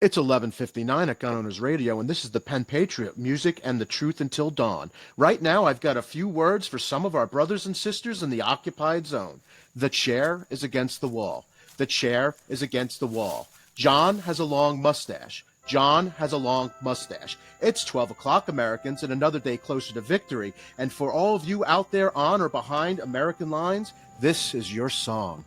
It's 11:59 at Gun Owners Radio, and this is the Penn Patriot, music and the truth until dawn. Right now, I've got a few words for some of our brothers and sisters in the occupied zone. The chair is against the wall. The chair is against the wall. John has a long mustache. John has a long mustache. It's 12 o'clock, Americans, and another day closer to victory. And for all of you out there on or behind American lines, this is your song.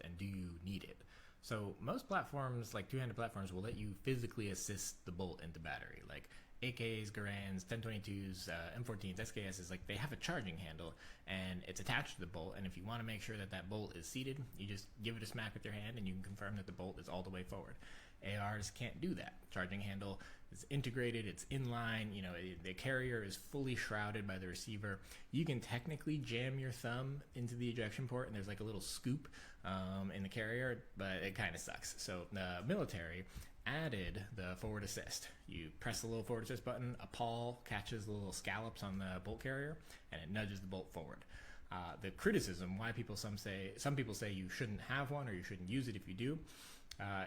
And do you need it? So most platforms, like two-handed platforms, will let you physically assist the bolt into battery. Like AKs, Garands, 1022s, M14s, SKSs, like they have a charging handle and it's attached to the bolt. And if you want to make sure that that bolt is seated, you just give it a smack with your hand and you can confirm that the bolt is all the way forward. ARs can't do that. Charging handle is integrated, it's inline, the carrier is fully shrouded by the receiver. You can technically jam your thumb into the ejection port and there's like a little scoop in the carrier, but it kind of sucks. So the military added the forward assist. You press the little forward assist button, a pawl catches the little scallops on the bolt carrier and it nudges the bolt forward. The criticism, why some people say you shouldn't have one or you shouldn't use it if you do,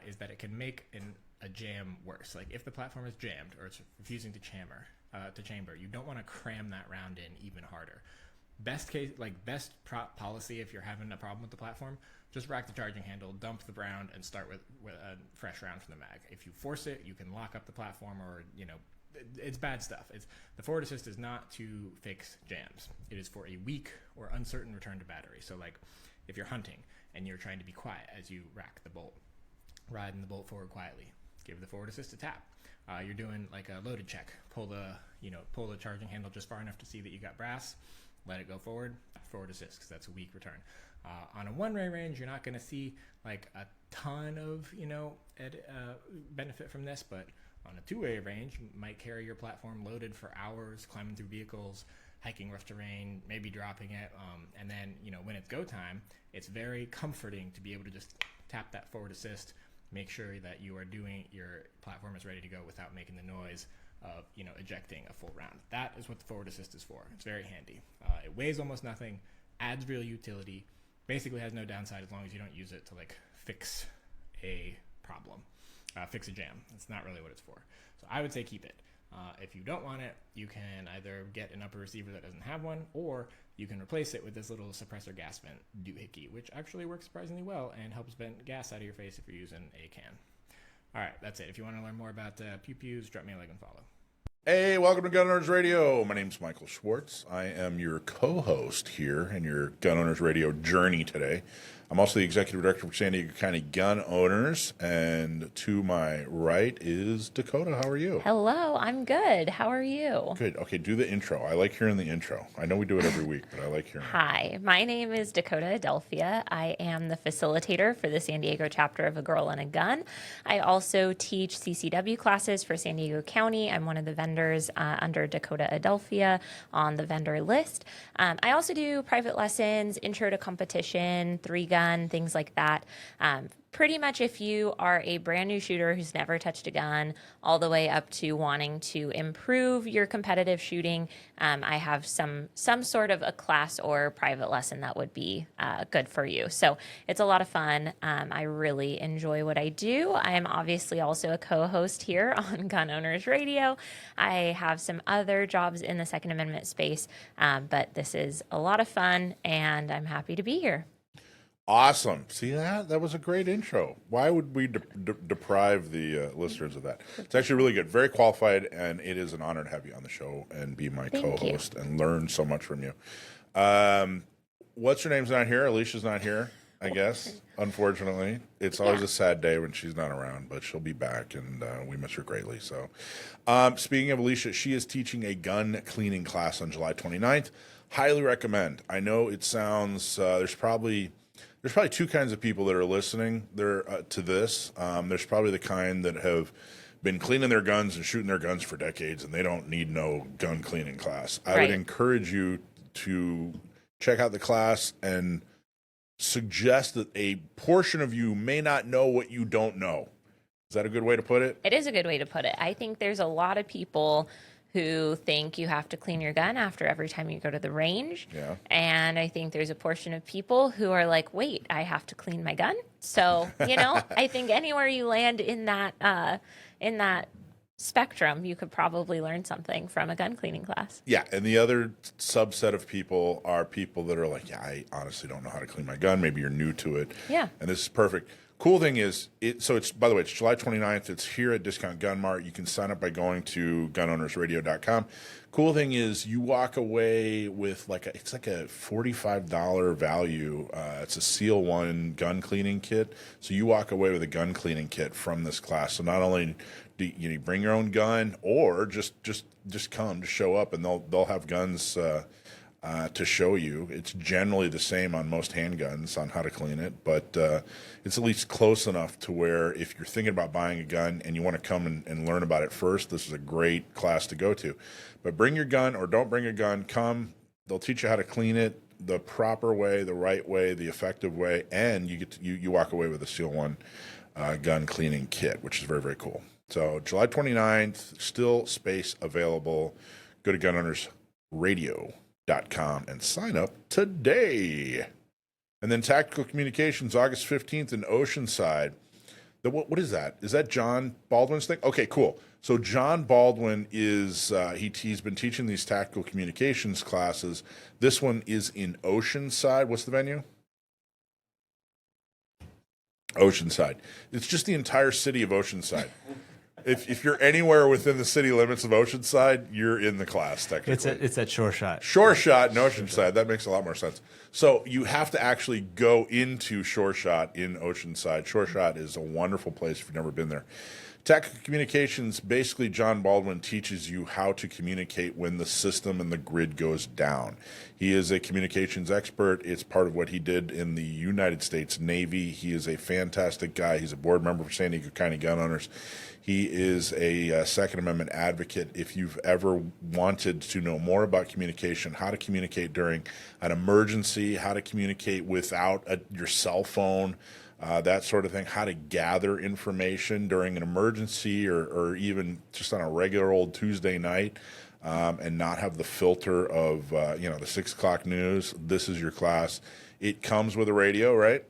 is that it can make a jam worse. Like if the platform is jammed or it's refusing to chamber, you don't want to cram that round in even harder. Best policy if you're having a problem with the platform, just rack the charging handle, dump the round, and start with a fresh round from the mag. If you force it, you can lock up the platform or, it's bad stuff. The forward assist is not to fix jams. It is for a weak or uncertain return to battery. So like if you're hunting and you're trying to be quiet as you rack the bolt, riding the bolt forward quietly, give the forward assist a tap. You're doing like a loaded check. Pull the charging handle just far enough to see that you got brass. Let it go forward assist, because that's a weak return. On a one-way range, you're not going to see like a ton of benefit from this, but on a two-way range, you might carry your platform loaded for hours, climbing through vehicles, hiking rough terrain, maybe dropping it, and then when it's go time, it's very comforting to be able to just tap that forward assist, make sure that your platform is ready to go without making the noise of ejecting a full round. That is what the forward assist is for. It's very handy. It weighs almost nothing, adds real utility, basically has no downside as long as you don't use it to like fix a problem, fix a jam. That's not really what it's for. So I would say keep it. If you don't want it, you can either get an upper receiver that doesn't have one, or you can replace it with this little suppressor gas vent doohickey, which actually works surprisingly well and helps vent gas out of your face if you're using a can. All right, that's it. If you want to learn more about pew-pews, drop me a like and follow. Hey, welcome to Gun Owners Radio. My name's Michael Schwartz. I am your co-host here in your Gun Owners Radio journey today. I'm also the executive director for San Diego County Gun Owners, and to my right is Dakota. How are you? Hello, I'm good. How are you? Good. Okay, do the intro. I like hearing the intro. I know we do it every week, but I like hearing it. Hi, my name is Dakota Adelphia. I am the facilitator for the San Diego chapter of A Girl and a Gun. I also teach CCW classes for San Diego County. I'm one of the vendors under Dakota Adelphia on the vendor list. I also do private lessons, intro to competition, 3-gun, things like that. Pretty much if you are a brand new shooter who's never touched a gun, all the way up to wanting to improve your competitive shooting, I have some sort of a class or private lesson that would be good for you. So it's a lot of fun. I really enjoy what I do. I am obviously also a co-host here on Gun Owners Radio. I have some other jobs in the Second Amendment space, but this is a lot of fun, and I'm happy to be here. Awesome. See that? That was a great intro. Why would we deprive the listeners of that? It's actually really good. Very qualified, and it is an honor to have you on the show and be my co-host and learn so much from you. What's her name's not here? Alisha's not here, I guess, unfortunately. It's always a sad day when she's not around, but she'll be back, and we miss her greatly. So, speaking of Alisha, she is teaching a gun cleaning class on July 29th. Highly recommend. I know it sounds, there's probably two kinds of people that are listening there to this. There's probably the kind that have been cleaning their guns and shooting their guns for decades, and they don't need no gun cleaning class. I would encourage you to check out the class and suggest that a portion of you may not know what you don't know. Is that a good way to put it? It is a good way to put it. I think there's a lot of people who think you have to clean your gun after every time you go to the range. Yeah. And I think there's a portion of people who are like, wait, I have to clean my gun? So, I think anywhere you land in that spectrum, you could probably learn something from a gun cleaning class. Yeah, and the other subset of people are people that are like, yeah, I honestly don't know how to clean my gun. Maybe you're new to it. Yeah. And this is perfect. Cool thing is, it's by the way, it's July 29th. It's here at Discount Gun Mart. You can sign up by going to gunownersradio.com. Cool thing is, you walk away with it's like a $45 value. It's a Seal 1 gun cleaning kit. So you walk away with a gun cleaning kit from this class. So not only do you bring your own gun, or just come to show up, and they'll have guns to show you. It's generally the same on most handguns on how to clean it, but it's at least close enough to where if you're thinking about buying a gun and you want to come and learn about it first, this is a great class to go to. But bring your gun, or don't bring a gun, come. They'll teach you how to clean it the proper way, the right way, the effective way, and you walk away with a Seal 1 gun cleaning kit, which is very, very cool. So July 29th, still space available. Go to gunownersradio.com and sign up today. And then Tactical Communications, August 15th in Oceanside. What is that? Is that Jon Baldwin's thing? Okay, cool. So Jon Baldwin is, he's been teaching these tactical communications classes. This one is in Oceanside. What's the venue? Oceanside. It's just the entire city of Oceanside. If you're anywhere within the city limits of Oceanside, you're in the class, technically. It's at Shore Shot. Shore Shot in Oceanside. That makes a lot more sense. So you have to actually go into Shore Shot in Oceanside. Shore Shot is a wonderful place if you've never been there. Tactical Communications, basically Jon Baldwin teaches you how to communicate when the system and the grid goes down. He is a communications expert. It's part of what he did in the United States Navy. He is a fantastic guy. He's a board member for San Diego County Gun Owners. He is a Second Amendment advocate. If you've ever wanted to know more about communication, how to communicate during an emergency, how to communicate without your cell phone, that sort of thing, how to gather information during an emergency or even just on a regular old Tuesday night, and not have the filter of the 6 o'clock news. This is your class. It comes with a radio, right?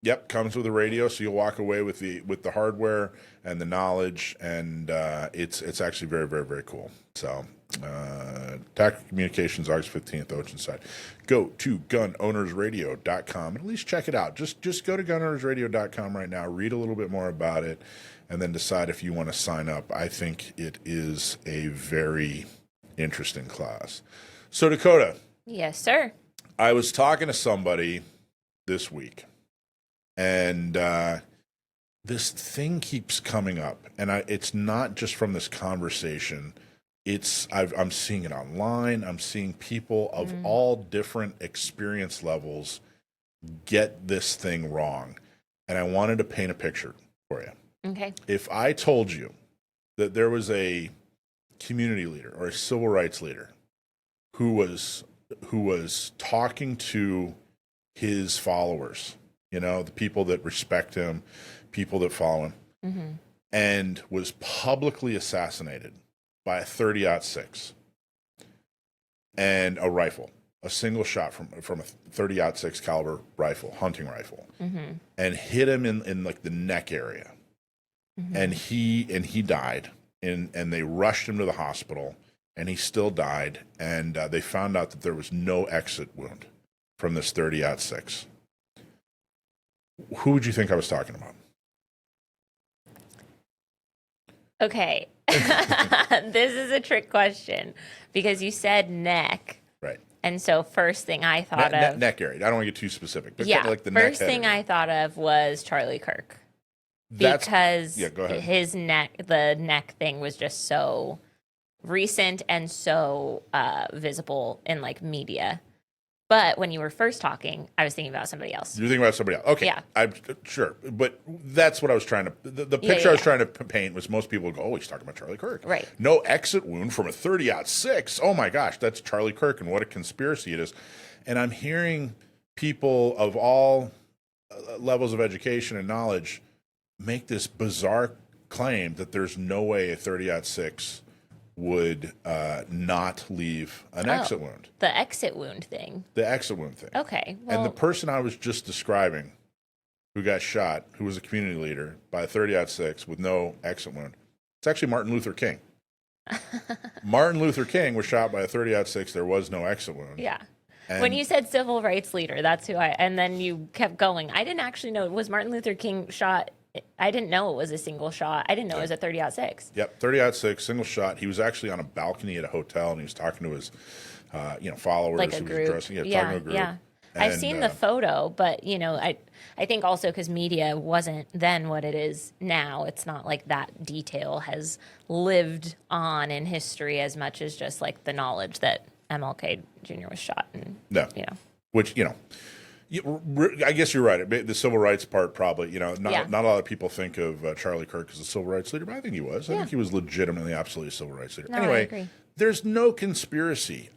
Yep, comes with a radio, so you'll walk away with the hardware and the knowledge, and it's actually very, very, very cool. So, Tactical Communications, August 15th, Oceanside. Go to gunownersradio.com and at least check it out. Just go to gunownersradio.com right now, read a little bit more about it, and then decide if you want to sign up. I think it is a very interesting class. So, Dakota. Yes, sir. I was talking to somebody this week, and this thing keeps coming up, and it's not just from this conversation. I'm seeing it online. I'm seeing people of all different experience levels get this thing wrong, and I wanted to paint a picture for you. Okay. If I told you that there was a community leader or a civil rights leader who was talking to his followers, the people that respect him, people that follow him, and was publicly assassinated by a 30-06 and a rifle, a single shot from a 30-06 caliber rifle, hunting rifle, and hit him in like the neck area, and he died, and they rushed him to the hospital, and he still died, and they found out that there was no exit wound from this 30-06. Who would you think I was talking about? Okay. This is a trick question because you said neck. Right. And so first thing I thought of... Neck area. I don't want to get too specific. But yeah, like the first neck thing area. I thought of was Charlie Kirk. Go ahead. His the neck thing was just so recent and so visible in like media. But when you were first talking, I was thinking about somebody else. You're thinking about somebody else. Okay. Yeah. I'm sure. But that's what I was trying to, the picture I was trying to paint was most people would go, oh, he's talking about Charlie Kirk. Right. No exit wound from a 30-06. Oh my gosh, that's Charlie Kirk, and what a conspiracy it is. And I'm hearing people of all levels of education and knowledge make this bizarre claim that there's no way a 30-06 would not leave an exit wound. The exit wound thing. The exit wound thing. Okay. Well, And the person I was just describing who got shot, who was a community leader by a 30-06 with no exit wound, it's actually Martin Luther King. Martin Luther King was shot by a 30-06. There was no exit wound. yeah. And When you said civil rights leader, that's who and then you kept going. I didn't actually know, was Martin Luther King shot? I didn't know it was a single shot. I didn't know it was a 30-06. Yep, 30-06, single shot. He was actually on a balcony at a hotel, and he was talking to his, followers. Like a He was group. dressing, talking to a group. Yeah. I've And, seen the photo, but I think also because media wasn't then what it is now. It's not like that detail has lived on in history as much as just like the knowledge that MLK Jr. was shot. And, No. Which, I guess you're right. The civil rights part probably, not a lot of people think of Charlie Kirk as a civil rights leader, but I think he was. I think he was legitimately, absolutely a civil rights leader. No, I anyway, agree. there's no conspiracy.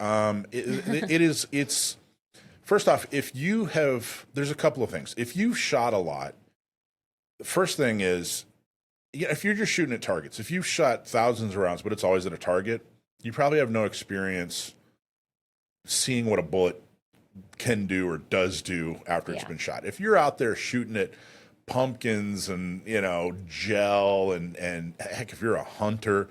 It's first off, there's a couple of things. If you've shot a lot, the first thing is, if you're just shooting at targets, if you've shot thousands of rounds, but it's always at a target, you probably have no experience seeing what a bullet can do or does do after it's been shot. If you're out there shooting at pumpkins and, gel and heck, if you're a hunter,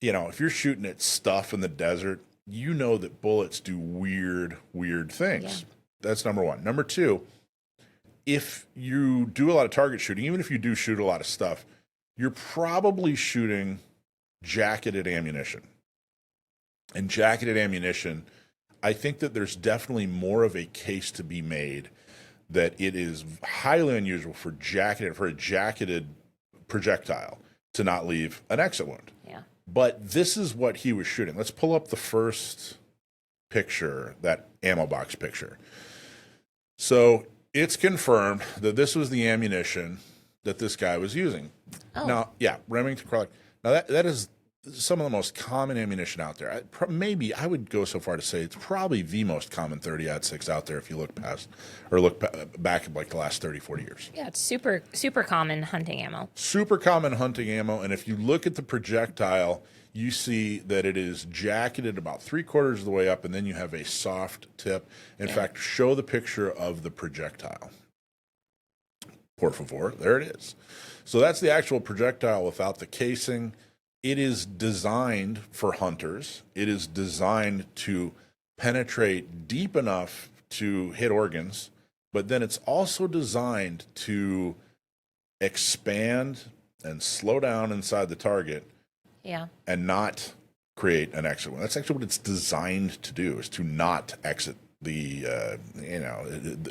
if you're shooting at stuff in the desert, that bullets do weird things. Yeah. That's number one. Number two, if you do a lot of target shooting, even if you do shoot a lot of stuff, you're probably shooting jacketed ammunition. And jacketed ammunition, I think that there's definitely more of a case to be made that it is highly unusual for a jacketed projectile to not leave an exit wound. Yeah. But this is what he was shooting. Let's pull up the first picture, that ammo box picture. So it's confirmed that this was the ammunition that this guy was using. Oh. Now, Remington Core-Lokt. Now that is some of the most common ammunition out there. Maybe I would go so far to say it's probably the most common 30-06 out there if you look back at like the last 30, 40 years. Yeah, it's super common hunting ammo. Super common hunting ammo, and if you look at the projectile, you see that it is jacketed about 3/4 of the way up, and then you have a soft tip. In fact, show the picture of the projectile. Por favor, there it is. So that's the actual projectile without the casing. It is designed for hunters. It is designed to penetrate deep enough to hit organs, but then it's also designed to expand and slow down inside the target. Yeah. And not create an exit wound. That's actually what it's designed to do, is to not exit the,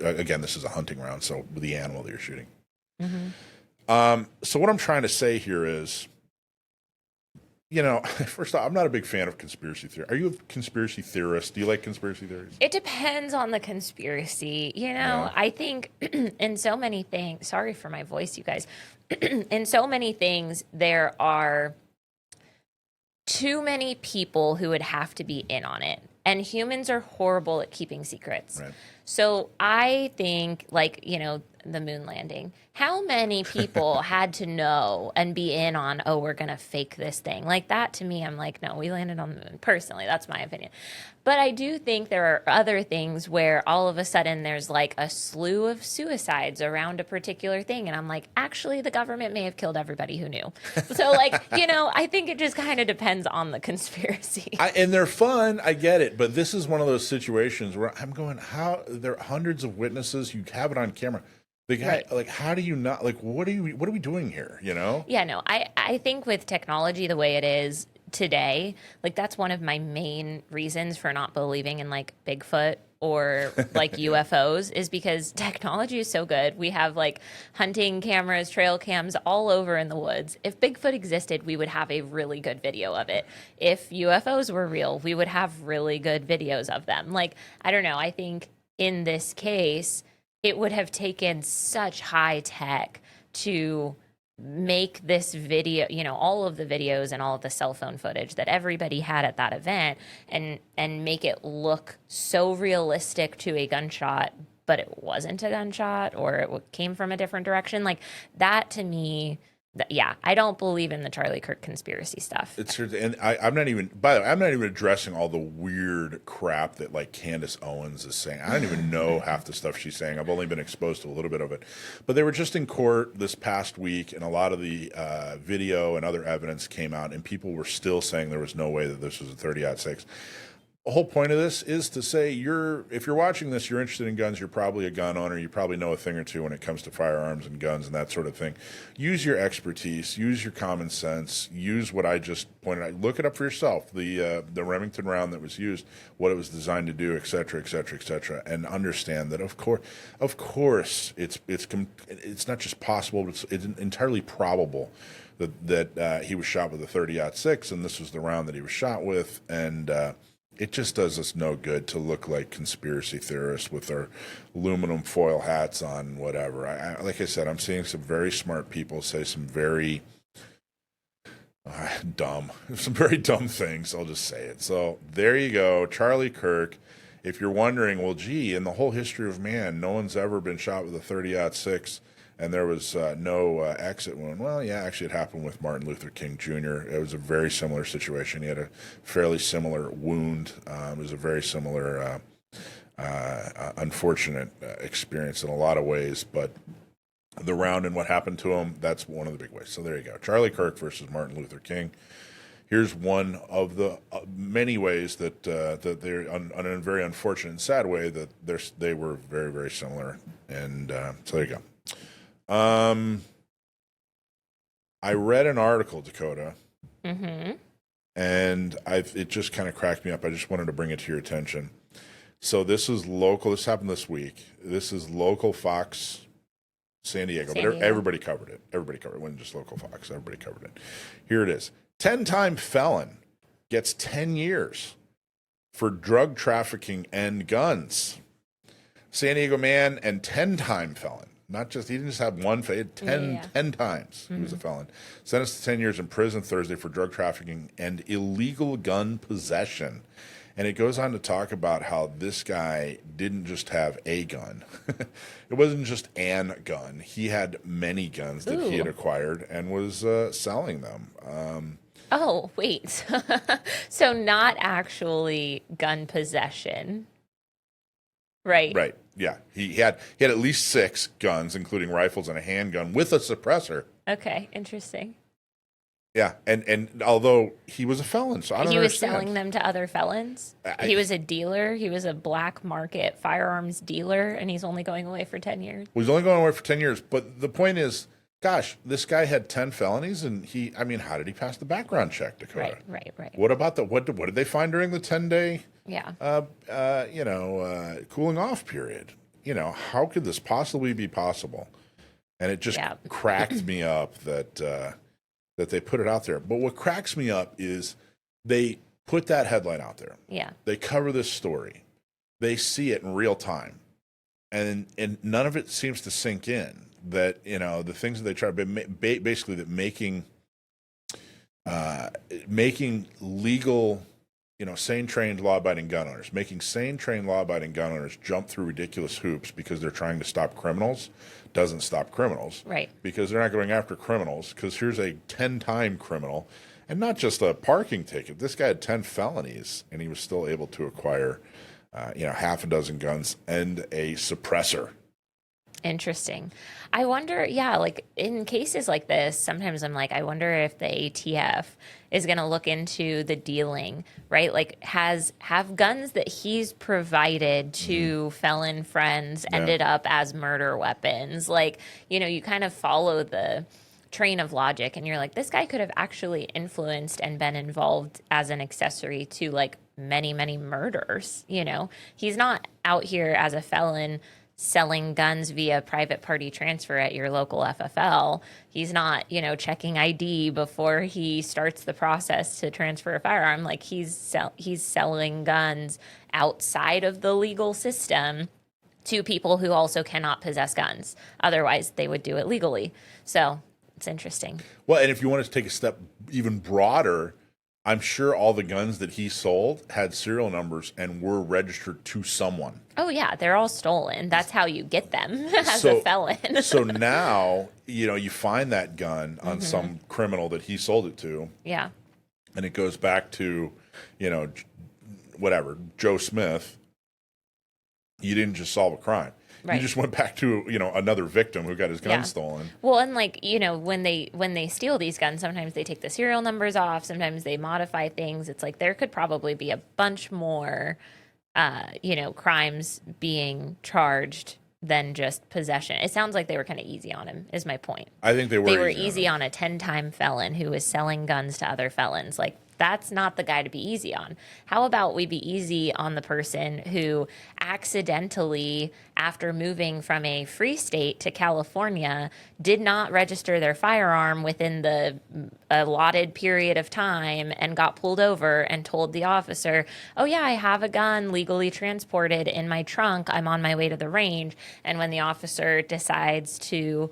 again, this is a hunting round, so the animal that you're shooting. Mm-hmm. So what I'm trying to say here is, first off, I'm not a big fan of conspiracy theory. Are you a conspiracy theorist? Do you like conspiracy theories? It depends on the conspiracy. Yeah. I think in so many things, sorry for my voice, you guys, in so many things, there are too many people who would have to be in on it. And humans are horrible at keeping secrets. Right. So I think, the moon landing, how many people had to know and be in on, we're going to fake this thing? Like that, to me, I'm like, no, we landed on the moon. Personally, that's my opinion. But I do think there are other things where all of a sudden there's like a slew of suicides around a particular thing. And I'm like, actually, the government may have killed everybody who knew. So I think it just kind of depends on the conspiracy. And they're fun. I get it. But this is one of those situations where I'm going, how there are hundreds of witnesses. You have it on camera. The guy, Right. how do you not, what are we doing here, Yeah, no, I think with technology the way it is today, that's one of my main reasons for not believing in Bigfoot or UFOs is because technology is so good. We have hunting cameras, trail cams all over in the woods. If Bigfoot existed, we would have a really good video of it. If UFOs were real, we would have really good videos of them. I don't know, I think in this case, it would have taken such high tech to make this video, all of the videos and all of the cell phone footage that everybody had at that event and make it look so realistic to a gunshot but it wasn't a gunshot, or it came from a different direction. Like that to me, yeah, I don't believe in the Charlie Kirk conspiracy stuff. And I'm not even. By the way, I'm not even addressing all the weird crap that like Candace Owens is saying. I don't even know half the stuff she's saying. I've only been exposed to a little bit of it. But they were just in court this past week, and a lot of the video and other evidence came out, and people were still saying there was no way that this was a 30-06. The whole point of this is to say if you're watching this, you're interested in guns, you're probably a gun owner, you probably know a thing or two when it comes to firearms and guns and that sort of thing. Use your expertise, use your common sense, use what I just pointed out. Look it up for yourself, the Remington round that was used, what it was designed to do, et cetera, et cetera, et cetera, and understand that of course, it's not just possible, it's entirely probable that he was shot with a 30-06, and this was the round that he was shot with, and it just does us no good to look like conspiracy theorists with our aluminum foil hats on, whatever. Like I said, I'm seeing some very smart people say some very some very dumb things. I'll just say it. So there you go, Charlie Kirk. If you're wondering, well, gee, in the whole history of man, no one's ever been shot with a 30-06. And there was no exit wound. Well, yeah, actually it happened with Martin Luther King Jr. It was a very similar situation. He had a fairly similar wound. It was a very similar, unfortunate experience in a lot of ways. But the round and what happened to him, that's one of the big ways. So there you go. Charlie Kirk versus Martin Luther King. Here's one of the many ways that they're, on a very unfortunate and sad way, that they were very, very similar. And so there you go. I read an article, Dakota, and it just kind of cracked me up. I just wanted to bring it to your attention. So this is local. This happened this week. This is local Fox San Diego. But everybody covered it. Everybody covered it. It wasn't just local Fox. Everybody covered it. Here it is. 10-time felon gets 10 years for drug trafficking and guns. San Diego man and 10-time felon. Not just, he didn't just have one, he had 10 times he was a felon. Sentenced to 10 years in prison Thursday for drug trafficking and illegal gun possession. And it goes on to talk about how this guy didn't just have a gun. It wasn't just an gun. He had many guns that he had acquired and was selling them. Oh, wait. So not actually gun possession. Right. Yeah. He had at least 6 guns, including rifles and a handgun with a suppressor. Okay, interesting. Yeah, and although he was a felon, so I don't understand. He was selling them to other felons? He was a dealer? He was a black market firearms dealer, and he's only going away for 10 years? Well, he's only going away for 10 years, but the point is, gosh, this guy had 10 felonies, and how did he pass the background check, Dakota? Right. What about what did they find during the 10-day cooling off period? How could this possibly be possible? And it just cracked me up that they put it out there. But what cracks me up is they put that headline out there. Yeah. They cover this story. They see it in real time. And none of it seems to sink in that, the things that they try to basically that making legal, sane, trained, law-abiding gun owners, making sane, trained, law-abiding gun owners jump through ridiculous hoops because they're trying to stop criminals doesn't stop criminals. Right. Because they're not going after criminals, because here's a 10-time criminal, and not just a parking ticket. This guy had 10 felonies, and he was still able to acquire, half a dozen guns and a suppressor. Interesting. I wonder, in cases like this, sometimes I'm like, I wonder if the ATF is going to look into the dealing, right? Like, have guns that he's provided to felon friends ended up as murder weapons? Like, you kind of follow the train of logic, and you're like, this guy could have actually influenced and been involved as an accessory to, like, many, many murders. He's not out here as a felon selling guns via private party transfer at your local FFL. He's not, checking ID before he starts the process to transfer a firearm. Like, he's selling guns outside of the legal system to people who also cannot possess guns. Otherwise, they would do it legally. So it's interesting. Well, and if you want to take a step even broader, I'm sure all the guns that he sold had serial numbers and were registered to someone. Oh yeah, they're all stolen. That's how you get them as a felon. So now, you find that gun on some criminal that he sold it to. Yeah. And it goes back to, whatever, Joe Smith. You didn't just solve a crime. Right. You just went back to, another victim who got his gun stolen. Well, and when they steal these guns, sometimes they take the serial numbers off, sometimes they modify things. It's like there could probably be a bunch more crimes being charged than just possession. It sounds like they were kind of easy on him, is my point. I think they were. They were easy on a 10-time felon who was selling guns to other felons. Like, that's not the guy to be easy on. How about we be easy on the person who accidentally, after moving from a free state to California, did not register their firearm within the allotted period of time and got pulled over and told the officer, oh yeah, I have a gun legally transported in my trunk. I'm on my way to the range. And when the officer decides to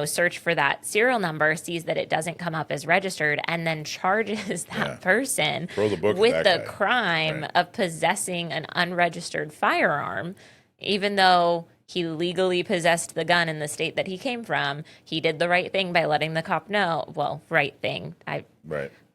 search for that serial number, sees that it doesn't come up as registered, and then charges that person with the crime of possessing an unregistered firearm, even though he legally possessed the gun in the state that he came from. He did the right thing by letting the cop know. Well, right thing.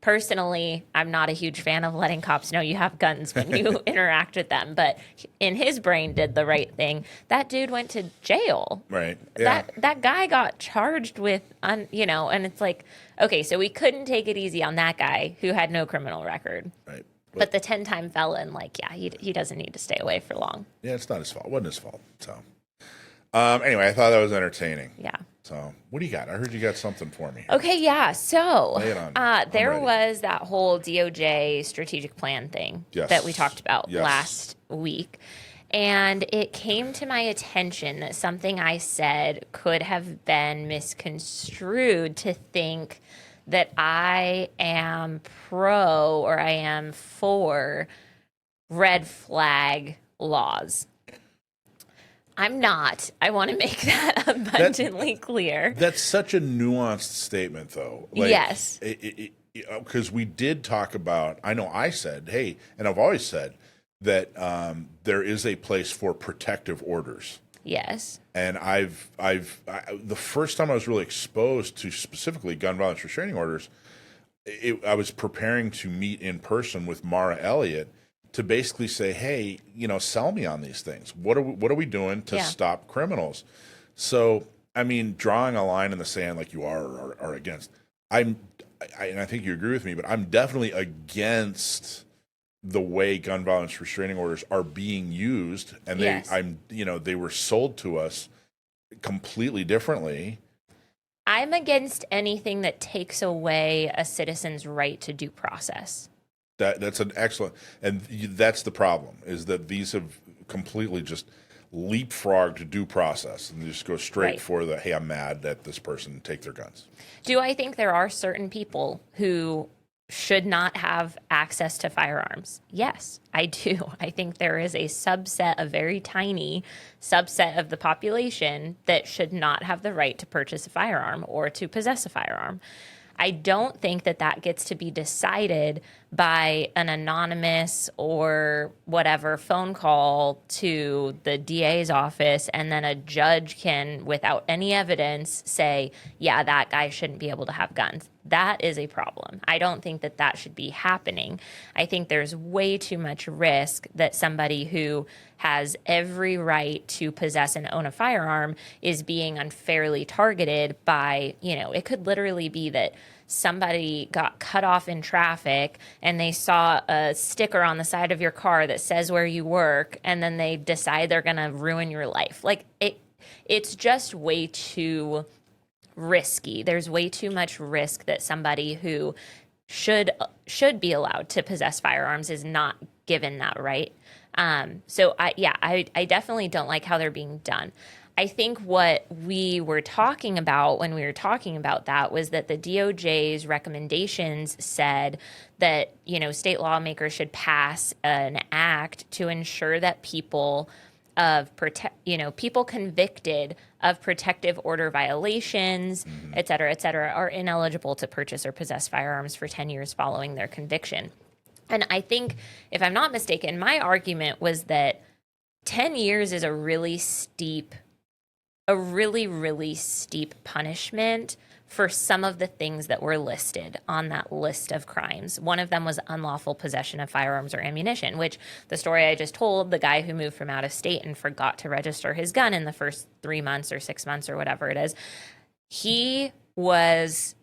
Personally, I'm not a huge fan of letting cops know you have guns when you interact with them, but in his brain did the right thing. That dude went to jail. Right. Yeah. That guy got charged with, and it's like, okay, so we couldn't take it easy on that guy who had no criminal record. Right. But the 10-time felon, he doesn't need to stay away for long. Yeah, it's not his fault. It wasn't his fault. So, anyway, I thought that was entertaining. Yeah. So, what do you got? I heard you got something for me. Okay, yeah. So, Lay it on. there was that whole DOJ strategic plan thing that we talked about last week. And it came to my attention that something I said could have been misconstrued to think that I am pro or I am for red flag laws. I'm not. I want to make that abundantly clear. That's such a nuanced statement, though. Yes. Because we did talk about, I know I said, hey, and I've always said that there is a place for protective orders. Yes. And the first time I was really exposed to specifically gun violence restraining orders, I was preparing to meet in person with Mara Elliott to basically say, hey, sell me on these things. What are we doing to stop criminals? So, I mean, drawing a line in the sand like you are against. And I think you agree with me, but I'm definitely against the way gun violence restraining orders are being used, and they were sold to us completely differently. I'm against anything that takes away a citizen's right to due process. That's an excellent, and that's the problem, is that these have completely just leapfrogged due process and just go straight for the, hey, I'm mad at this person, take their guns. Do I think there are certain people who should not have access to firearms? Yes, I do. I think there is a subset, a very tiny subset of the population that should not have the right to purchase a firearm or to possess a firearm. I don't think that gets to be decided by an anonymous or whatever phone call to the DA's office, and then a judge can, without any evidence, say, yeah, that guy shouldn't be able to have guns. That is a problem. I don't think that should be happening. I think there's way too much risk that somebody who has every right to possess and own a firearm is being unfairly targeted by, it could literally be that somebody got cut off in traffic and they saw a sticker on the side of your car that says where you work, and then they decide they're going to ruin your life. It's just way too risky. There's way too much risk that somebody who should be allowed to possess firearms is not given that right. So I definitely don't like how they're being done. I think what we were talking about when we were talking about that was that the DOJ's recommendations said that, state lawmakers should pass an act to ensure that people of people convicted of protective order violations, et cetera, are ineligible to purchase or possess firearms for 10 years following their conviction. And I think, if I'm not mistaken, my argument was that 10 years is a really, really steep punishment for some of the things that were listed on that list of crimes. One of them was unlawful possession of firearms or ammunition, which the story I just told, the guy who moved from out of state and forgot to register his gun in the first 3 months or 6 months or whatever it is, he was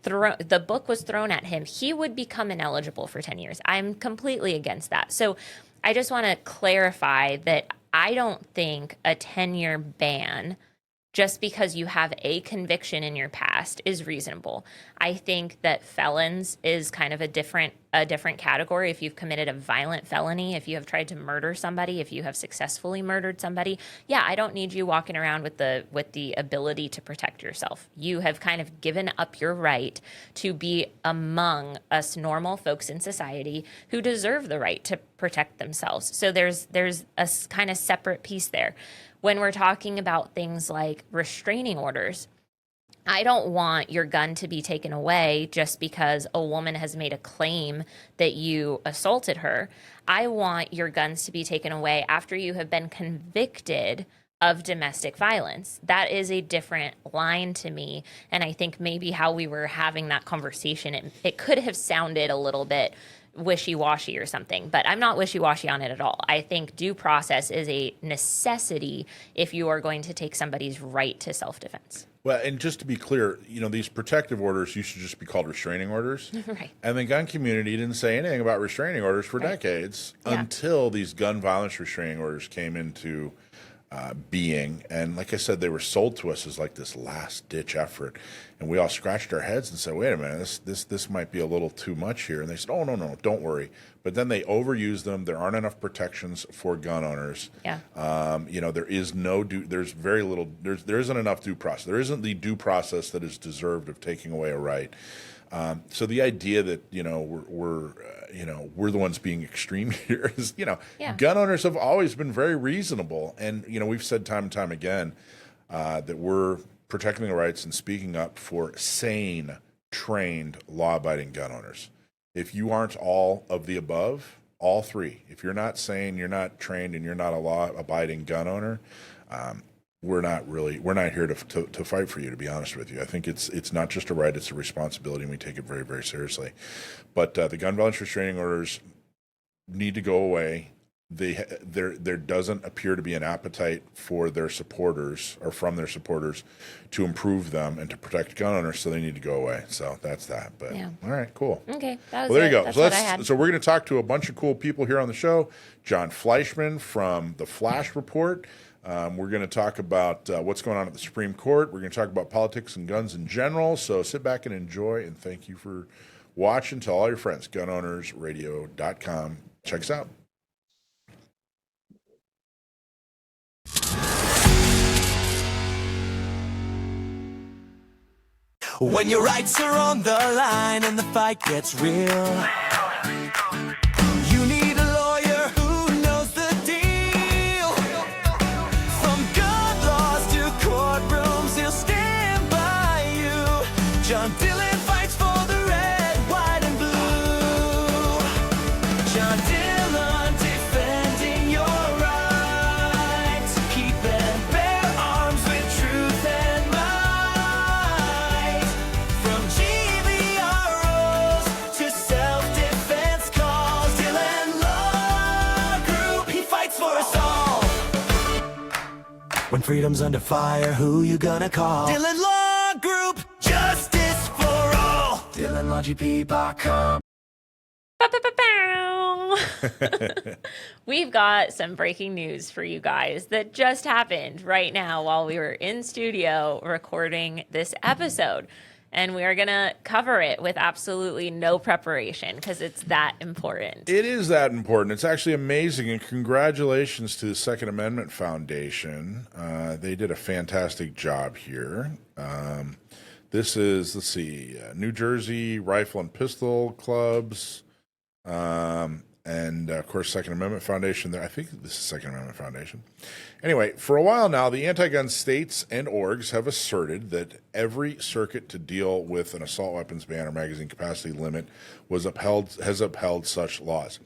the book was thrown at him. He would become ineligible for 10 years. I'm completely against that. So I just want to clarify that I don't think a 10-year ban, just because you have a conviction in your past, is reasonable. I think that felons is kind of a different category. If you've committed a violent felony, if you have tried to murder somebody, if you have successfully murdered somebody, yeah, I don't need you walking around with the ability to protect yourself. You have kind of given up your right to be among us normal folks in society who deserve the right to protect themselves. So there's a kind of separate piece there. When we're talking about things like restraining orders, I don't want your gun to be taken away just because a woman has made a claim that you assaulted her. I want your guns to be taken away after you have been convicted of domestic violence. That is a different line to me. And I think maybe how we were having that conversation, it could have sounded a little bit wishy-washy or something, but I'm not wishy-washy on it at all. I think due process is a necessity if you are going to take somebody's right to self-defense. Well, and just to be clear, these protective orders used to just be called restraining orders. Right. And the gun community didn't say anything about restraining orders for decades until these gun violence restraining orders came into being. And like I said, they were sold to us as like this last ditch effort. And we all scratched our heads and said, wait a minute, this might be a little too much here. And they said, oh, no, don't worry. But then they overused them. There aren't enough protections for gun owners. Yeah. There isn't enough due process. There isn't the due process that is deserved of taking away a right. So the idea that we're the ones being extreme here is gun owners have always been very reasonable, and we've said time and time again that we're protecting the rights and speaking up for sane, trained, law-abiding gun owners. If you aren't all of the above, all three, if you're not sane, you're not trained, and you're not a law-abiding gun owner, we're not here to fight for you, to be honest with you. I think it's not just a right, it's a responsibility, and we take it very, very seriously. But the gun violence restraining orders need to go away. There doesn't appear to be an appetite for their supporters or from their supporters to improve them and to protect gun owners, so they need to go away. So that's that. But all right, cool. Okay, that was well, there it. you go. That's So what I had. so we're going to talk to a bunch of cool people here on the show. Jon Fleischman from the Flash Report. We're going to talk about what's going on at the Supreme Court. We're going to talk about politics and guns in general. So sit back and enjoy, and thank you for watching. Tell all your friends, gunownersradio.com. Check us out. When your rights are on the line and the fight gets real, you need a lawyer who knows the deal. From gun laws to courtrooms, he'll stand by you. John Dillon fights for the red, white, and blue. John Dillon defending your rights, keeping bare arms with truth and might. From GVROs to self-defense calls, Dillon Law Group, he fights for us all. When freedom's under fire, who you gonna call? Dillon Law Group, justice for all. DillonLawGP.com. We've got some breaking news for you guys that just happened right now while we were in studio recording this episode. And we are going to cover it with absolutely no preparation because it's that important. It is that important. It's actually amazing, and congratulations to the Second Amendment Foundation. They did a fantastic job here. This is, let's see, New Jersey Rifle and Pistol Clubs. And of course, Second Amendment Foundation there. I think this is Second Amendment Foundation. Anyway, for a while now, the anti-gun states and orgs have asserted that every circuit to deal with an assault weapons ban or magazine capacity limit has upheld such laws.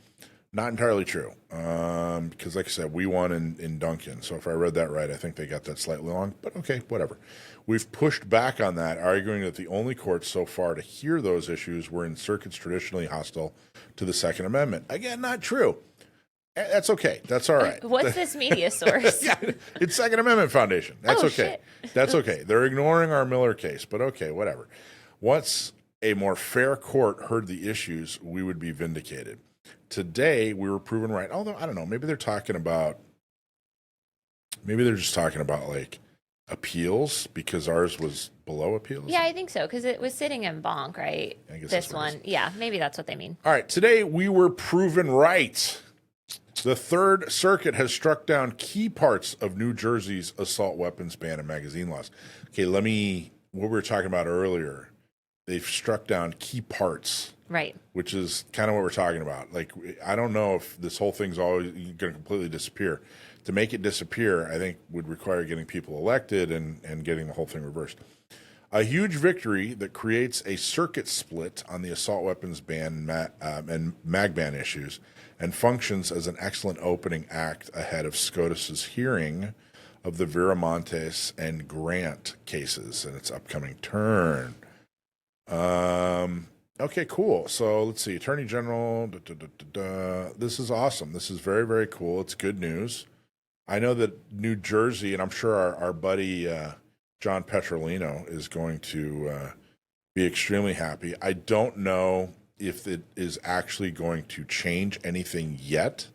Not entirely true, because like I said, we won in Duncan. So if I read that right, I think they got that slightly wrong. But okay, whatever. We've pushed back on that, arguing that the only courts so far to hear those issues were in circuits traditionally hostile to the Second Amendment. Again, not true. That's okay. That's all right. What's this media source? Yeah, it's Second Amendment Foundation. That's okay. Shit. That's okay. They're ignoring our Miller case, but okay, whatever. Once a more fair court heard the issues, we would be vindicated. Today, we were proven right. Although, I don't know, maybe they're just talking about like appeals because ours was below appeals. Yeah, I think so, because it was sitting in bonk, right? I guess This that's what it one. Yeah, maybe that's what they mean. All right, today we were proven right. The Third Circuit has struck down key parts of New Jersey's assault weapons ban and magazine laws. Okay, what we were talking about earlier, they've struck down key parts. Right. Which is kind of what we're talking about. Like, I don't know if this whole thing's always going to completely disappear. To make it disappear, I think would require getting people elected and getting the whole thing reversed. A huge victory that creates a circuit split on the assault weapons ban and mag ban issues and functions as an excellent opening act ahead of SCOTUS's hearing of the Viramontes and Grant cases and its upcoming turn. Okay, cool. So let's see. Attorney General, this is awesome. This is very, very cool. It's good news. I know that New Jersey, and I'm sure our buddy John Petrolino is going to be extremely happy. I don't know if it is actually going to change anything yet.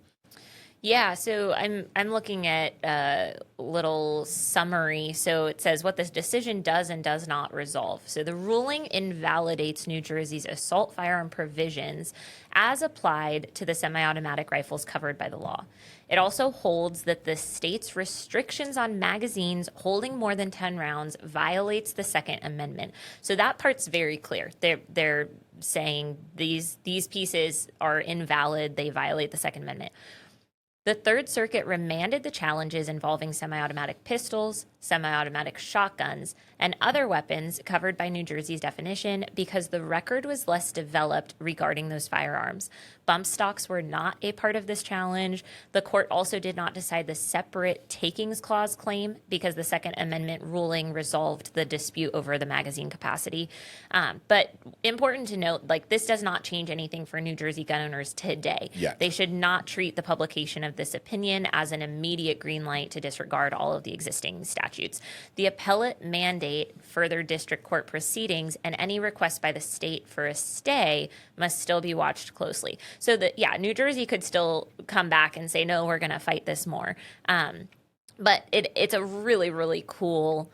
Yeah, so I'm looking at a little summary. So it says what this decision does and does not resolve. So the ruling invalidates New Jersey's assault firearm provisions as applied to the semi-automatic rifles covered by the law. It also holds that the state's restrictions on magazines holding more than 10 rounds violates the Second Amendment. So that part's very clear. They're saying these pieces are invalid. They violate the Second Amendment. The Third Circuit remanded the challenges involving semi-automatic pistols, semi-automatic shotguns, and other weapons covered by New Jersey's definition because the record was less developed regarding those firearms. Bump stocks were not a part of this challenge. The court also did not decide the separate takings clause claim because the Second Amendment ruling resolved the dispute over the magazine capacity. But important to note, like, this does not change anything for New Jersey gun owners today. Yet. They should not treat the publication of this opinion as an immediate green light to disregard all of the existing statutes. The appellate mandate further district court proceedings, and any request by the state for a stay must still be watched closely. So that, yeah, New Jersey could still come back and say, no, we're going to fight this more. But it's a really, really cool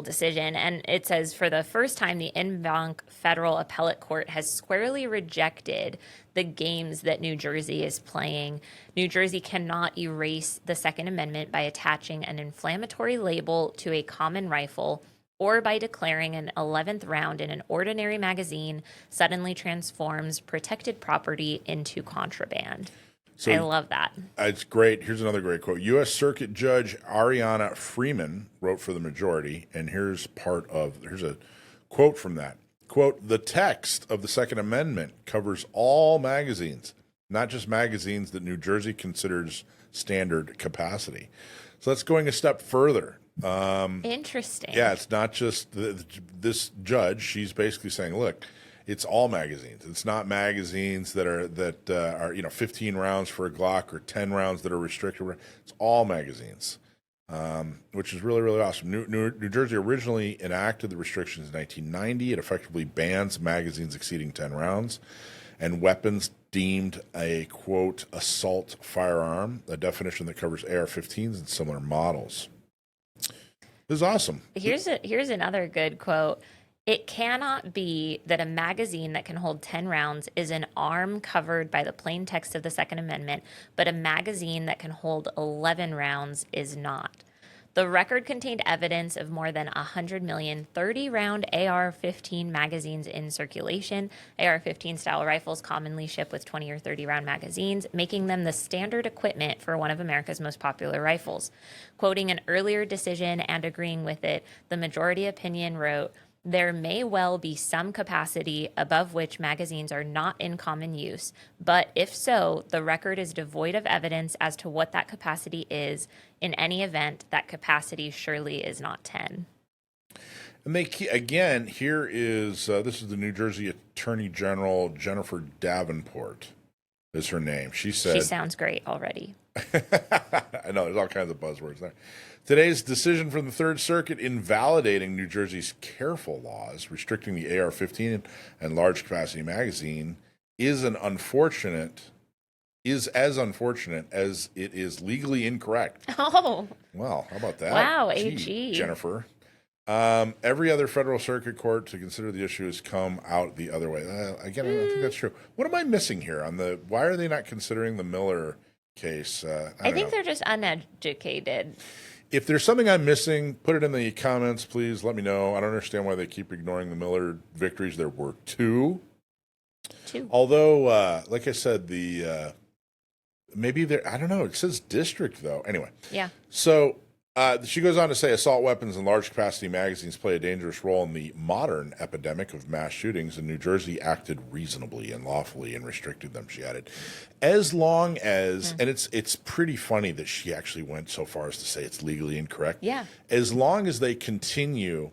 decision. And it says, for the first time, the en banc federal appellate court has squarely rejected the games that New Jersey is playing. New Jersey cannot erase the Second Amendment by attaching an inflammatory label to a common rifle or by declaring an 11th round in an ordinary magazine suddenly transforms protected property into contraband. So I love that. It's great. Here's another great quote. U.S. Circuit Judge Ariana Freeman wrote for the majority, and here's a quote from that. Quote, the text of the Second Amendment covers all magazines, not just magazines that New Jersey considers standard capacity. So that's going a step further. Interesting. Yeah, it's not just this judge. She's basically saying, look, it's all magazines. It's not magazines that are 15 rounds for a Glock or 10 rounds that are restricted. It's all magazines, which is really, really awesome. New Jersey originally enacted the restrictions in 1990. It effectively bans magazines exceeding 10 rounds and weapons deemed a, quote, assault firearm, a definition that covers AR-15s and similar models. This is awesome. Here's another good quote. It cannot be that a magazine that can hold 10 rounds is an arm covered by the plain text of the Second Amendment, but a magazine that can hold 11 rounds is not. The record contained evidence of more than 100 million 30-round AR-15 magazines in circulation. AR-15 style rifles commonly ship with 20 or 30-round magazines, making them the standard equipment for one of America's most popular rifles. Quoting an earlier decision and agreeing with it, the majority opinion wrote, "There may well be some capacity above which magazines are not in common use, but if so, the record is devoid of evidence as to what that capacity is. In any event, that capacity surely is not 10." And again, here is, this is the New Jersey Attorney General, Jennifer Davenport is her name. She said... She sounds great already. I know, there's all kinds of buzzwords there. Today's decision from the Third Circuit invalidating New Jersey's careful laws restricting the AR-15 and large capacity magazine is as unfortunate as it is legally incorrect. Oh. Well, how about that? Wow, Gee, AG. Jennifer. Every other federal circuit court to consider the issue has come out the other way. Again, I don't think that's true. What am I missing here on why are they not considering the Miller case? I think they're just uneducated. If there's something I'm missing, put it in the comments, please. Let me know. I don't understand why they keep ignoring the Miller victories. There were two. Although, like I said, maybe there, I don't know. It says district, though. Anyway. Yeah. So she goes on to say assault weapons and large capacity magazines play a dangerous role in the modern epidemic of mass shootings, and New Jersey acted reasonably and lawfully and restricted them, she added. As long as, and it's pretty funny that she actually went so far as to say it's legally incorrect. Yeah. As long as they continue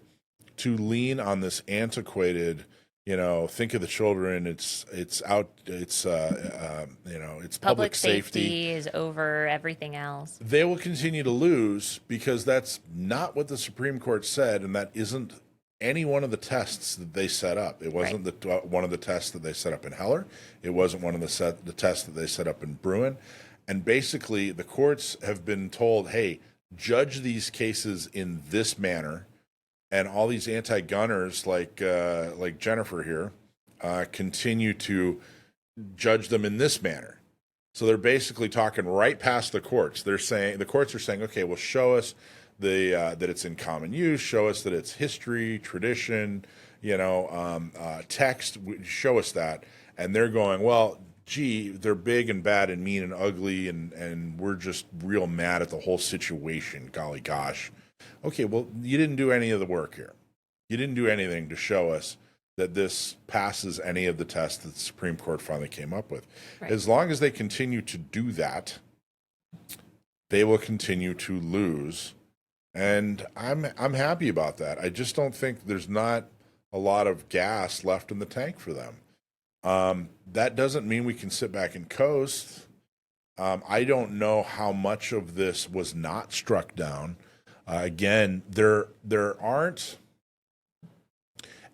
to lean on this antiquated, think of the children. It's public safety is over everything else. They will continue to lose because that's not what the Supreme Court said, and that isn't any one of the tests that they set up. It wasn't one of the tests that they set up in Heller. It wasn't one of the tests that they set up in Bruin. And basically, the courts have been told, hey, judge these cases in this manner. And all these anti-gunners like Jennifer here continue to judge them in this manner. So they're basically talking right past the courts. The courts are saying, okay, well, show us that it's in common use. Show us that it's history, tradition, text. Show us that. And they're going, well, gee, they're big and bad and mean and ugly, and we're just real mad at the whole situation. Golly gosh. Okay, well, you didn't do any of the work here. You didn't do anything to show us that this passes any of the tests that the Supreme Court finally came up with. Right. As long as they continue to do that, they will continue to lose. And I'm happy about that. I just don't think there's not a lot of gas left in the tank for them. That doesn't mean we can sit back and coast. I don't know how much of this was not struck down. Again, there aren't,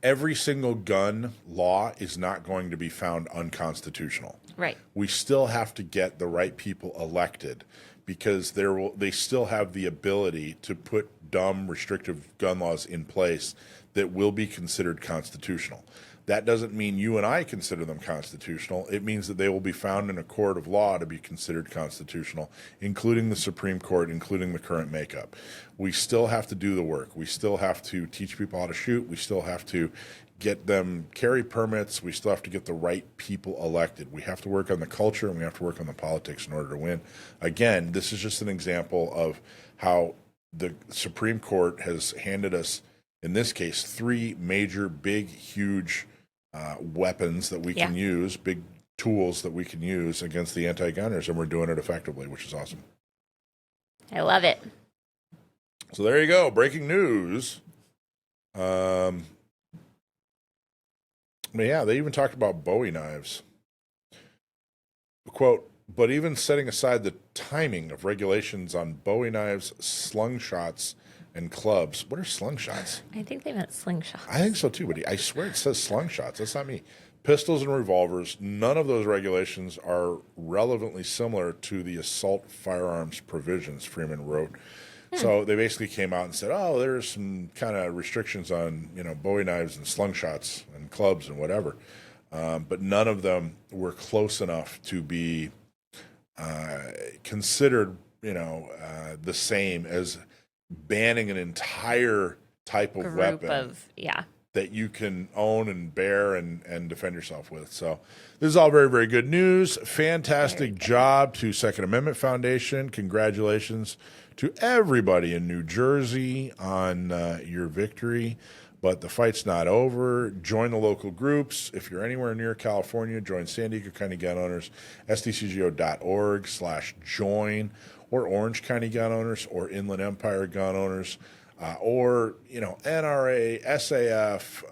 every single gun law is not going to be found unconstitutional. Right. We still have to get the right people elected because they still have the ability to put dumb, restrictive gun laws in place that will be considered constitutional. That doesn't mean you and I consider them constitutional. It means that they will be found in a court of law to be considered constitutional, including the Supreme Court, including the current makeup. We still have to do the work. We still have to teach people how to shoot. We still have to get them carry permits. We still have to get the right people elected. We have to work on the culture, and we have to work on the politics in order to win. Again, this is just an example of how the Supreme Court has handed us, in this case, three major, big, huge weapons that we can use, big tools that we can use against the anti-gunners, and we're doing it effectively, which is awesome. I love it. So there you go. Breaking news. But yeah, they even talked about Bowie knives. Quote, but even setting aside the timing of regulations on Bowie knives, slugshots, and clubs. What are slugshots? I think they meant slingshots. I think so too, but I swear it says slugshots. That's not me. Pistols and revolvers, none of those regulations are relevantly similar to the assault firearms provisions, Freeman wrote. So they basically came out and said, oh, there's some kind of restrictions on, Bowie knives and slugshots and clubs and whatever. But none of them were close enough to be considered, the same as banning an entire type of Group weapon of, yeah. that you can own and bear and defend yourself with. So this is all very, very good news. Fantastic job to Second Amendment Foundation. Congratulations to everybody in New Jersey on your victory. But the fight's not over. Join the local groups. If you're anywhere near California, join San Diego County Gun Owners, sdcgo.org/join, or Orange County Gun Owners, or Inland Empire Gun Owners, or, NRA, SAF,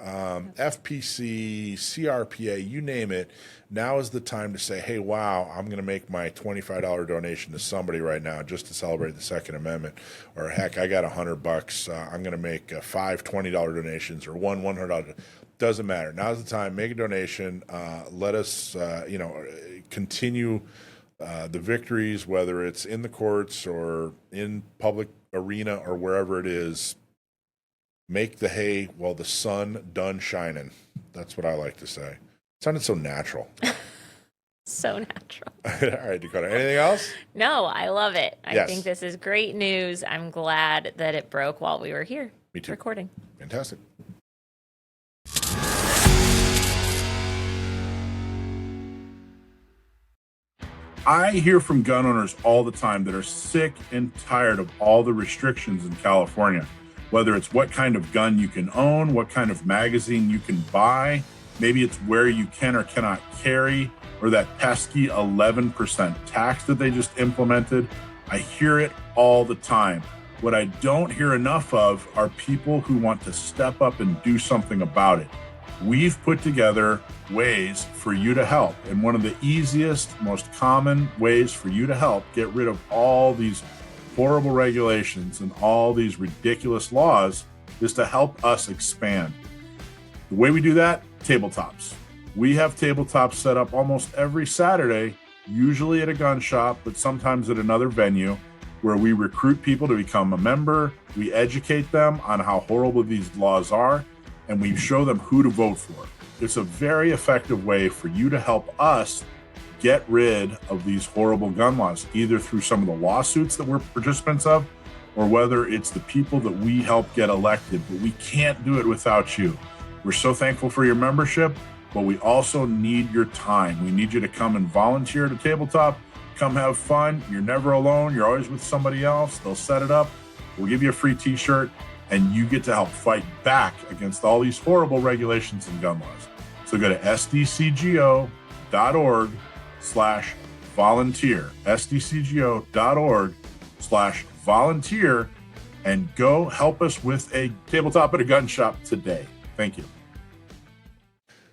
FPC, CRPA, you name it. Now is the time to say, hey, wow, I'm going to make my $25 donation to somebody right now just to celebrate the Second Amendment. Or heck, I got $100. I'm going to make 5 $20 donations, or one $100. Doesn't matter. Now's the time. Make a donation. Let us, continue the victories, whether it's in the courts or in public arena or wherever it is. Make the hay while the sun done shining. That's what I like to say. It sounded so natural. So natural. All right, Dakota. Anything else? No, I love it. I Yes. think this is great news. I'm glad that it broke while we were here Me too. recording. Fantastic. I hear from gun owners all the time that are sick and tired of all the restrictions in California, whether it's what kind of gun you can own, what kind of magazine you can buy, maybe it's where you can or cannot carry, or that pesky 11% tax that they just implemented. I hear it all the time. What I don't hear enough of are people who want to step up and do something about it. We've put together ways for you to help. And one of the easiest, most common ways for you to help get rid of all these horrible regulations and all these ridiculous laws is to help us expand. The way we do that, tabletops. We have tabletops set up almost every Saturday, usually at a gun shop, but sometimes at another venue, where we recruit people to become a member. We educate them on how horrible these laws are, and we show them who to vote for. It's a very effective way for you to help us get rid of these horrible gun laws, either through some of the lawsuits that we're participants of, or whether it's the people that we help get elected. But we can't do it without you. We're so thankful for your membership, but we also need your time. We need you to come and volunteer at a tabletop, come have fun. You're never alone. You're always with somebody else. They'll set it up. We'll give you a free t-shirt, and you get to help fight back against all these horrible regulations and gun laws. So go to sdcgo.org/volunteer, sdcgo.org/volunteer, and go help us with a tabletop at a gun shop today. Thank you.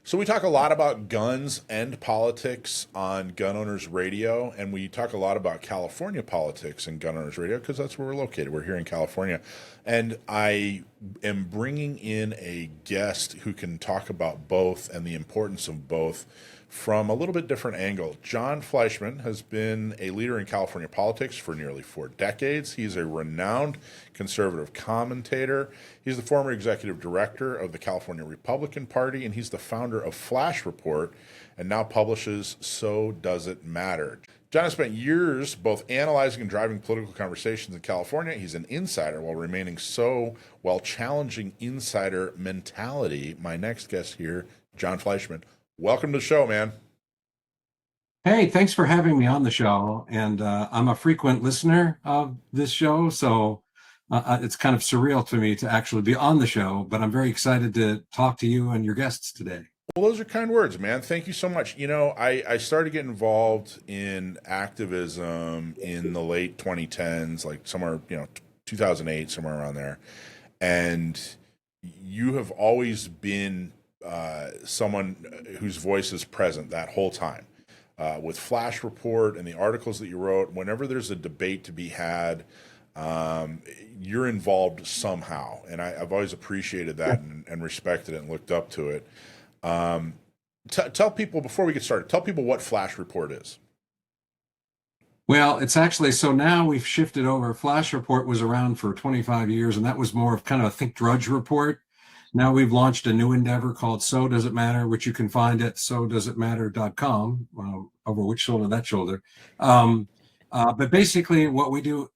So we talk a lot about guns and politics on Gun Owners Radio, and we talk a lot about California politics and Gun Owners Radio because that's where we're located. We're here in California. And I am bringing in a guest who can talk about both and the importance of both from a little bit different angle. Jon Fleischman has been a leader in California politics for nearly 4 decades. He's a renowned conservative commentator. He's the former executive director of the California Republican Party, and he's the founder of Flash Report and now publishes So Does It Matter. Jon has spent years both analyzing and driving political conversations in California. He's an insider while challenging insider mentality. My next guest here, Jon Fleischman. Welcome to the show, man. Hey, thanks for having me on the show. And I'm a frequent listener of this show, so it's kind of surreal to me to actually be on the show, but I'm very excited to talk to you and your guests today. Well, those are kind words, man. Thank you so much. You know, I started getting involved in activism in the late 2010s, like somewhere, 2008, somewhere around there. And you have always been someone whose voice is present that whole time. With Flash Report and the articles that you wrote, whenever there's a debate to be had, you're involved somehow. And I've always appreciated that and respected it and looked up to it. Tell people, before we get started, tell people what Flash Report is. Well, it's actually, so now we've shifted over. Flash Report was around for 25 years, and that was more of kind of a think drudge report. Now we've launched a new endeavor called So Does It Matter, which you can find at sodoesitmatter.com, over which shoulder that shoulder. But basically what we do,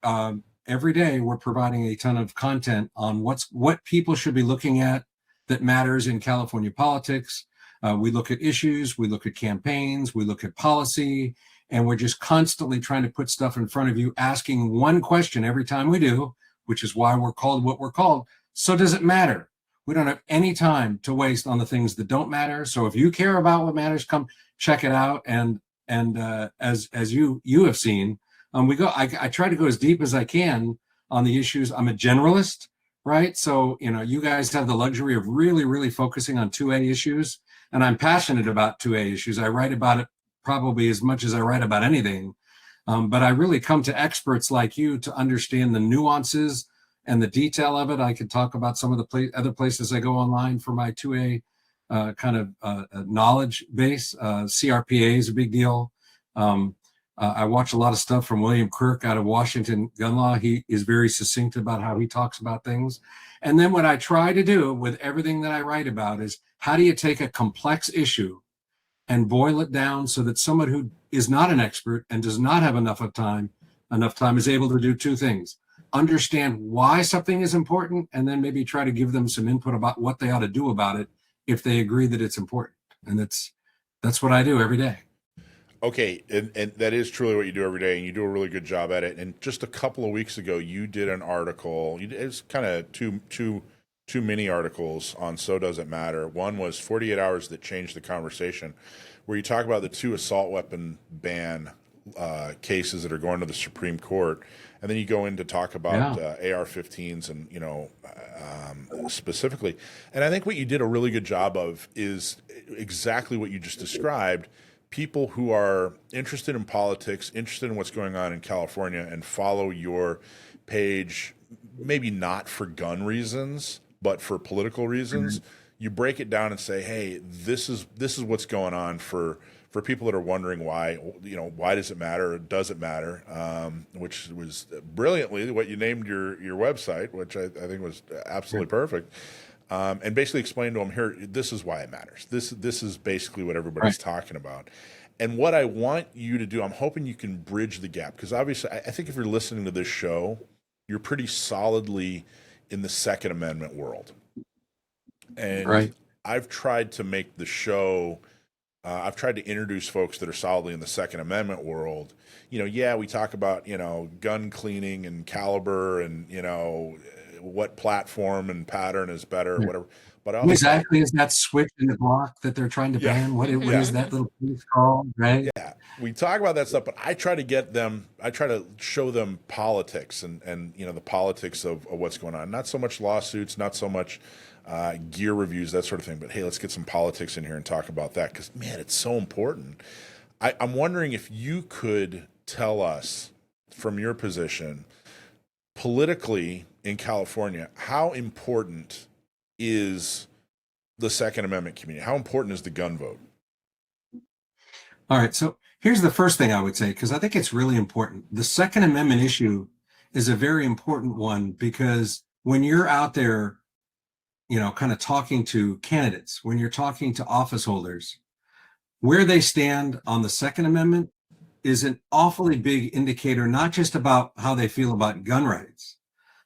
every day we're providing a ton of content on what people should be looking at that matters in California politics. We look at issues, we look at campaigns, we look at policy, and we're just constantly trying to put stuff in front of you, asking one question every time we do, which is why we're called what we're called. So does it matter? We don't have any time to waste on the things that don't matter. So if you care about what matters, come check it out. And as you have seen, I try to go as deep as I can on the issues. I'm a generalist, right? So, you guys have the luxury of really, really focusing on 2A issues. And I'm passionate about 2A issues. I write about it probably as much as I write about anything. But I really come to experts like you to understand the nuances and the detail of it. I could talk about some of the other places I go online for my 2A knowledge base. CRPA is a big deal. I watch a lot of stuff from William Kirk out of Washington Gun Law. He is very succinct about how he talks about things. And then what I try to do with everything that I write about is, how do you take a complex issue and boil it down so that someone who is not an expert and does not have enough time is able to do two things: understand why something is important, and then maybe try to give them some input about what they ought to do about it if they agree that it's important. And that's what I do every day. Okay, and that is truly what you do every day, and you do a really good job at it. And just a couple of weeks ago, you did an article. It's kind of two mini articles on So Does It Matter. One was 48 Hours That Changed the Conversation, where you talk about the 2 assault weapon ban cases that are going to the Supreme Court, and then you go in to talk about AR-15s and specifically. And I think what you did a really good job of is exactly what you just described. People who are interested in politics, interested in what's going on in California, and follow your page, maybe not for gun reasons, but for political reasons, you break it down and say, hey, this is what's going on for people that are wondering why does it matter, or does it matter, which was brilliantly what you named your website, which I think was absolutely perfect. And basically explain to them, here, this is why it matters. This is basically what everybody's talking about. And what I want you to do, I'm hoping you can bridge the gap, because obviously I think if you're listening to this show, you're pretty solidly in the Second Amendment world. And I've tried to make the show, I've tried to introduce folks that are solidly in the Second Amendment world. We talk about, gun cleaning and caliber and, what platform and pattern is better, whatever. But also, exactly is that switch in the block that they're trying to ban? What is that little piece called, right? Yeah, we talk about that stuff, but I try to show them politics and the politics of what's going on. Not so much lawsuits, not so much gear reviews, that sort of thing. But hey, let's get some politics in here and talk about that, because man, it's so important. I'm wondering if you could tell us from your position, politically in California, how important is the Second Amendment community? How important is the gun vote? All right. So here's the first thing I would say, because I think it's really important. The Second Amendment issue is a very important one, because when you're out there, kind of talking to candidates, when you're talking to office holders, where they stand on the Second Amendment is an awfully big indicator, not just about how they feel about gun rights,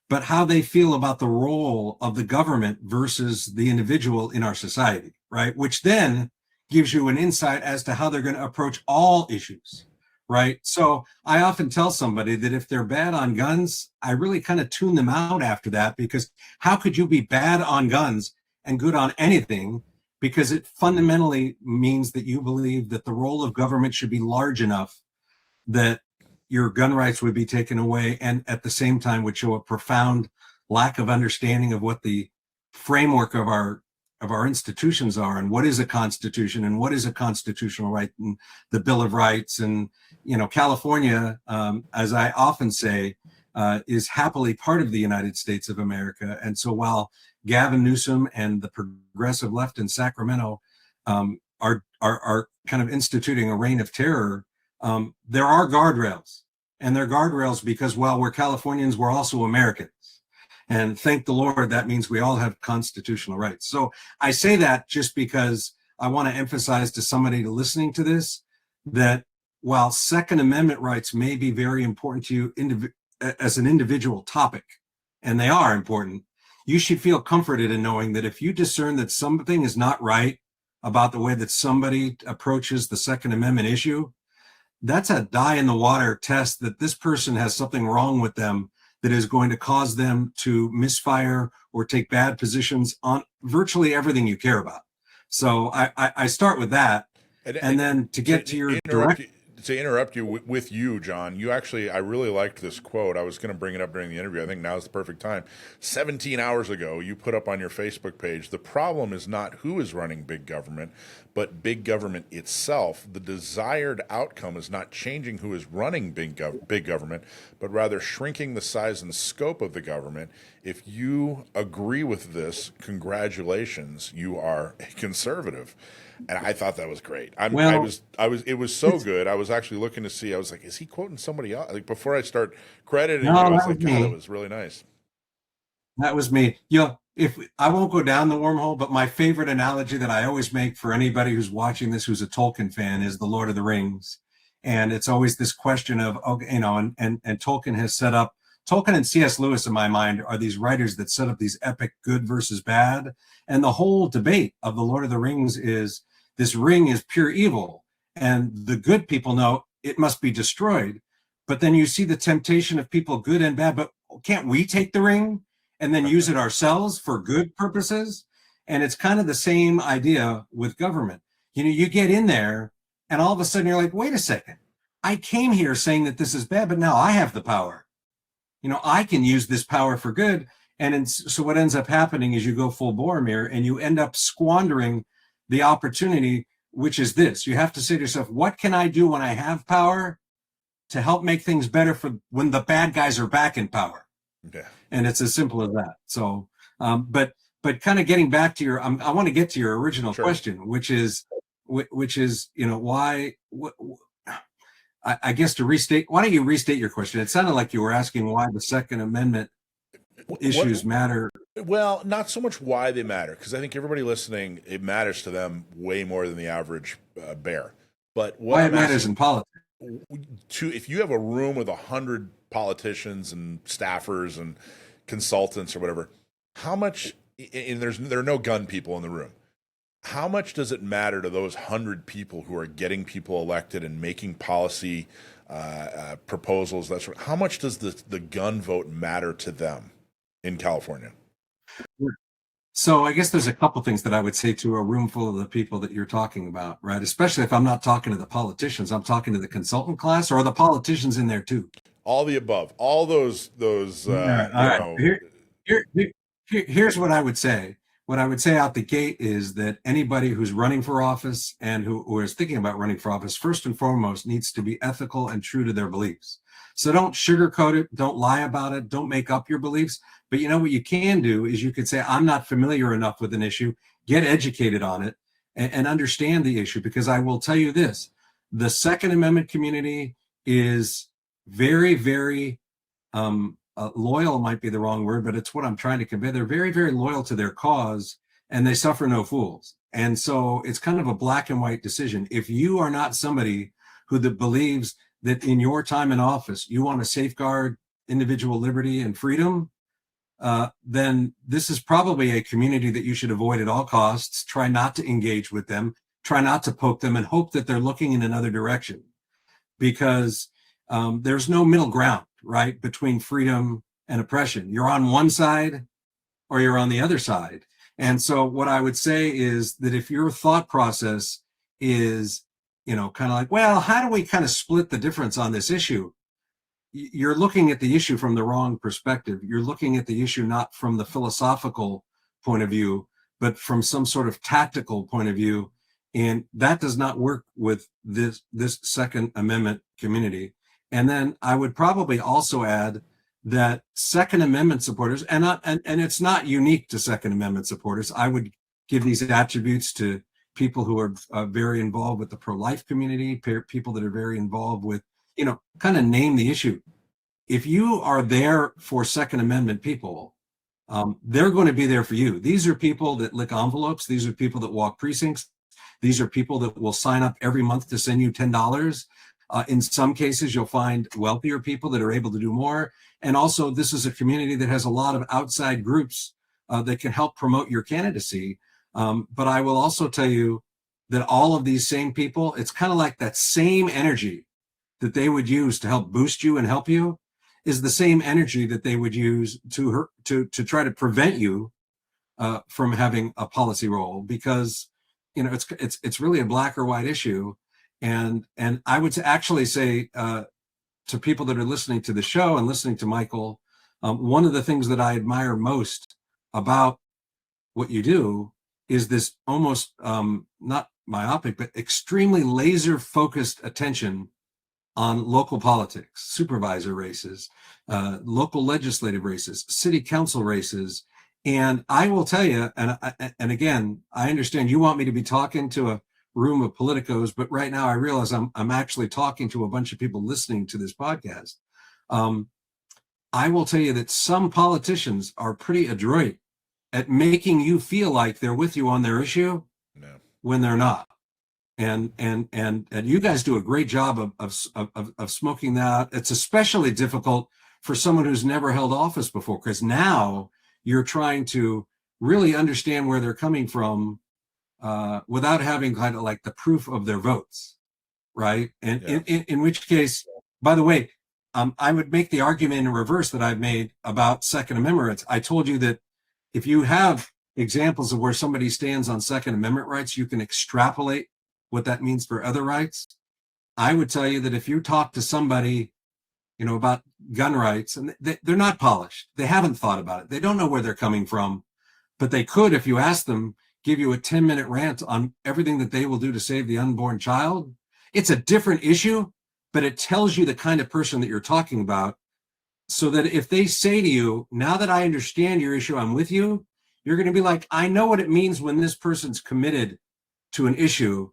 but how they feel about the role of the government versus the individual in our society, right? Which then gives you an insight as to how they're going to approach all issues, right? So I often tell somebody that if they're bad on guns, I really kind of tune them out after that, because how could you be bad on guns and good on anything? Because it fundamentally means that you believe that the role of government should be large enough that your gun rights would be taken away, and at the same time would show a profound lack of understanding of what the framework of our institutions are, and what is a constitution, and what is a constitutional right, and the Bill of Rights. And California, as I often say, is happily part of the United States of America. And so while Gavin Newsom and the progressive left in Sacramento are kind of instituting a reign of terror, there are guardrails, and they're guardrails because while we're Californians, we're also Americans. And thank the Lord, that means we all have constitutional rights. So I say that just because I want to emphasize to somebody listening to this that while Second Amendment rights may be very important to you as an individual topic, and they are important, you should feel comforted in knowing that if you discern that something is not right about the way that somebody approaches the Second Amendment issue, that's a die in the water test that this person has something wrong with them that is going to cause them to misfire or take bad positions on virtually everything you care about. So I start with that. And then to get to your direct... To interrupt you with you, John, you actually, I really liked this quote. I was going to bring it up during the interview. I think now's the perfect time. 17 hours ago, you put up on your Facebook page, the problem is not who is running big government, but big government itself. The desired outcome is not changing who is running big government, but rather shrinking the size and scope of the government. If you agree with this, congratulations, you are a conservative. And I thought that was great. It was so good. I was actually looking to see. I was like, is he quoting somebody else? Like before I start crediting you, I was like, God, that was really nice. That was me. If I won't go down the wormhole, but my favorite analogy that I always make for anybody who's watching this, who's a Tolkien fan, is the Lord of the Rings. And it's always this question of, and Tolkien has set up, Tolkien and C.S. Lewis, in my mind, are these writers that set up these epic good versus bad. And the whole debate of the Lord of the Rings is this ring is pure evil. And the good people know it must be destroyed. But then you see the temptation of people good and bad, but can't we take the ring and then use it ourselves for good purposes? And it's kind of the same idea with government. You get in there and all of a sudden you're like, wait a second, I came here saying that this is bad, but now I have the power. I can use this power for good. And so what ends up happening is you go full Boromir and you end up squandering the opportunity, which is this. You have to say to yourself, what can I do when I have power to help make things better for when the bad guys are back in power? Yeah. And it's as simple as that. So, but kind of getting back to I want to get to your original question, which is, why, I guess to restate, why don't you restate your question? It sounded like you were asking why the Second Amendment issues matter. Well, not so much why they matter, because I think everybody listening, it matters to them way more than the average bear. But why it matters in politics. If you have a room with 100 politicians and staffers and consultants or whatever, how much, and there are no gun people in the room, how much does it matter to those 100 people who are getting people elected and making policy proposals? How much does the gun vote matter to them in California? So I guess there's a couple things that I would say to a room full of the people that you're talking about, right? Especially if I'm not talking to the politicians, I'm talking to the consultant class, or are the politicians in there too? All the above, all those. Here's what I would say. What I would say out the gate is that anybody who's running for office and who is thinking about running for office, first and foremost, needs to be ethical and true to their beliefs. So don't sugarcoat it. Don't lie about it. Don't make up your beliefs. But what you can do is you could say, I'm not familiar enough with an issue, get educated on it and understand the issue. Because I will tell you this, the Second Amendment community is very, very loyal might be the wrong word, but it's what I'm trying to convey. They're very, very loyal to their cause and they suffer no fools. And so it's kind of a black and white decision. If you are not somebody who believes that in your time in office, you want to safeguard individual liberty and freedom, then this is probably a community that you should avoid at all costs. Try not to engage with them, try not to poke them, and hope that they're looking in another direction, because there's no middle ground, right, between freedom and oppression. You're on one side or you're on the other side. And so what I would say is that if your thought process is, kind of like, well, how do we kind of split the difference on this issue? You're looking at the issue from the wrong perspective. You're looking at the issue not from the philosophical point of view, but from some sort of tactical point of view. And that does not work with this Second Amendment community. And then I would probably also add that Second Amendment supporters, and it's not unique to Second Amendment supporters. I would give these attributes to people who are very involved with the pro-life community, people that are very involved with, kind of name the issue. If you are there for Second Amendment people, they're going to be there for you. These are people that lick envelopes. These are people that walk precincts. These are people that will sign up every month to send you $10. In some cases, you'll find wealthier people that are able to do more. And also, this is a community that has a lot of outside groups that can help promote your candidacy. But I will also tell you that all of these same people, it's kind of like that same energy that they would use to help boost you and help you is the same energy that they would use to try to prevent you from having a policy role, because it's really a black or white issue. And I would actually say to people that are listening to the show and listening to Michael, one of the things that I admire most about what you do is this almost not myopic, but extremely laser focused attention on local politics, supervisor races, local legislative races, city council races. And I will tell you, and again, I understand you want me to be talking to a room of politicos, but right now I realize I'm actually talking to a bunch of people listening to this podcast. I will tell you that some politicians are pretty adroit at making you feel like they're with you on their issue when they're not. And you guys do a great job of smoking that out. It's especially difficult for someone who's never held office before, because now you're trying to really understand where they're coming from without having kind of like the proof of their votes, right? And in which case, by the way, I would make the argument in reverse that I've made about Second Amendment rights. I told you that if you have examples of where somebody stands on Second Amendment rights, you can extrapolate what that means for other rights. I would tell you that if you talk to somebody, about gun rights, and they're not polished, they haven't thought about it, they don't know where they're coming from, but they could, if you ask them, give you a 10-minute rant on everything that they will do to save the unborn child. It's a different issue, but it tells you the kind of person that you're talking about, so that if they say to you, now that I understand your issue, I'm with you, you're going to be like, I know what it means when this person's committed to an issue,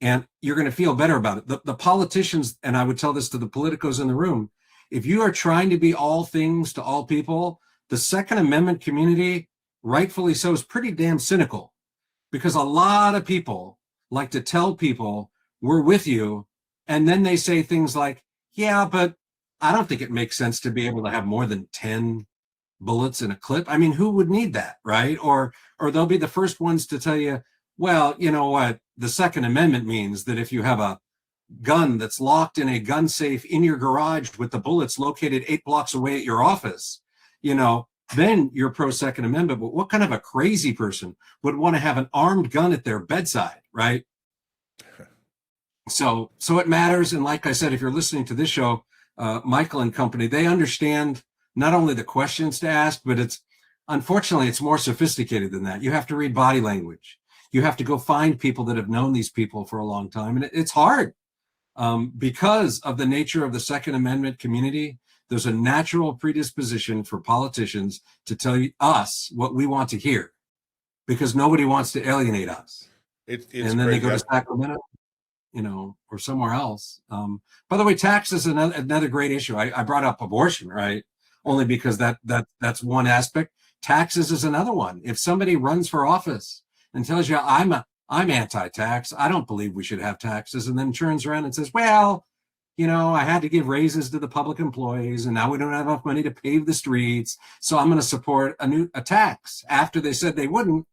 and you're going to feel better about it. The politicians, and I would tell this to the politicos in the room, if you are trying to be all things to all people, the Second Amendment community, rightfully so, is pretty damn cynical, because a lot of people like to tell people, we're with you, and then they say things like, yeah, but I don't think it makes sense to be able to have more than 10 bullets in a clip. I mean, who would need that, right? Or they'll be the first ones to tell you, well, you know what? The Second Amendment means that if you have a gun that's locked in a gun safe in your garage with the bullets located 8 blocks away at your office, then you're pro Second Amendment. But what kind of a crazy person would want to have an armed gun at their bedside, right? So it matters. And like I said, if you're listening to this show, Michael and company, they understand not only the questions to ask, but unfortunately, it's more sophisticated than that. You have to read body language. You have to go find people that have known these people for a long time. And it's hard because of the nature of the Second Amendment community. There's a natural predisposition for politicians to tell us what we want to hear, because nobody wants to alienate us. It's and then they go to Sacramento, or somewhere else. By the way, tax is another great issue. I brought up abortion, right? Only because that's one aspect. Taxes is another one. If somebody runs for office and tells you I'm anti-tax, I don't believe we should have taxes, and then turns around and says, well, I had to give raises to the public employees, and now we don't have enough money to pave the streets, so I'm going to support a tax. After they said they wouldn't,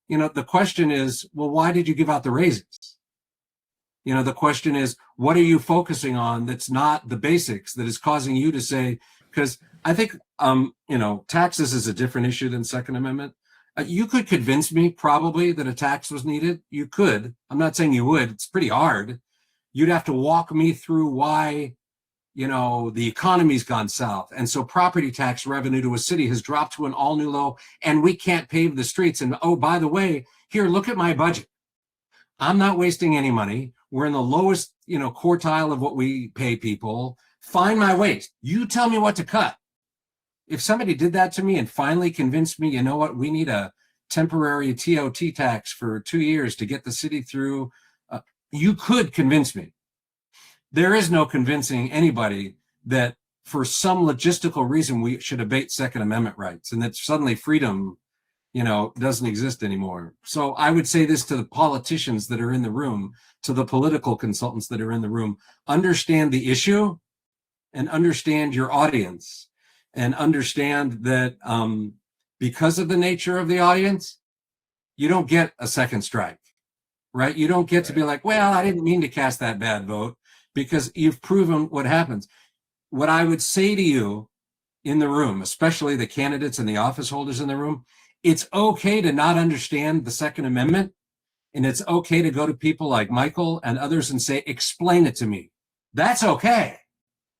the question is, well, why did you give out the raises? The question is, what are you focusing on that's not the basics that is causing you to say, because I think, taxes is a different issue than Second Amendment. You could convince me probably that a tax was needed. You could. I'm not saying you would. It's pretty hard. You'd have to walk me through why, the economy's gone south. And so property tax revenue to a city has dropped to an all new low, and we can't pave the streets. And oh, by the way, here, look at my budget. I'm not wasting any money. We're in the lowest, quartile of what we pay people. Find my waste. You tell me what to cut. If somebody did that to me and finally convinced me, what, we need a temporary TOT tax for 2 years to get the city through, you could convince me. There is no convincing anybody that for some logistical reason we should abate Second Amendment rights, and that suddenly freedom doesn't exist anymore. So I would say this to the politicians that are in the room, to the political consultants that are in the room: understand the issue and understand your audience, and understand that because of the nature of the audience, you don't get a second strike, right? You don't get to be like, well, I didn't mean to cast that bad vote, because you've proven what happens. What I would say to you in the room, especially the candidates and the office holders in the room, it's okay to not understand the Second Amendment. And it's okay to go to people like Michael and others and say, explain it to me. That's okay.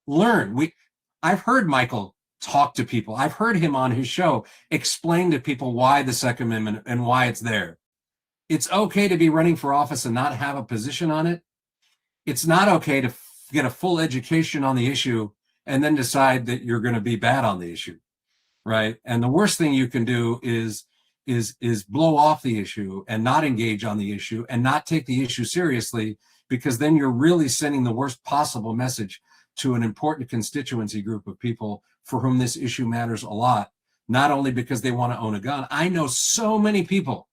Learn. I've heard Michael talk to people. I've heard him on his show explain to people why the Second Amendment and why it's there. It's okay to be running for office and not have a position on it. It's not okay to get a full education on the issue and then decide that you're going to be bad on the issue, right? And the worst thing you can do is blow off the issue and not engage on the issue and not take the issue seriously, because then you're really sending the worst possible message to an important constituency group of people for whom this issue matters a lot, not only because they want to own a gun. I know so many people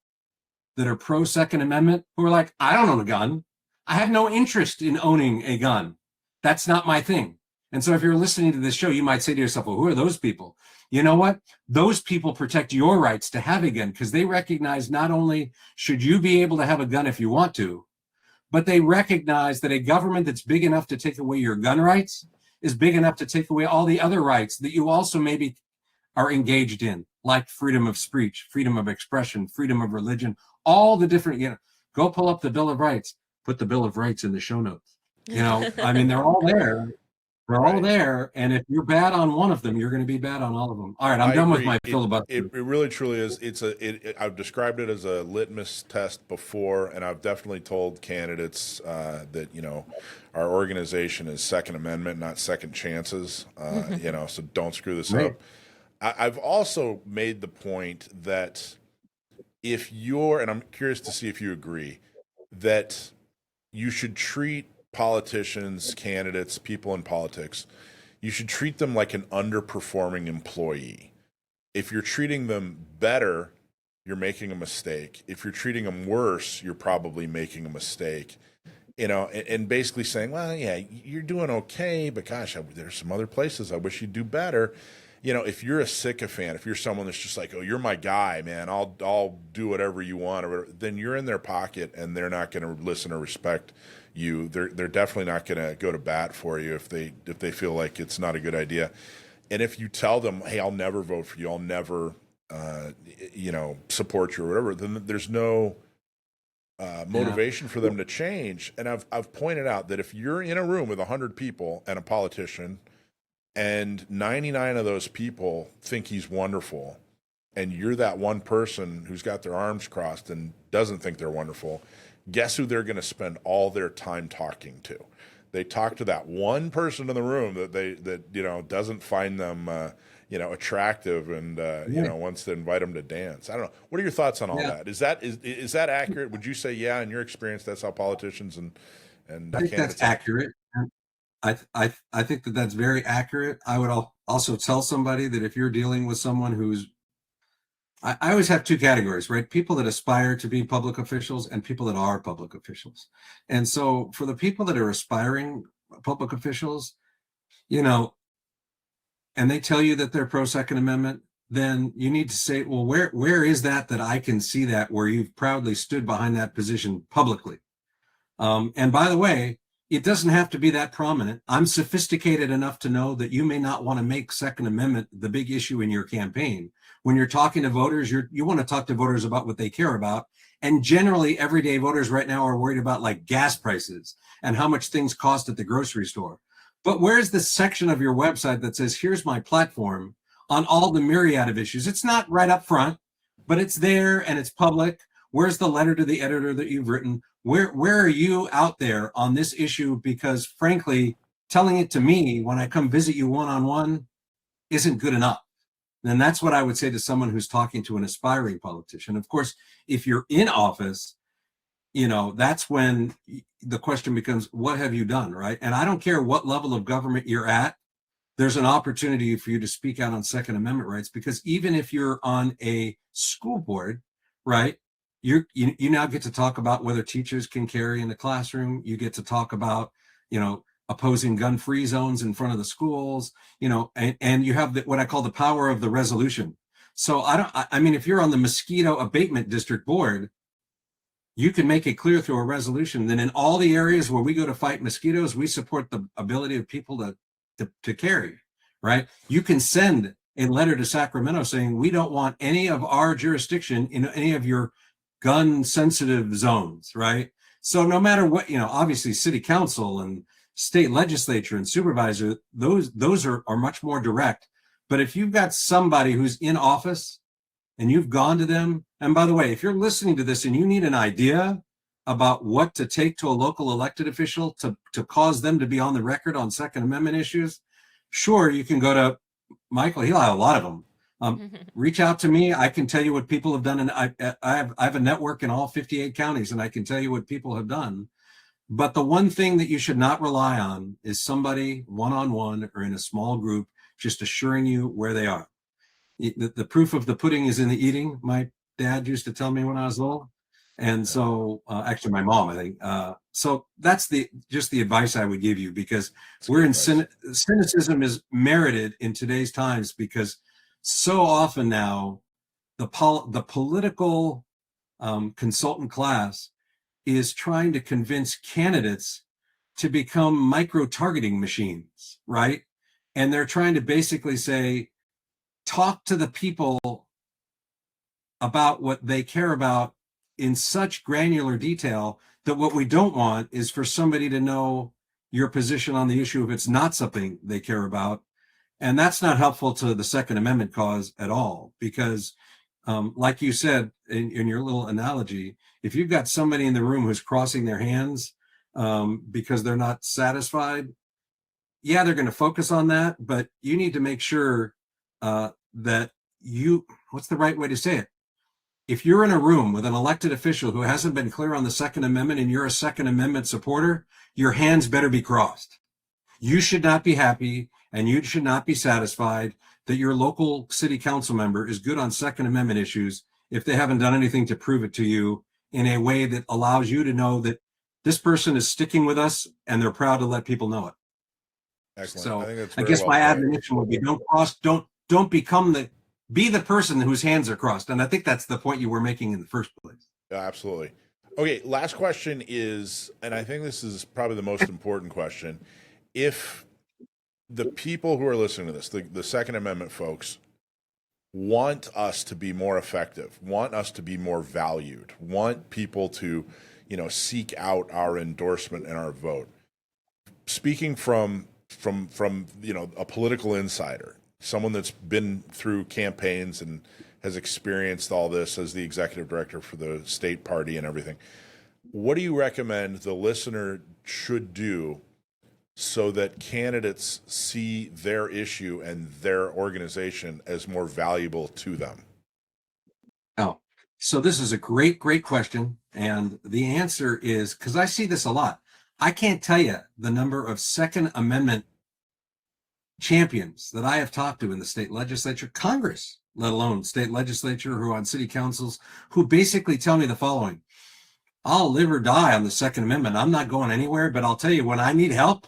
that are pro Second Amendment who are like, I don't own a gun. I have no interest in owning a gun. That's not my thing. And so if you're listening to this show, you might say to yourself, well, who are those people? You know what? Those people protect your rights to have a gun, because they recognize not only should you be able to have a gun if you want to, but they recognize that a government that's big enough to take away your gun rights is big enough to take away all the other rights that you also maybe are engaged in, like freedom of speech, freedom of expression, freedom of religion, all the different, go pull up the Bill of Rights, put the Bill of Rights in the show notes. I mean, they're all there. They're all there, and if you're bad on one of them, you're going to be bad on all of them. All right, I'm done with my filibuster. It really truly is. I've described it as a litmus test before, and I've definitely told candidates that our organization is Second Amendment, not second chances. So don't screw this up. I've also made the point that if and I'm curious to see if you agree, that you should treat politicians, candidates, people in politics, you should treat them like an underperforming employee. If you're treating them better, you're making a mistake. If you're treating them worse, you're probably making a mistake. And basically saying, well, yeah, you're doing okay, but gosh, there's some other places I wish you'd do better. If you're a sycophant, if you're someone that's just like, oh, you're my guy, man, I'll do whatever you want, or whatever, then you're in their pocket and they're not going to listen or respect you. They're definitely not going to go to bat for you if they feel like it's not a good idea. And if you tell them, hey, I'll never vote for you, I'll never support you or whatever, then there's no motivation for them to change. And I've pointed out that if you're in a room with 100 people and a politician, and 99 of those people think he's wonderful, and you're that one person who's got their arms crossed and doesn't think they're wonderful, guess who they're going to spend all their time talking to? They talk to that one person in the room that doesn't find them attractive and wants to invite them to dance. I don't know. What are your thoughts on all that? Is that accurate? Would you say, in your experience, that's how politicians and I think that's accurate. I think that that's very accurate. I would also tell somebody that if you're dealing with someone who's, I always have two categories, right? People that aspire to be public officials and people that are public officials. And so for the people that are aspiring public officials, and they tell you that they're pro Second Amendment, then you need to say, well, where is that I can see that where you've proudly stood behind that position publicly? And by the way, it doesn't have to be that prominent. I'm sophisticated enough to know that you may not want to make Second Amendment the big issue in your campaign. When you're talking to voters, you want to talk to voters about what they care about. And generally, everyday voters right now are worried about like gas prices and how much things cost at the grocery store. But where's the section of your website that says, here's my platform on all the myriad of issues? It's not right up front, but it's there and it's public. Where's the letter to the editor that you've written? Where are you out there on this issue? Because frankly, telling it to me when I come visit you one-on-one isn't good enough. And that's what I would say to someone who's talking to an aspiring politician. Of course, if you're in office, that's when the question becomes, what have you done, right? And I don't care what level of government you're at. there's an opportunity for you to speak out on Second Amendment rights, because even if you're on a school board, right, you now get to talk about whether teachers can carry in the classroom. You get to talk about, opposing gun-free zones in front of the schools, and you have what I call the power of the resolution. So I mean, if you're on the mosquito abatement district board, you can make it clear through a resolution that in all the areas where we go to fight mosquitoes, we support the ability of people to carry, right? You can send a letter to Sacramento saying, we don't want any of our jurisdiction in any of your gun sensitive zones, right? So no matter what, obviously city council and state legislature and supervisor, those are much more direct. But if you've got somebody who's in office and you've gone to them, and by the way, if you're listening to this and you need an idea about what to take to a local elected official to cause them to be on the record on Second Amendment issues, sure, you can go to Michael. He'll have a lot of them. Reach out to me. I can tell you what people have done. And I have a network in all 58 counties, and I can tell you what people have done. But the one thing that you should not rely on is somebody one-on-one or in a small group just assuring you where they are. The proof of the pudding is in the eating. My dad used to tell me when I was little. And so, actually my mom, I think. So that's just the advice I would give you, because we're in cynicism is merited in today's times, because so often now the political consultant class is trying to convince candidates to become micro-targeting machines, right? And they're trying to basically say, talk to the people about what they care about in such granular detail that what we don't want is for somebody to know your position on the issue if it's not something they care about. And that's not helpful to the Second Amendment cause at all, because like you said in your little analogy, if you've got somebody in the room who's crossing their hands because they're not satisfied, yeah, they're going to focus on that, but you need to make sure that what's the right way to say it? If you're in a room with an elected official who hasn't been clear on the Second Amendment and you're a Second Amendment supporter, your hands better be crossed. You should not be happy and you should not be satisfied that your local city council member is good on Second Amendment issues if they haven't done anything to prove it to you in a way that allows you to know that this person is sticking with us and they're proud to let people know it. Excellent. So I I guess my admonition would be don't be the person whose hands are crossed. And I think that's the point you were making in the first place. Yeah, absolutely. Okay, last question is, and I think this is probably the most important question. If the people who are listening to this, the Second Amendment folks, want us to be more effective, want us to be more valued, want people to, seek out our endorsement and our vote, speaking from a political insider, someone that's been through campaigns and has experienced all this as the executive director for the state party and everything, what do you recommend the listener should do so that candidates see their issue and their organization as more valuable to them? Oh, so this is a great question. And the answer is, because I see this a lot, I can't tell you the number of Second Amendment champions that I have talked to in the state legislature, Congress, let alone state legislature, who are on city councils, who basically tell me the following: I'll live or die on the Second Amendment. I'm not going anywhere, but I'll tell you, when I need help,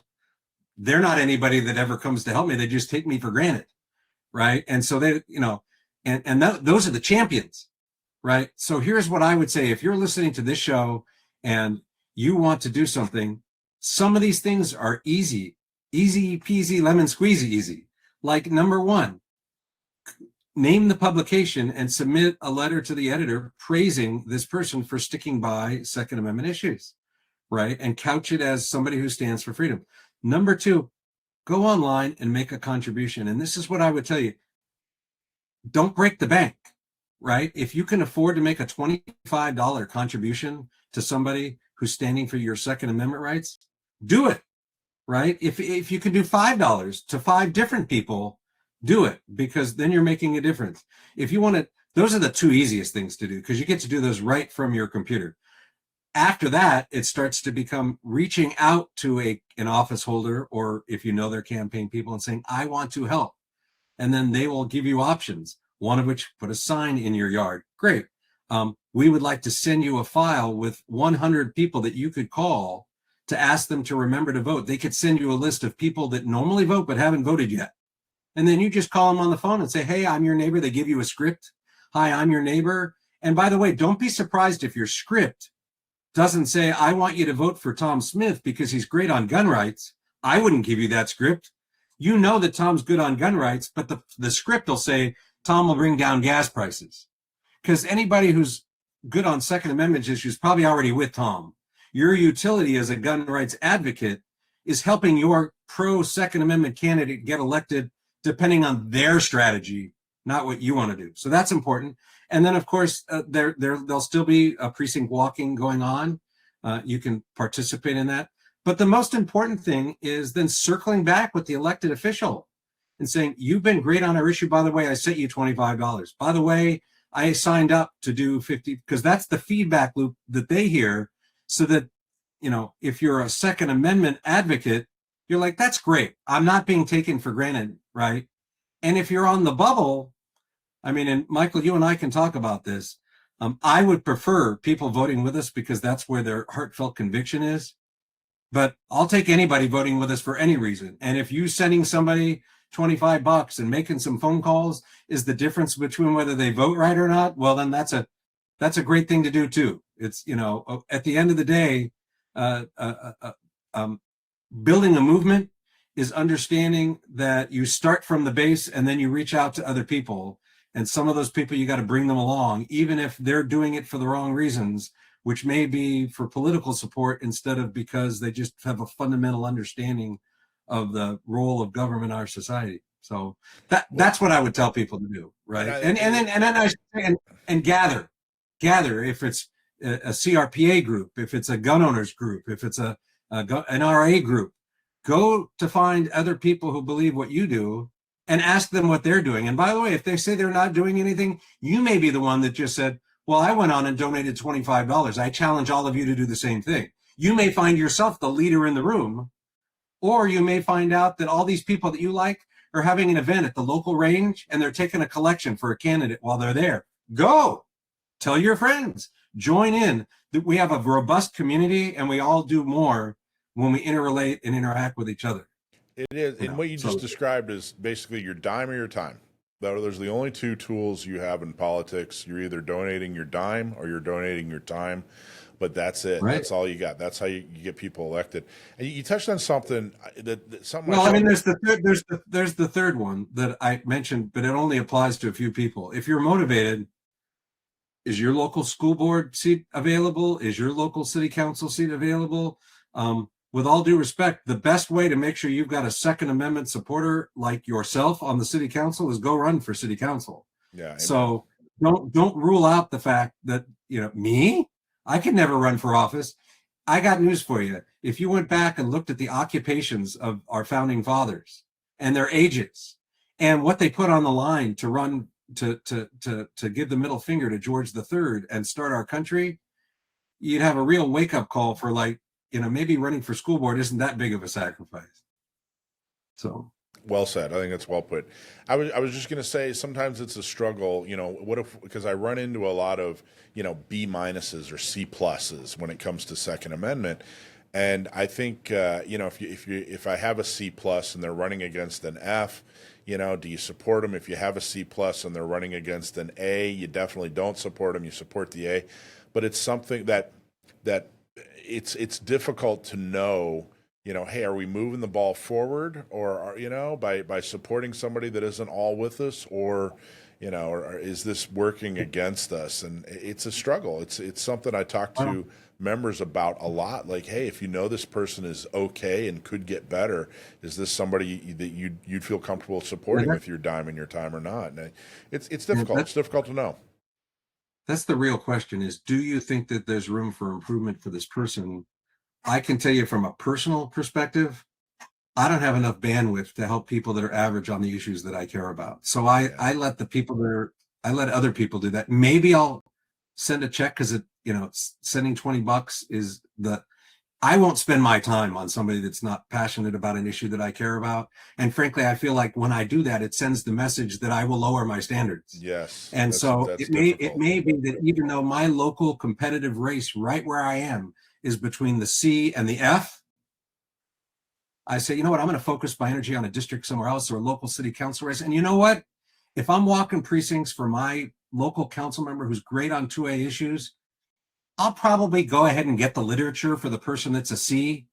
they're not anybody that ever comes to help me. They just take me for granted, right? And so they, those are the champions, right? So here's what I would say: if you're listening to this show and you want to do something, some of these things are easy peasy, lemon squeezy easy. Like, number one, name the publication and submit a letter to the editor praising this person for sticking by Second Amendment issues, right? And couch it as somebody who stands for freedom. Number two, go online and make a contribution. And this is what I would tell you: don't break the bank, right? If you can afford to make a $25 contribution to somebody who's standing for your Second Amendment rights, do it, right? If you can do $5 to 5 different people, do it, because then you're making a difference. If you want to, those are the two easiest things to do, because you get to do those right from your computer. after that, it starts to become reaching out to an office holder, or if you know their campaign people, and saying, I want to help. And then they will give you options, one of which, put a sign in your yard. Great. We would like to send you a file with 100 people that you could call to ask them to remember to vote. They could send you a list of people that normally vote but haven't voted yet. And then you just call them on the phone and say, hey, I'm your neighbor. They give you a script. Hi, I'm your neighbor. And by the way, don't be surprised if your script doesn't say, I want you to vote for Tom Smith because he's great on gun rights. I wouldn't give you that script. You know that Tom's good on gun rights, but the script will say, Tom will bring down gas prices. Because anybody who's good on Second Amendment issues is probably already with Tom. Your utility as a gun rights advocate is helping your pro-Second Amendment candidate get elected depending on their strategy, not what you want to do. So that's important. And then, of course, there'll still be a precinct walking going on. You can participate in that. But the most important thing is then circling back with the elected official and saying, you've been great on our issue. By the way, I sent you $25. By the way, I signed up to do 50, because that's the feedback loop that they hear. So that, you know, if you're a Second Amendment advocate, you're like, that's great. I'm not being taken for granted, right? And if you're on the bubble, I mean, and Michael, you and I can talk about this. I would prefer people voting with us because that's where their heartfelt conviction is. But I'll take anybody voting with us for any reason. And if you sending somebody $25 and making some phone calls is the difference between whether they vote right or not, well, then that's a great thing to do too. It's, you know, at the end of the day, building a movement is understanding that you start from the base and then you reach out to other people. And some of those people, you got to bring them along, even if they're doing it for the wrong reasons, which may be for political support instead of because they just have a fundamental understanding of the role of government in our society. So that's what I would tell people to do, right? And then I say, and gather if it's a CRPA group, if it's a gun owners group, if it's an RA group, go to find other people who believe what you do and ask them what they're doing. And by the way, if they say they're not doing anything, you may be the one that just said, well, I went on and donated $25. I challenge all of you to do the same thing. You may find yourself the leader in the room, or you may find out that all these people that you like are having an event at the local range and they're taking a collection for a candidate while they're there. Go, tell your friends, join in. We have a robust community and we all do more when we interrelate and interact with each other. It is, and what you just described is basically your dime or your time. Those are the only two tools you have in politics. You're either donating your dime or you're donating your time, but that's it. Right. That's all you got. That's how you get people elected. And you touched on something that something. Well, I mean, there's the third one that I mentioned, but it only applies to a few people. If you're motivated, is your local school board seat available? Is your local city council seat available? With all due respect, the best way to make sure you've got a Second Amendment supporter like yourself on the city council is go run for city council. Yeah. So don't rule out the fact that, you know, me, I could never run for office. I got news for you. If you went back and looked at the occupations of our founding fathers and their ages and what they put on the line to run to give the middle finger to George III and start our country, you'd have a real wake up call for, like, you know, maybe running for school board isn't that big of a sacrifice. So well said. I think that's well put. I was just going to say, sometimes it's a struggle. You know, what if, because I run into a lot of, you know, B minuses or C pluses when it comes to Second Amendment, and I think you know, if I have a C plus and they're running against an F, you know, do you support them? If you have a C plus and they're running against an A, you definitely don't support them. You support the A, but it's something that it's difficult to know, you know, hey, are we moving the ball forward, or are, you know, by supporting somebody that isn't all with us, or, you know, or is this working against us? And it's a struggle. It's something I talk to members about a lot. Like, hey, if you know this person is okay and could get better, is this somebody that you'd feel comfortable supporting with your dime and your time or not? And it's difficult. It's difficult to know. That's the real question, is, do you think that there's room for improvement for this person? I can tell you from a personal perspective, I don't have enough bandwidth to help people that are average on the issues that I care about. So I let the people I let other people do that. Maybe I'll send a check because sending $20 is I won't spend my time on somebody that's not passionate about an issue that I care about. And frankly, I feel like when I do that, it sends the message that I will lower my standards. Yes. And that's it difficult. may be that even though my local competitive race right where I am is between the C and the F, I say, you know what, I'm going to focus my energy on a district somewhere else or a local city council race. And you know what? If I'm walking precincts for my local council member who's great on 2A issues, I'll probably go ahead and get the literature for the person that's a C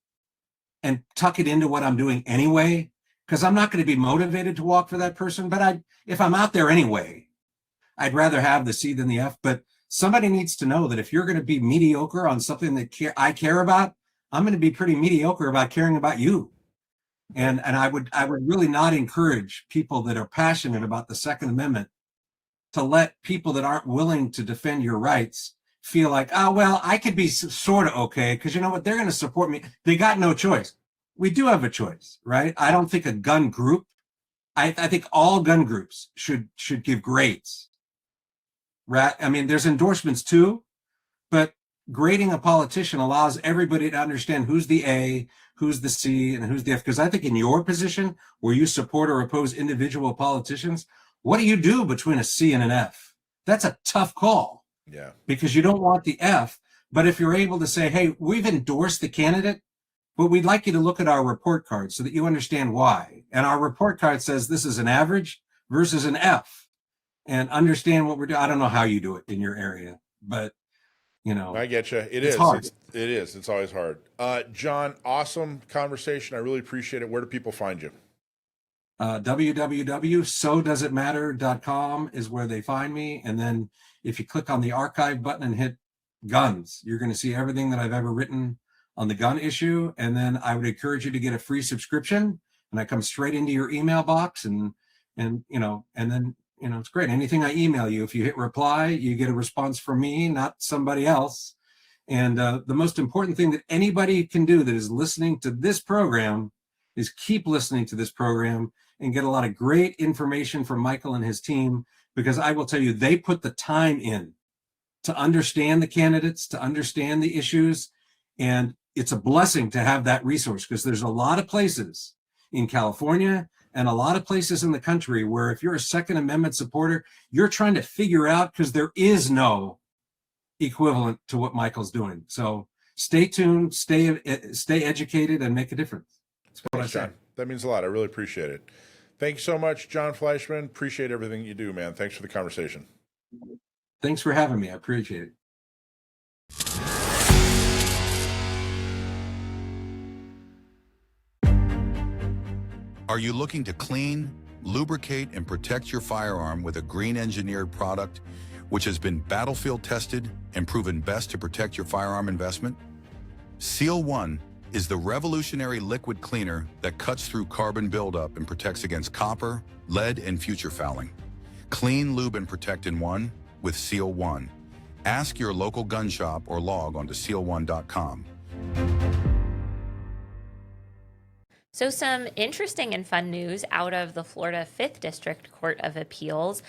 and tuck it into what I'm doing anyway, because I'm not going to be motivated to walk for that person. But if I'm out there anyway, I'd rather have the C than the F. But somebody needs to know that if you're going to be mediocre on something that I care about, I'm going to be pretty mediocre about caring about you. And I would really not encourage people that are passionate about the Second Amendment to let people that aren't willing to defend your rights feel like, oh, well, I could be sort of okay because you know what, they're going to support me. They got no choice. We do have a choice, right? I don't think a gun group, I think all gun groups should give grades. Right? I mean, there's endorsements too, but grading a politician allows everybody to understand who's the A, who's the C, and who's the F. Because I think in your position where you support or oppose individual politicians, what do you do between a C and an F? That's a tough call. Yeah. Because you don't want the F. But if you're able to say, hey, we've endorsed the candidate, but we'd like you to look at our report card so that you understand why. And our report card says this is an average versus an F. And understand what we're doing. I don't know how you do it in your area, but I get you. It's hard. It is. It's always hard. Jon, awesome conversation. I really appreciate it. Where do people find you? www.sodoesitmatter.com is where they find me. And then if you click on the archive button and hit guns, you're going to see everything that I've ever written on the gun issue. And then I would encourage you to get a free subscription, and I come straight into your email box and then it's great. Anything I email you, if you hit reply, you get a response from me, not somebody else. And the most important thing that anybody can do that is listening to this program is keep listening to this program and get a lot of great information from Michael and his team, because I will tell you, they put the time in to understand the candidates, to understand the issues. And it's a blessing to have that resource, because there's a lot of places in California and a lot of places in the country where if you're a Second Amendment supporter, you're trying to figure out, because there is no equivalent to what Michael's doing. So stay tuned, stay educated, and make a difference. That's what Thanks, Jon. That means a lot. I really appreciate it. Thank you so much, Jon Fleischman. Appreciate everything you do, man. Thanks for the conversation. Thanks for having me. I appreciate it. Are you looking to clean, lubricate, and protect your firearm with a green engineered product which has been battlefield tested and proven best to protect your firearm investment? Seal One is the revolutionary liquid cleaner that cuts through carbon buildup and protects against copper, lead, and future fouling. Clean, lube, and protect in one with Seal One. Ask your local gun shop or log on to seal1.com. So some interesting and fun news out of the Florida 5th District Court of Appeals.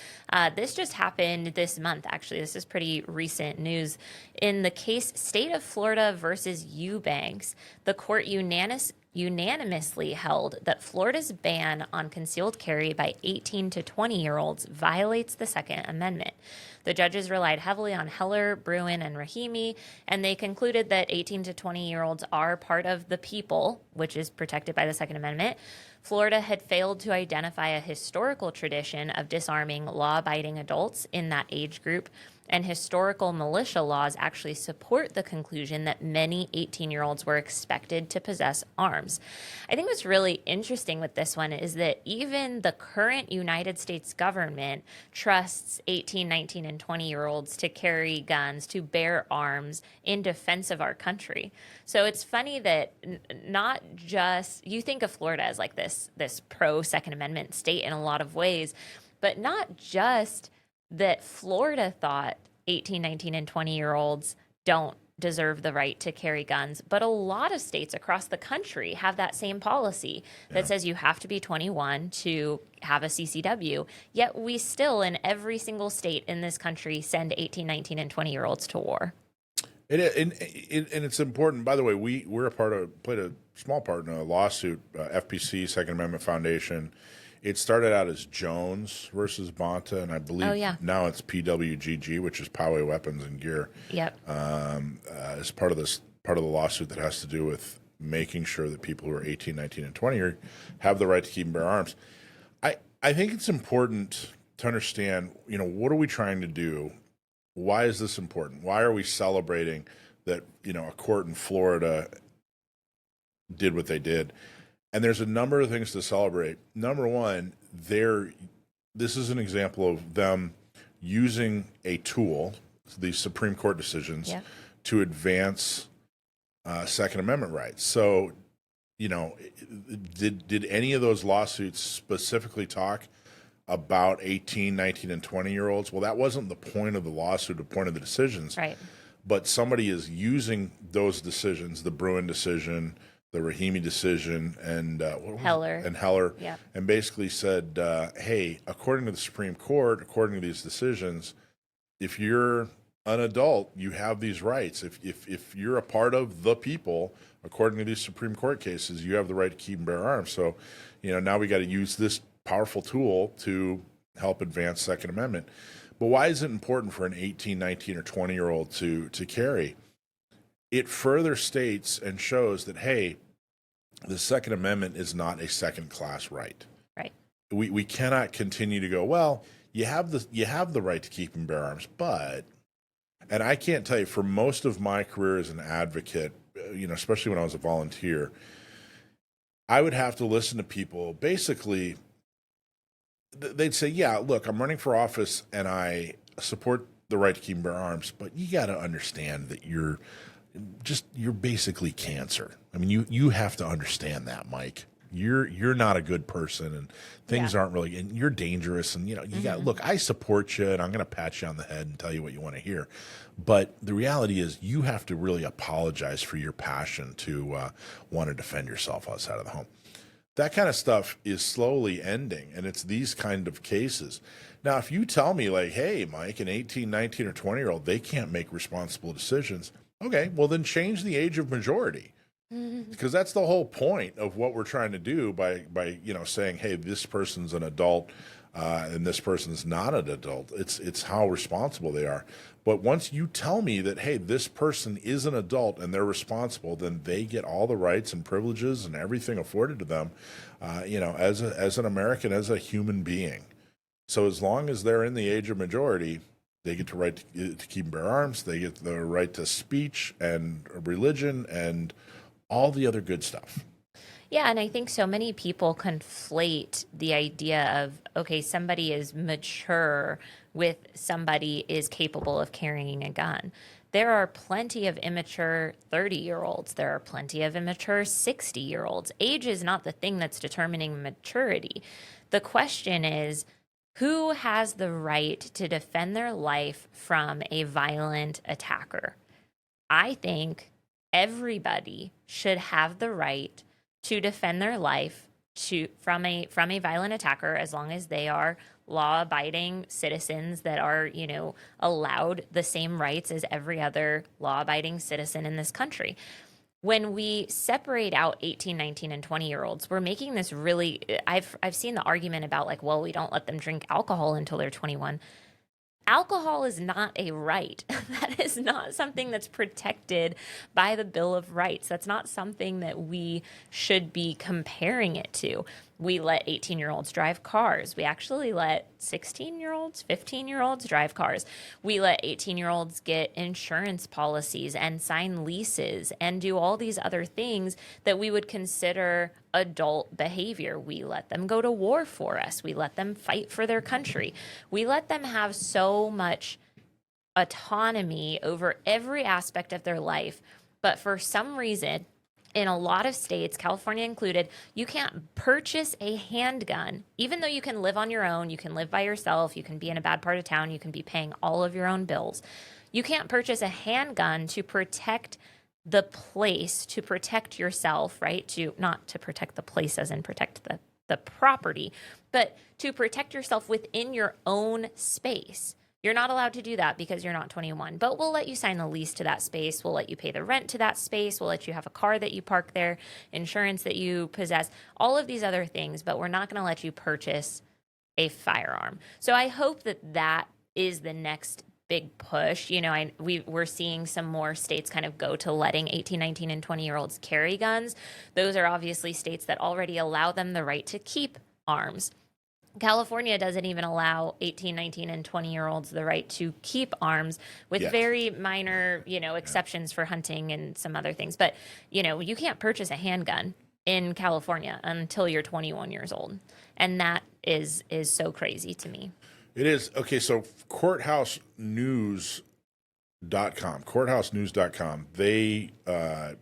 This just happened this month, actually. This is pretty recent news. In the case State of Florida versus Eubanks, the court unanimously held that Florida's ban on concealed carry by 18 to 20-year-olds violates the Second Amendment. The judges relied heavily on Heller, Bruin, and Rahimi, and they concluded that 18 to 20-year-olds are part of the people, which is protected by the Second Amendment. Florida had failed to identify a historical tradition of disarming law-abiding adults in that age group, and historical militia laws actually support the conclusion that many 18-year-olds were expected to possess arms. I think what's really interesting with this one is that even the current United States government trusts 18, 19, and 20-year-olds to carry guns, to bear arms in defense of our country. So it's funny that not just, you think of Florida as like this pro-Second Amendment state in a lot of ways, but not just that Florida thought 18, 19, and 20-year-olds don't deserve the right to carry guns, but a lot of states across the country have that same policy that says you have to be 21 to have a CCW, yet we still, in every single state in this country, send 18, 19, and 20-year-olds to war. And it's important. By the way, we're played a small part in a lawsuit, FPC, Second Amendment Foundation. It started out as Jones versus Bonta, and I believe now it's PWGG, which is Poway Weapons and Gear. Yep. As part of the lawsuit that has to do with making sure that people who are 18, 19, and 20 have the right to keep and bear arms. I think it's important to understand, what are we trying to do? Why is this important? Why are we celebrating that, a court in Florida did what they did? And there's a number of things to celebrate. Number one, this is an example of them using a tool, these Supreme Court decisions, to advance Second Amendment rights. So, did any of those lawsuits specifically talk about 18, 19, and 20-year-olds? Well, that wasn't the point of the lawsuit, the point of the decisions. Right. But somebody is using those decisions, the Bruin decision, the Rahimi decision, and Heller, and basically said, hey, according to the Supreme Court, according to these decisions, if you're an adult, you have these rights. If you're a part of the people, according to these Supreme Court cases, you have the right to keep and bear arms. So, now we got to use this powerful tool to help advance Second Amendment. But why is it important for an 18, 19, or 20-year-old to carry? It further states and shows that, hey, the Second Amendment is not a second-class right. Right. We cannot continue to go, well, you have the right to keep and bear arms, but, and I can't tell you, for most of my career as an advocate, especially when I was a volunteer, I would have to listen to people. Basically, they'd say, yeah, look, I'm running for office and I support the right to keep and bear arms, but you got to understand that you're basically cancer. I mean, you have to understand that, Mike. You're not a good person, and things aren't really, and you're dangerous, and you got, look, I support you, and I'm going to pat you on the head and tell you what you want to hear. But the reality is you have to really apologize for your passion to want to defend yourself outside of the home. That kind of stuff is slowly ending, and it's these kind of cases. Now, if you tell me, like, hey, Mike, an 18, 19, or 20-year-old, they can't make responsible decisions, okay, well, then change the age of majority. Because that's the whole point of what we're trying to do by saying, hey, this person's an adult and this person's not an adult. It's how responsible they are. But once you tell me that, hey, this person is an adult and they're responsible, then they get all the rights and privileges and everything afforded to them, as an American, as a human being. So as long as they're in the age of majority, they get the right to keep and bear arms. They get the right to speech and religion and all the other good stuff. Yeah, and I think so many people conflate the idea of, okay, somebody is mature with somebody is capable of carrying a gun. There are plenty of immature 30-year-olds. There are plenty of immature 60-year-olds. Age is not the thing that's determining maturity. The question is, who has the right to defend their life from a violent attacker? I think everybody should have the right to defend their life from a violent attacker, as long as they are law-abiding citizens that are, allowed the same rights as every other law-abiding citizen in this country. When we separate out 18, 19, and 20-year-olds, we're making this really, I've seen the argument about, like, well, we don't let them drink alcohol until they're 21. Alcohol is not a right. That is not something that's protected by the Bill of Rights. That's not something that we should be comparing it to. We let 18-year-olds drive cars. We actually let 16-year-olds, 15-year-olds drive cars. We let 18-year-olds get insurance policies and sign leases and do all these other things that we would consider adult behavior. We let them go to war for us. We let them fight for their country. We let them have so much autonomy over every aspect of their life. But for some reason, in a lot of states, California included, you can't purchase a handgun, even though you can live on your own, you can live by yourself, you can be in a bad part of town, you can be paying all of your own bills. You can't purchase a handgun to protect the place, to protect yourself, right? Not to protect the place as in protect the property, but to protect yourself within your own space. You're not allowed to do that because you're not 21, but we'll let you sign the lease to that space. We'll let you pay the rent to that space. We'll let you have a car that you park there, insurance that you possess, all of these other things, but we're not going to let you purchase a firearm. So I hope that that is the next big push. You know, we're seeing some more states kind of go to letting 18, 19, and 20-year-olds carry guns. Those are obviously states that already allow them the right to keep arms. California doesn't even allow 18, 19, and 20-year-olds the right to keep arms, with very minor, exceptions for hunting and some other things. But, you can't purchase a handgun in California until you're 21 years old. And that is so crazy to me. It is. Okay, so courthousenews.com, they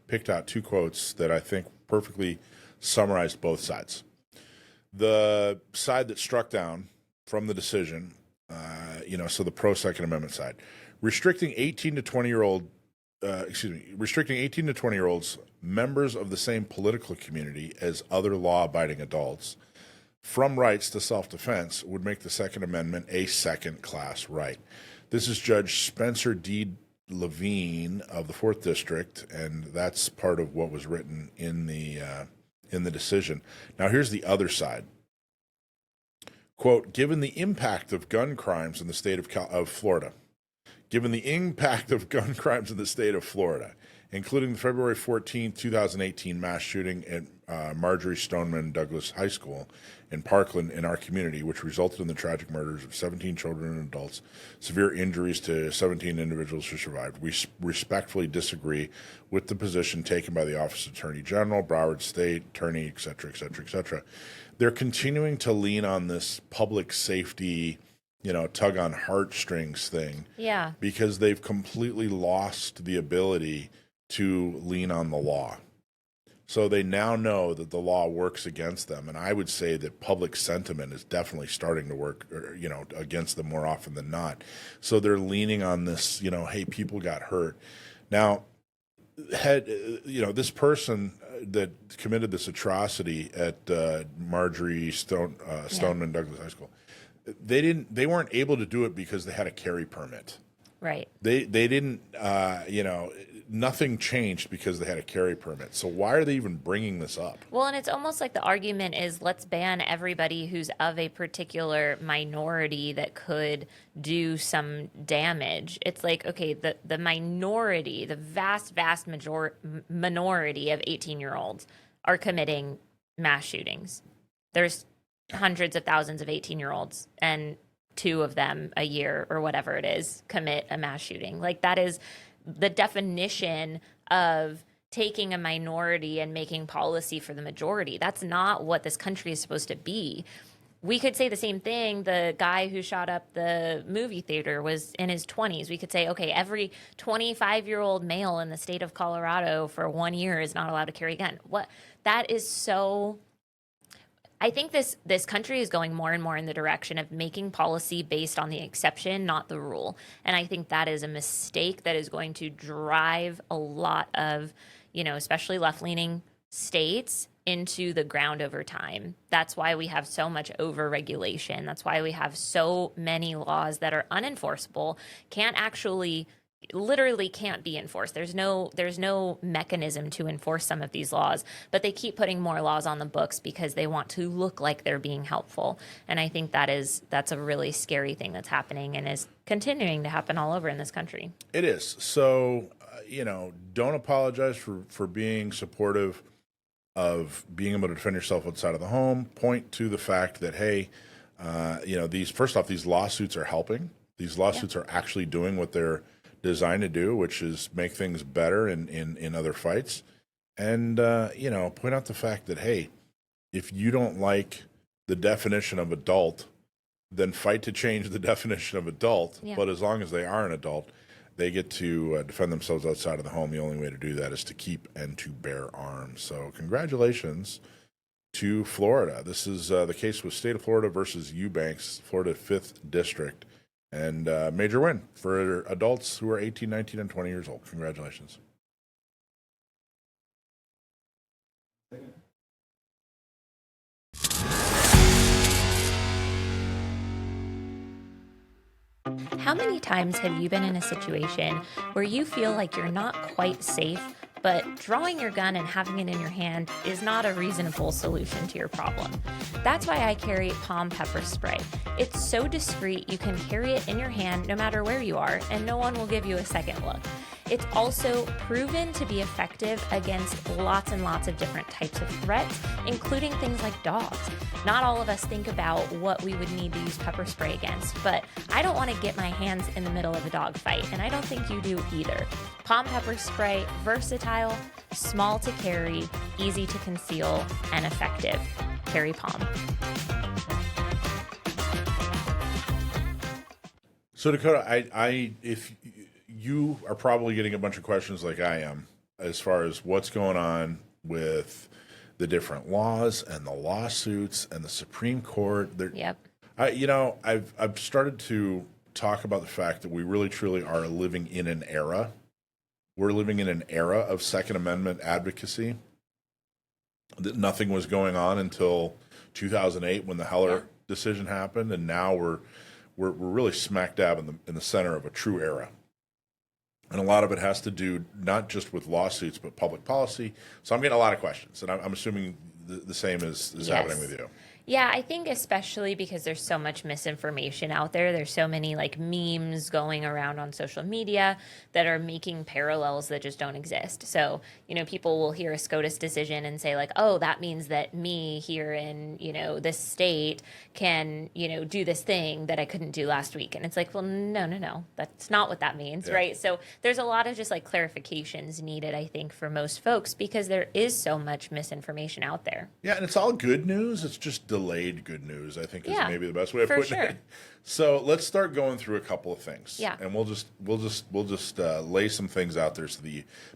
picked out 2 quotes that I think perfectly summarized both sides. The side that struck down from the decision, so the pro Second Amendment side, restricting 18 to 20-year-olds, members of the same political community as other law-abiding adults, from rights to self-defense would make the Second Amendment a second-class right. This is Judge Spencer D. Levine of the 4th District, and that's part of what was written in the decision. Now, here's the other side. Quote, given the impact of gun crimes in the state of Florida, including the February 14, 2018 mass shooting at Marjorie Stoneman Douglas High School in Parkland in our community, which resulted in the tragic murders of 17 children and adults, severe injuries to 17 individuals who survived. We respectfully disagree with the position taken by the Office of Attorney General, Broward State Attorney, et cetera, et cetera, et cetera. They're continuing to lean on this public safety, tug on heartstrings thing. Yeah. Because they've completely lost the ability to lean on the law. So they now know that the law works against them. And I would say that public sentiment is definitely starting to work, against them more often than not. So they're leaning on this, hey, people got hurt. Now, this person that committed this atrocity at Marjorie Stoneman Douglas High School, they weren't able to do it because they had a carry permit. Right. They didn't, nothing changed because they had a carry permit. So why are they even bringing this up? Well, and it's almost like the argument is, let's ban everybody who's of a particular minority that could do some damage. It's like, okay, the minority, the vast minority of 18-year-olds are committing mass shootings. There's hundreds of thousands of 18-year-olds, and 2 of them a year or whatever it is commit a mass shooting. Like, that is the definition of taking a minority and making policy for the majority. That's not what this country is supposed to be. We could say the same thing. The guy who shot up the movie theater was in his 20s. We could say, okay, every 25-year-old male in the state of Colorado for 1 year is not allowed to carry a gun. That is so... I think this country is going more and more in the direction of making policy based on the exception, not the rule. And I think that is a mistake that is going to drive a lot of, especially left-leaning states into the ground over time. That's why we have so much over-regulation. That's why we have so many laws that are unenforceable, literally can't be enforced. There's no mechanism to enforce some of these laws, but they keep putting more laws on the books because they want to look like they're being helpful. And I think that's a really scary thing that's happening and is continuing to happen all over in this country. It is. So, don't apologize for being supportive of being able to defend yourself outside of the home. Point to the fact that, hey, these lawsuits are helping. These lawsuits are actually doing what they're designed to do, which is make things better in other fights. And, point out the fact that, hey, if you don't like the definition of adult, then fight to change the definition of adult. Yeah. But as long as they are an adult, they get to defend themselves outside of the home. The only way to do that is to keep and to bear arms. So congratulations to Florida. This is the case with State of Florida versus Eubanks, Florida 5th District. And major win for adults who are 18, 19, and 20 years old. Congratulations. How many times have you been in a situation where you feel like you're not quite safe, but drawing your gun and having it in your hand is not a reasonable solution to your problem? That's why I carry palm pepper spray. It's so discreet you can carry it in your hand no matter where you are, and no one will give you a second look. It's also proven to be effective against lots and lots of different types of threats, including things like dogs. Not all of us think about what we would need to use pepper spray against, but I don't want to get my hands in the middle of a dog fight, and I don't think you do either. Palm pepper spray, versatile, small to carry, easy to conceal, and effective. Carry palm. So Dakota, if you are probably getting a bunch of questions like I am, as far as what's going on with the different laws and the lawsuits and the Supreme Court. Yep. I've started to talk about the fact that we really truly are living in an era. We're living in an era of Second Amendment advocacy. That nothing was going on until 2008 when the Heller decision happened, and now we're really smack dab in the center of a true era. And a lot of it has to do not just with lawsuits, but public policy. So I'm getting a lot of questions, and I'm assuming the same is happening with you. Yeah, I think especially because there's so much misinformation out there. There's so many like memes going around on social media that are making parallels that just don't exist. So, people will hear a SCOTUS decision and say like, oh, that means that me here in, this state can, do this thing that I couldn't do last week. And it's like, well, no, that's not what that means, right? So there's a lot of just like clarifications needed, I think, for most folks because there is so much misinformation out there. Yeah, and it's all good news. It's just delayed good news, I think, is maybe the best way of putting it. So let's start going through a couple of things. Yeah. And we'll just lay some things out there. So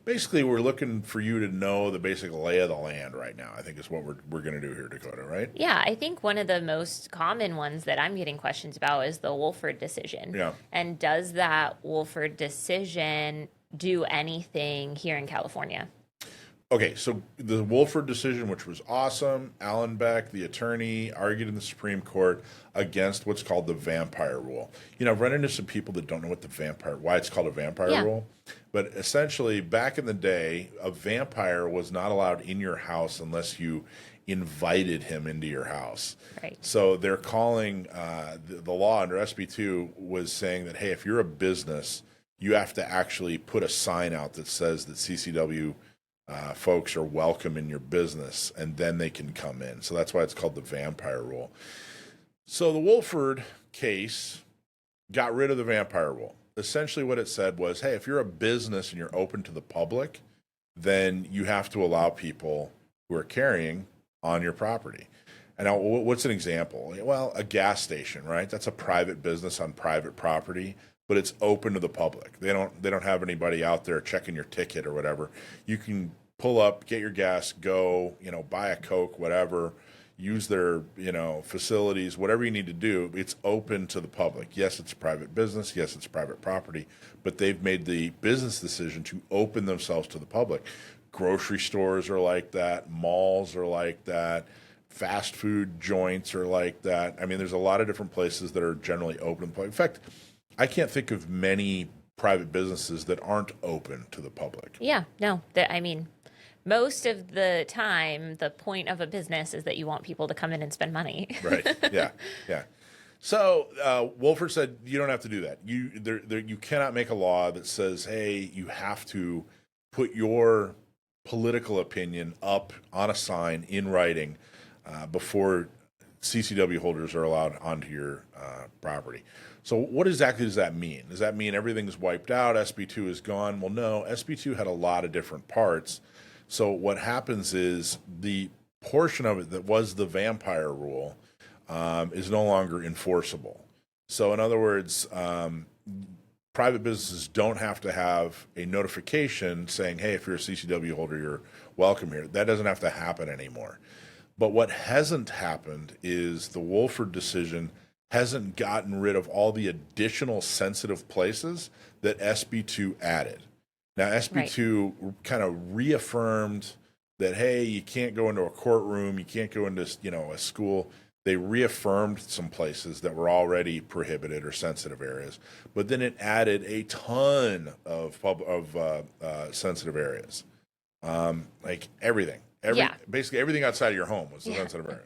basically we're looking for you to know the basic lay of the land right now, I think is what we're going to do here, Dakota, right? Yeah, I think one of the most common ones that I'm getting questions about is the Wolford decision. Yeah. And does that Wolford decision do anything here in California? Okay, so the Wolford decision, which was awesome, Alan Beck, the attorney, argued in the Supreme Court against what's called the vampire rule. I've run into some people that don't know why it's called a vampire rule. But essentially, back in the day, a vampire was not allowed in your house unless you invited him into your house. Right. So they're calling the law under SB2 was saying that, hey, if you're a business, you have to actually put a sign out that says that CCW folks are welcome in your business, and then they can come in. So that's why it's called the vampire rule. So the Wolford case got rid of the vampire rule. Essentially what it said was, hey, if you're a business and you're open to the public, then you have to allow people who are carrying on your property. And now, what's an example? Well, a gas station, right? That's a private business on private property, but it's open to the public. They don't have anybody out there checking your ticket or whatever. You can pull up, get your gas, go, buy a Coke, whatever, use their, facilities, whatever you need to do. It's open to the public. Yes, it's a private business. Yes, it's private property, but they've made the business decision to open themselves to the public. Grocery stores are like that. Malls are like that. Fast food joints are like that. I mean, there's a lot of different places that are generally open to the public. In fact, I can't think of many private businesses that aren't open to the public. Yeah, no. Most of the time, the point of a business is that you want people to come in and spend money. Right. Yeah. So Wolford said you don't have to do that. You cannot make a law that says, hey, you have to put your political opinion up on a sign in writing before CCW holders are allowed onto your property. So what exactly does that mean? Does that mean everything's wiped out, SB2 is gone? Well, no, SB2 had a lot of different parts. So what happens is the portion of it that was the vampire rule is no longer enforceable. So in other words, private businesses don't have to have a notification saying, hey, if you're a CCW holder, you're welcome here. That doesn't have to happen anymore. But what hasn't happened is the Wolford decision hasn't gotten rid of all the additional sensitive places that SB2 added. Now, SB2 kind of reaffirmed that, hey, you can't go into a courtroom, you can't go into, a school. They reaffirmed some places that were already prohibited or sensitive areas, but then it added a ton of sensitive areas, like everything. Basically everything outside of your home was a sensitive area.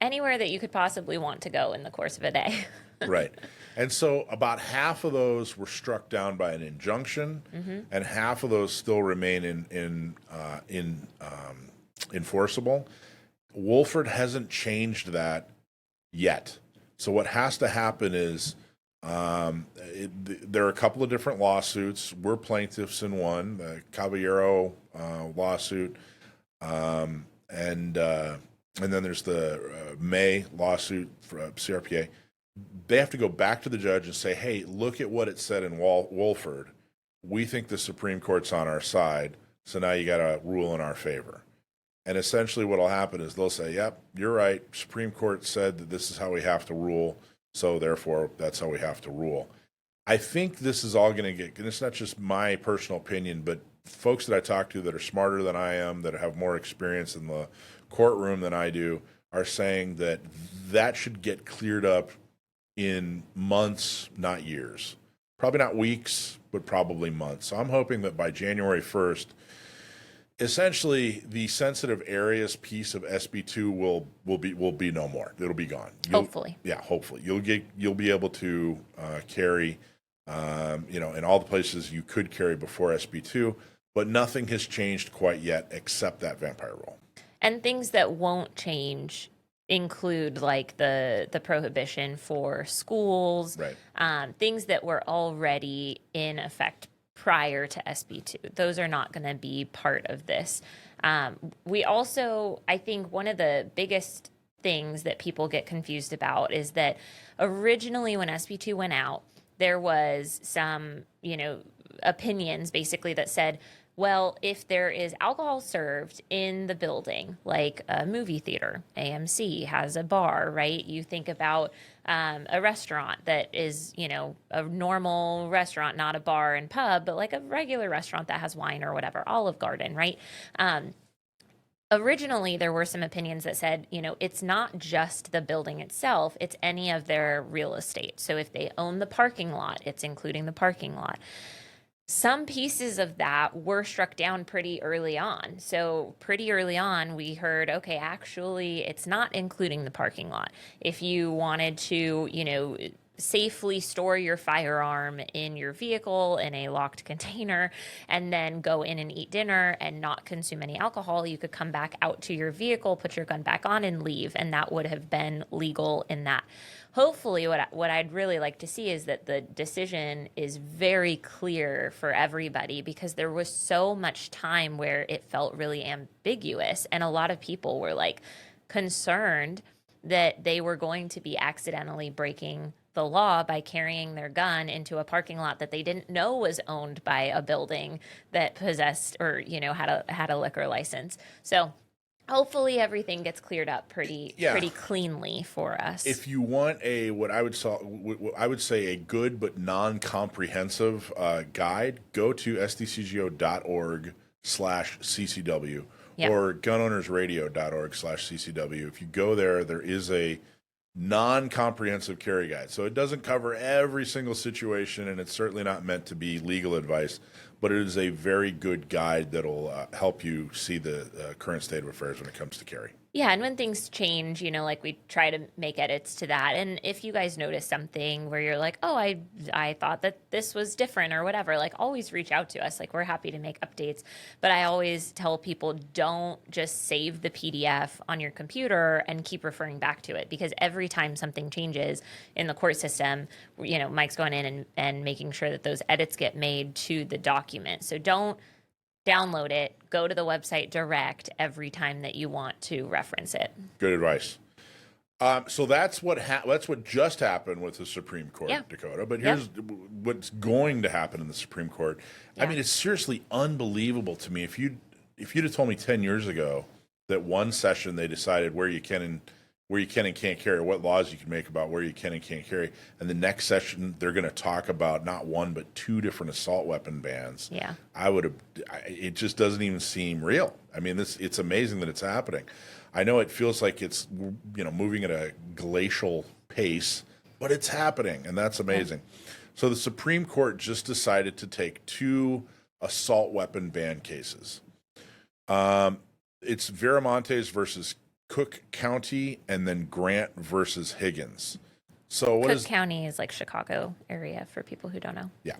Anywhere that you could possibly want to go in the course of a day. Right. And so about half of those were struck down by an injunction, and half of those still remain enforceable. Wolford hasn't changed that yet. So what has to happen is there are a couple of different lawsuits. We're plaintiffs in one, the Caballero lawsuit, and then there's the May lawsuit for CRPA. They have to go back to the judge and say, hey, look at what it said in Wolford. We think the Supreme Court's on our side, so now you got to rule in our favor. And essentially what will happen is they'll say, yep, you're right. Supreme Court said that this is how we have to rule, so therefore that's how we have to rule. I think this is all going to get, and it's not just my personal opinion, but folks that I talk to that are smarter than I am, that have more experience in the courtroom than I do, are saying that that should get cleared up in months, not years. Probably not weeks, but probably months. So I'm hoping that by January 1st, essentially the sensitive areas piece of SB2 will be no more. It'll be gone. Hopefully. Yeah, hopefully. You'll be able to carry in all the places you could carry before SB2, but nothing has changed quite yet except that vampire rule. And things that won't change include like the prohibition for schools, right. Things that were already in effect prior to SB2. Those are not going to be part of this. We also, I think one of the biggest things that people get confused about is that originally when SB2 went out, there was some, opinions basically that said, well, if there is alcohol served in the building, like a movie theater, AMC has a bar, right? You think about a restaurant that is, a normal restaurant, not a bar and pub, but like a regular restaurant that has wine or whatever, Olive Garden, right? Originally, there were some opinions that said, it's not just the building itself, it's any of their real estate. So if they own the parking lot, it's including the parking lot. Some pieces of that were struck down pretty early on. So pretty early on, we heard, okay, actually, it's not including the parking lot. If you wanted to, safely store your firearm in your vehicle in a locked container and then go in and eat dinner and not consume any alcohol, you could come back out to your vehicle, put your gun back on and leave. And that would have been legal in that. Hopefully, what I'd really like to see is that the decision is very clear for everybody, because there was so much time where it felt really ambiguous. And a lot of people were like concerned that they were going to be accidentally breaking the law by carrying their gun into a parking lot that they didn't know was owned by a building that possessed or, had a liquor license. So hopefully everything gets cleared up pretty cleanly for us. If you want what I would say a good but non-comprehensive guide, go to sdcgo.org/ccw or gunownersradio.org/ccw. If you go there, there is a non-comprehensive carry guide. So it doesn't cover every single situation, and it's certainly not meant to be legal advice, but it is a very good guide that'll help you see the current state of affairs when it comes to carry. Yeah, and when things change, like we try to make edits to that. And if you guys notice something where you're like, oh, I thought that this was different or whatever, like always reach out to us. Like we're happy to make updates. But I always tell people, don't just save the PDF on your computer and keep referring back to it, because every time something changes in the court system, Mike's going in and making sure that those edits get made to the document. So don't download it, go to the website direct every time that you want to reference it. Good advice. So that's what just happened with the Supreme Court, Dakota. But here's what's going to happen in the Supreme Court. I mean, it's seriously unbelievable to me. If you'd have told me 10 years ago that one session they decided where you can and where you can and can't carry, what laws you can make about where you can and can't carry. And the next session, they're going to talk about not one, but 2 different assault weapon bans. Yeah. It just doesn't even seem real. I mean, it's amazing that it's happening. I know it feels like it's, moving at a glacial pace, but it's happening, and that's amazing. So the Supreme Court just decided to take 2 assault weapon ban cases. It's Viramontes versus Cook County, and then Grant versus Higgins. So Cook County is like Chicago area for people who don't know. Yeah,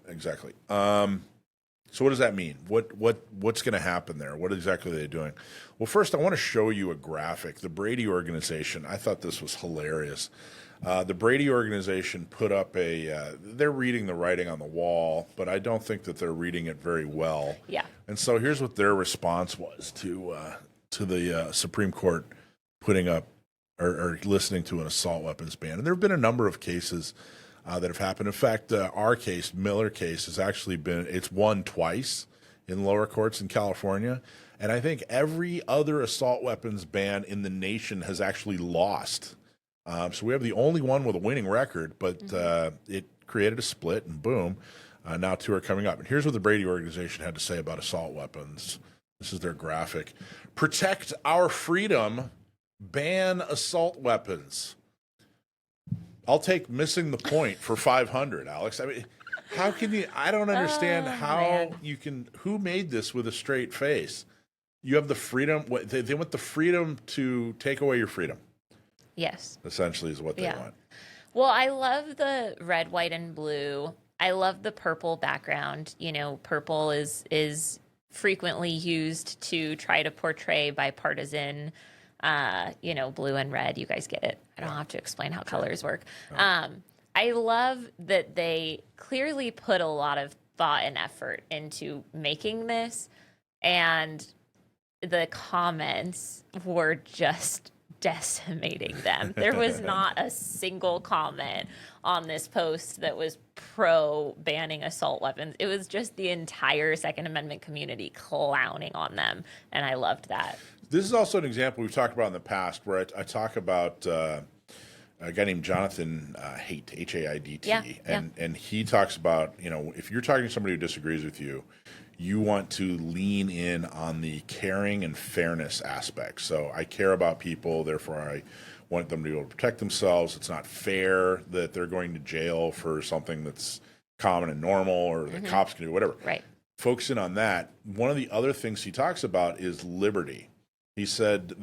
exactly. So what does that mean? What's going to happen there? What exactly are they doing? Well, first I want to show you a graphic. The Brady organization, I thought this was hilarious. The Brady organization put up they're reading the writing on the wall, but I don't think that they're reading it very well. Yeah. And so here's what their response was to the Supreme Court putting up or listening to an assault weapons ban. And there have been a number of cases that have happened. In fact, our case, Miller case, it's won twice in lower courts in California. And I think every other assault weapons ban in the nation has actually lost. So we have the only one with a winning record, but it created a split, and boom, now 2 are coming up. And here's what the Brady organization had to say about assault weapons. This is their graphic. Protect our freedom, ban assault weapons. I'll take missing the point for 500, Alex. I mean, how can you? I don't understand who made this with a straight face? You have the freedom. They want the freedom to take away your freedom. Yes. Essentially is what they want. Well, I love the red, white, and blue. I love the purple background. Purple is frequently used to try to portray bipartisan, blue and red. You guys get it. I don't have to explain how colors work. I love that they clearly put a lot of thought and effort into making this, and the comments were just decimating them. There was not a single comment on this post that was pro banning assault weapons. It was just the entire Second Amendment community clowning on them, and I loved that. This is also an example we've talked about in the past where I talk about a guy named Jonathan Haidt, H-A-I-D-T, and he talks about, if you're talking to somebody who disagrees with you, you want to lean in on the caring and fairness aspect. So I care about people, therefore I want them to be able to protect themselves. It's not fair that they're going to jail for something that's common and normal, or the cops can do whatever. Right. Focusing on that, one of the other things he talks about is liberty. He said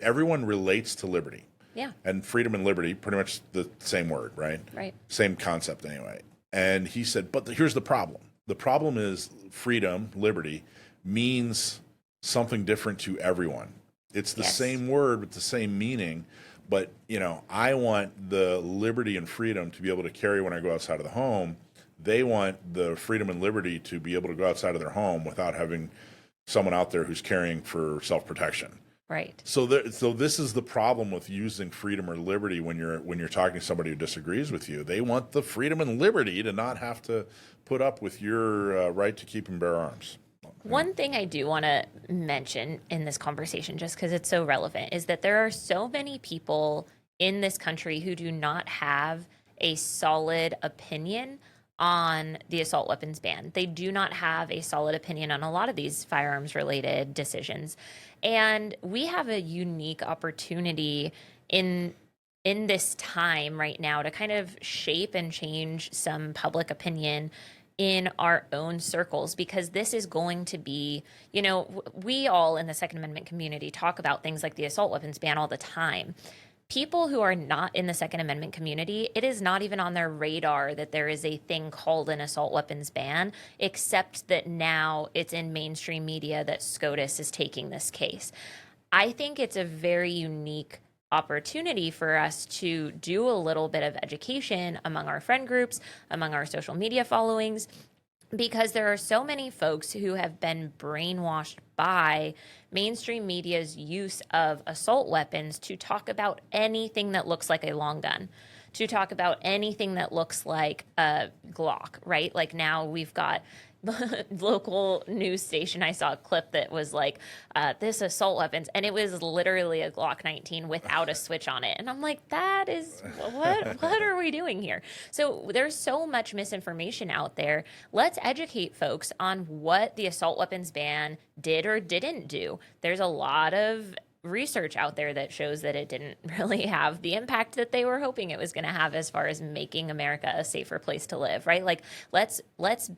everyone relates to liberty. Yeah. And freedom and liberty, pretty much the same word, right? Right. Same concept anyway. And he said, but here's the problem. The problem is freedom, liberty, means something different to everyone. It's the same word with the same meaning, but, I want the liberty and freedom to be able to carry when I go outside of the home. They want the freedom and liberty to be able to go outside of their home without having someone out there who's carrying for self-protection. Right. So this is the problem with using freedom or liberty when you're talking to somebody who disagrees with you. They want the freedom and liberty to not have to put up with your right to keep and bear arms. One thing I do want to mention in this conversation, just because it's so relevant, is that there are so many people in this country who do not have a solid opinion on the assault weapons ban. They do not have a solid opinion on a lot of these firearms related decisions. And we have a unique opportunity in this time right now to kind of shape and change some public opinion in our own circles, because this is going to be, we all in the Second Amendment community talk about things like the assault weapons ban all the time. People who are not in the Second Amendment community, it is not even on their radar that there is a thing called an assault weapons ban, except that now it's in mainstream media that SCOTUS is taking this case. I think it's a very unique opportunity for us to do a little bit of education among our friend groups, among our social media followings, because there are so many folks who have been brainwashed by mainstream media's use of assault weapons to talk about anything that looks like a long gun, to talk about anything that looks like a Glock, right? Like now we've got, local news station, I saw a clip that was like, this assault weapons, and it was literally a Glock 19 without a switch on it. And I'm like, that is, what are we doing here? So there's so much misinformation out there. Let's educate folks on what the assault weapons ban did or didn't do. There's a lot of research out there that shows that it didn't really have the impact that they were hoping it was going to have as far as making America a safer place to live, right? Like, let's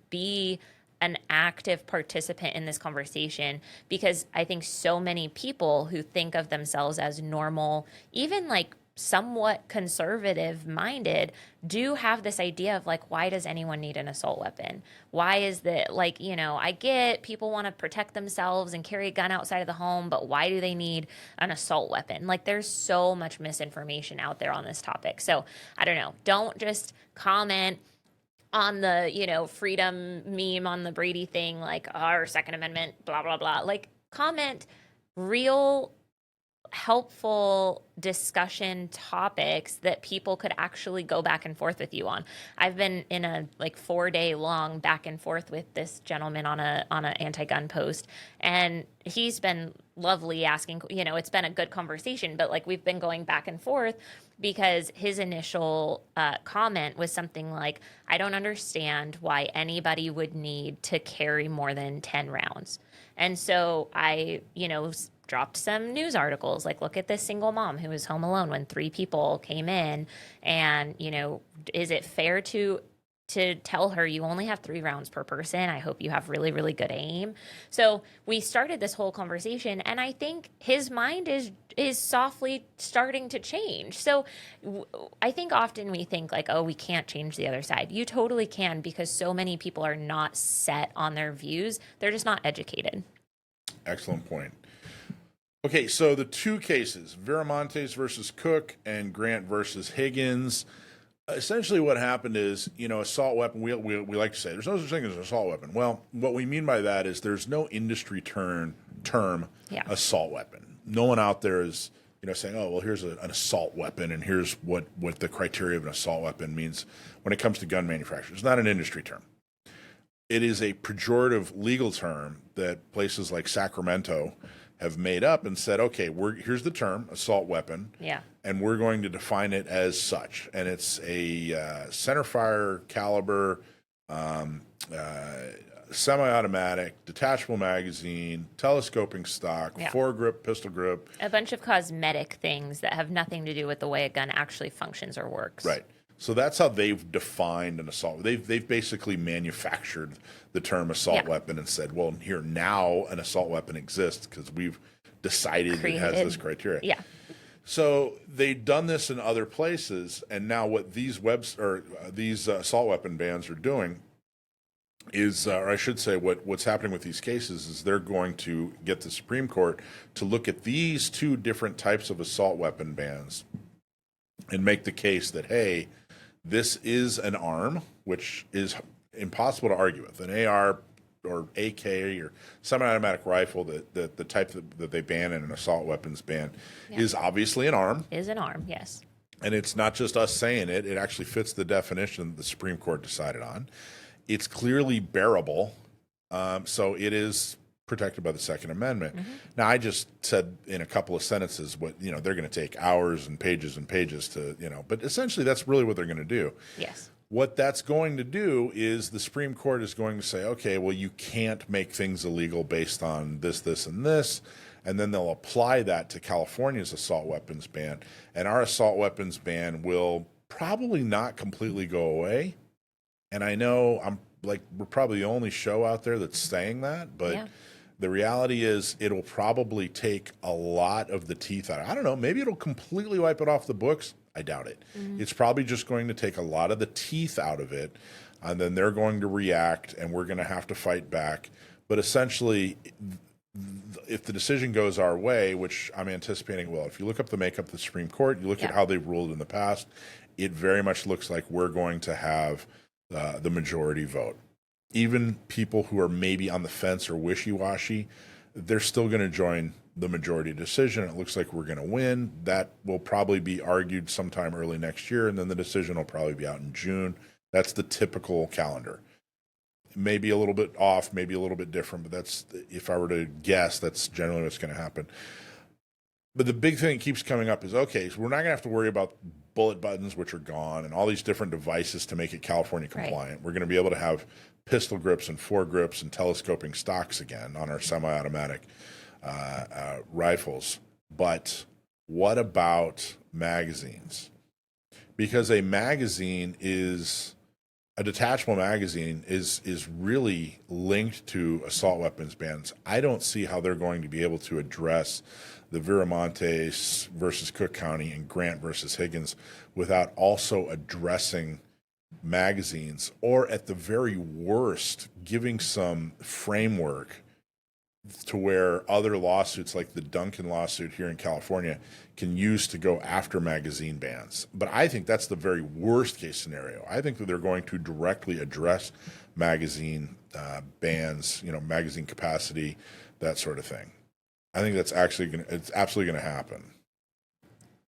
be an active participant in this conversation, because I think so many people who think of themselves as normal, even like somewhat conservative minded, do have this idea of like, why does anyone need an assault weapon? Why is that, like, you know, I get people want to protect themselves and carry a gun outside of the home, but why do they need an assault weapon? Like, there's so much misinformation out there on this topic. So I don't know, don't just comment on the, you know, freedom meme on the Brady thing, like our Second Amendment, blah, blah, blah. Like, comment real helpful discussion topics that people could actually go back and forth with you on. I've been in a like 4-day long back and forth with this gentleman on a anti-gun post, and he's been lovely asking, you know, it's been a good conversation, but like we've been going back and forth because his initial comment was something like, I don't understand why anybody would need to carry more than 10 rounds. And so I, you know, dropped some news articles like, look at this single mom who was home alone when 3 people came in, and, you know, is it fair to tell her you only have 3 rounds per person? I hope you have really, really good aim. So we started this whole conversation, and I think his mind is softly starting to change. So I think often we think like, oh, we can't change the other side. You totally can, because so many people are not set on their views. They're just not educated. Excellent point. Okay, so the 2 cases, Viramontes versus Cook and Grant versus Higgins. Essentially what happened is, you know, assault weapon, we like to say there's no such thing as an assault weapon. Well, what we mean by that is there's no industry term assault weapon. No one out there is, you know, saying, oh, well, here's an assault weapon, and here's what the criteria of an assault weapon means when it comes to gun manufacturers. It's not an industry term. It is a pejorative legal term that places like Sacramento have made up and said, okay, here's the term, assault weapon, and we're going to define it as such. And it's a centerfire caliber, semi-automatic, detachable magazine, telescoping stock, foregrip, pistol grip. A bunch of cosmetic things that have nothing to do with the way a gun actually functions or works. Right. So that's how they've defined an assault. They've basically manufactured the term assault weapon and said, well, here now an assault weapon exists because we've decided it has this criteria. Yeah. So they've done this in other places, and now what these assault weapon bans are doing is, or I should say, what's happening with these cases is they're going to get the Supreme Court to look at these 2 different types of assault weapon bans and make the case that, hey, this is an arm, which is impossible to argue with. An AR or AK or semi-automatic rifle, that the type that they ban in an assault weapons ban is obviously an arm. Is an arm, yes. And it's not just us saying it. It actually fits the definition the Supreme Court decided on. It's clearly bearable, so it is protected by the Second Amendment. Mm-hmm. Now, I just said in a couple of sentences what, you know, they're going to take hours and pages to, you know, but essentially that's really what they're going to do. Yes. What that's going to do is the Supreme Court is going to say, okay, well, you can't make things illegal based on this, this, and this, and then they'll apply that to California's assault weapons ban, and our assault weapons ban will probably not completely go away. And I know we're probably the only show out there that's saying that, but the reality is it'll probably take a lot of the teeth out. I don't know, maybe it'll completely wipe it off the books. I doubt it. Mm-hmm. It's probably just going to take a lot of the teeth out of it, and then they're going to react, and we're going to have to fight back. But essentially, if the decision goes our way, which I'm anticipating will, if you look up the makeup of the Supreme Court, you look at how they've ruled in the past, it very much looks like we're going to have the majority vote. Even people who are maybe on the fence or wishy-washy, they're still going to join the majority decision. It looks like we're going to win. That will probably be argued sometime early next year, and then the decision will probably be out in June. That's the typical calendar. Maybe a little bit off, maybe a little bit different, but that's, if I were to guess, that's generally what's going to happen. But the big thing that keeps coming up is, okay, so we're not going to have to worry about bullet buttons, which are gone, and all these different devices to make it California compliant. Right. We're going to be able to have pistol grips and foregrips and telescoping stocks again on our semi-automatic rifles. But what about magazines? Because a detachable magazine is really linked to assault weapons bans. I don't see how they're going to be able to address the Viramontes versus Cook County and Grant versus Higgins without also addressing magazines, or at the very worst, giving some framework to where other lawsuits like the Duncan lawsuit here in California can use to go after magazine bans. But I think that's the very worst case scenario. I think that they're going to directly address magazine bans, magazine capacity, that sort of thing. I think it's absolutely going to happen.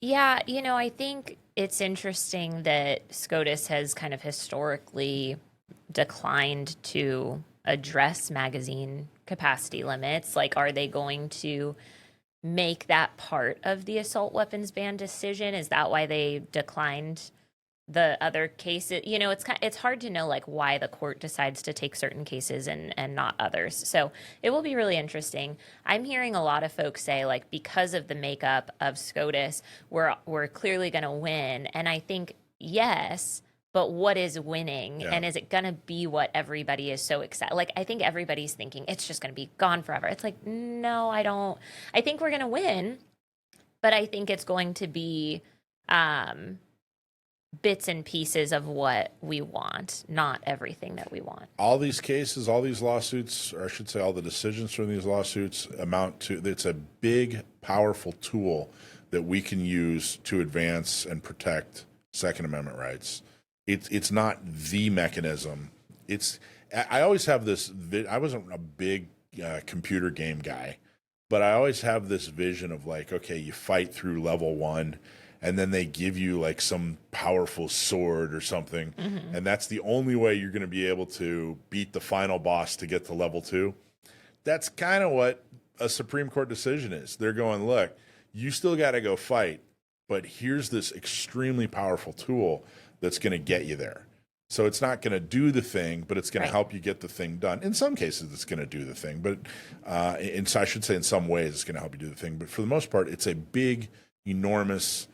Yeah, I think it's interesting that SCOTUS has kind of historically declined to address magazine capacity limits. Like, are they going to make that part of the assault weapons ban decision? Is that why they declined the other cases? It's hard to know like why the court decides to take certain cases and not others. So it will be really interesting. I'm hearing a lot of folks say like, because of the makeup of SCOTUS, we're clearly going to win. And I think yes, but what is winning? Yeah. And is it going to be what everybody is so excited? Like, I think everybody's thinking it's just going to be gone forever. It's like, no, I don't. I think we're going to win, but I think it's going to be bits and pieces of what we want, not everything that we want. All these cases, all these lawsuits, or I should say all the decisions from these lawsuits amount to, it's a big, powerful tool that we can use to advance and protect Second Amendment rights. It's not the mechanism. I always have this, I wasn't a big computer game guy, but I always have this vision of like, okay, you fight through level 1 and then they give you like some powerful sword or something. Mm-hmm. And that's the only way you're going to be able to beat the final boss to get to level 2. That's kind of what a Supreme Court decision is. They're going, look, you still got to go fight, but here's this extremely powerful tool that's going to get you there. So it's not going to do the thing, but it's going to help you get the thing done. In some cases, it's going to do the thing, but so I should say in some ways it's going to help you do the thing. But for the most part, it's a big, enormous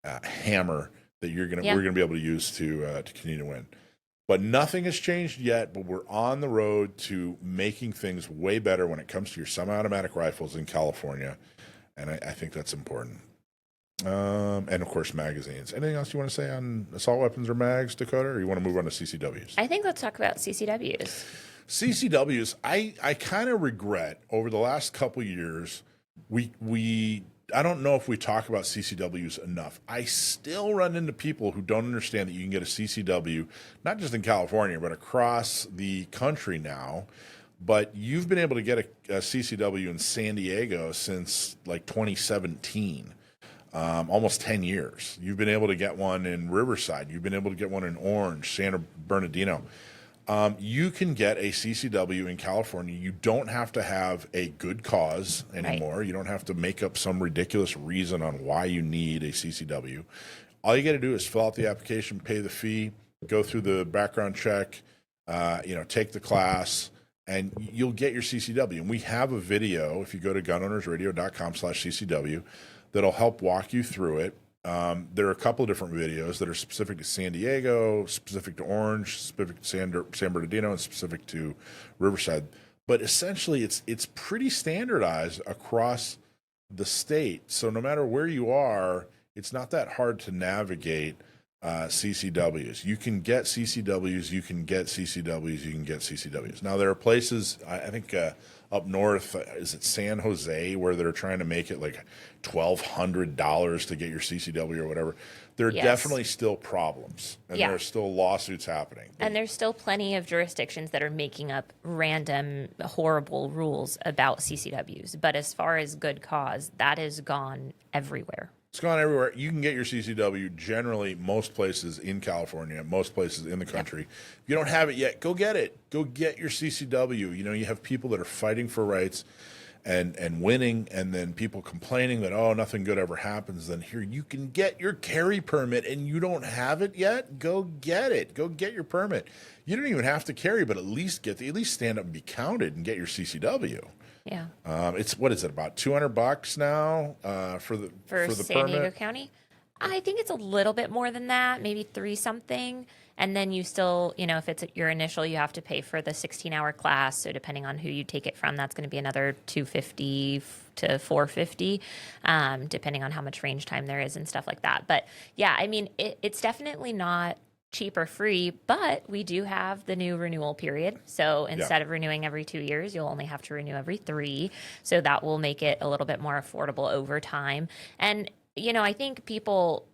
hammer that we're going to be able to use to continue to win. But nothing has changed yet. But we're on the road to making things way better when it comes to your semi-automatic rifles in California, and I think that's important. And of course, magazines. Anything else you want to say on assault weapons or mags, Dakota, or you want to move on to CCWs? I think let's talk about CCWs. CCWs, I kind of regret over the last couple years, I don't know if we talk about CCWs enough. I still run into people who don't understand that you can get a CCW, not just in California, but across the country now. But you've been able to get a CCW in San Diego since like 2017. Almost 10 years. You've been able to get one in Riverside. You've been able to get one in Orange, San Bernardino. You can get a CCW in California. You don't have to have a good cause anymore. Right. You don't have to make up some ridiculous reason on why you need a CCW. All you got to do is fill out the application, pay the fee, go through the background check, take the class, and you'll get your CCW. And we have a video, if you go to gunownersradio.com/CCW, that'll help walk you through it. There are a couple of different videos that are specific to San Diego, specific to Orange, specific to San Bernardino, and specific to Riverside. But essentially, it's pretty standardized across the state. So no matter where you are, it's not that hard to navigate CCWs. You can get CCWs, you can get CCWs, you can get CCWs. Now, there are places, I think up north, is it San Jose, where they're trying to make it like $1,200 to get your CCW or whatever. There are definitely still problems, and there are still lawsuits happening. And there's still plenty of jurisdictions that are making up random, horrible rules about CCWs. But as far as good cause, that is gone everywhere. It's gone everywhere. You can get your CCW generally most places in California, most places in the country. If you don't have it yet, go get it. Go get your CCW. You know, you have people that are fighting for rights and winning, and then people complaining that, oh, nothing good ever happens. Then here, you can get your carry permit, and you don't have it yet? Go get it. Go get your permit. You don't even have to carry, but at least stand up and be counted and get your CCW. Yeah. It's, what is it, about $200 now for the San Diego permit? County? I think it's a little bit more than that, maybe 3 something. And then you still, you know, if it's your initial, you have to pay for the 16-hour class. So depending on who you take it from, that's going to be another $250 to $450, depending on how much range time there is and stuff like that. But yeah, I mean, it's definitely not cheap or free, but we do have the new renewal period. So instead of renewing every 2 years, you'll only have to renew every 3. So that will make it a little bit more affordable over time. And, you know, I think people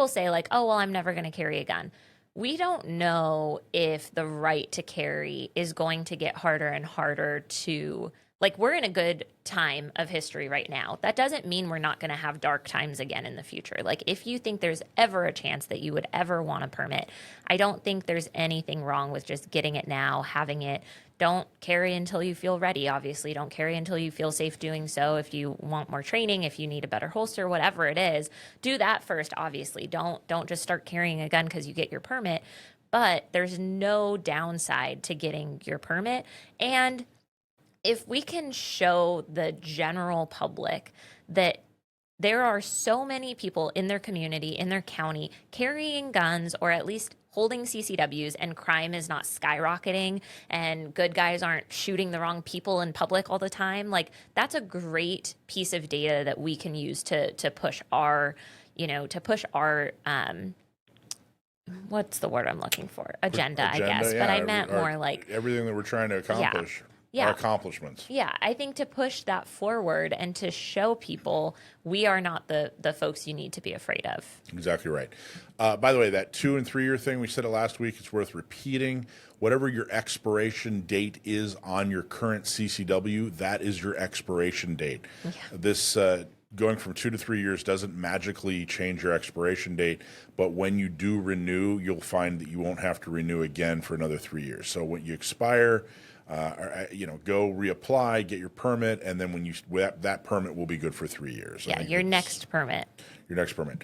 say like, oh, well, I'm never going to carry a gun. We don't know if the right to carry is going to get harder and harder to, like, we're in a good time of history right now. That doesn't mean we're not going to have dark times again in the future. Like, if you think there's ever a chance that you would ever want a permit, I don't think there's anything wrong with just getting it now, having it. Don't carry until you feel ready, obviously. Don't carry until you feel safe doing so. If you want more training, if you need a better holster, whatever it is, do that first, obviously. Don't just start carrying a gun because you get your permit. But there's no downside to getting your permit. And if we can show the general public that there are so many people in their community, in their county, carrying guns or at least holding CCWs, and crime is not skyrocketing and good guys aren't shooting the wrong people in public all the time, like, that's a great piece of data that we can use to push our, you know, what's the word I'm looking for? Agenda, I guess. Yeah, but I meant more like everything that we're trying to accomplish. Yeah. Our accomplishments. Yeah, I think to push that forward and to show people we are not the folks you need to be afraid of. Exactly right. By the way, that 2 and 3 year thing, we said it last week, it's worth repeating. Whatever your expiration date is on your current CCW, that is your expiration date. Yeah. This going from 2 to 3 years doesn't magically change your expiration date, but when you do renew, you'll find that you won't have to renew again for another 3 years. So when you expire, go reapply, get your permit, and then when that permit will be good for 3 years. Yeah, your next permit. Your next permit.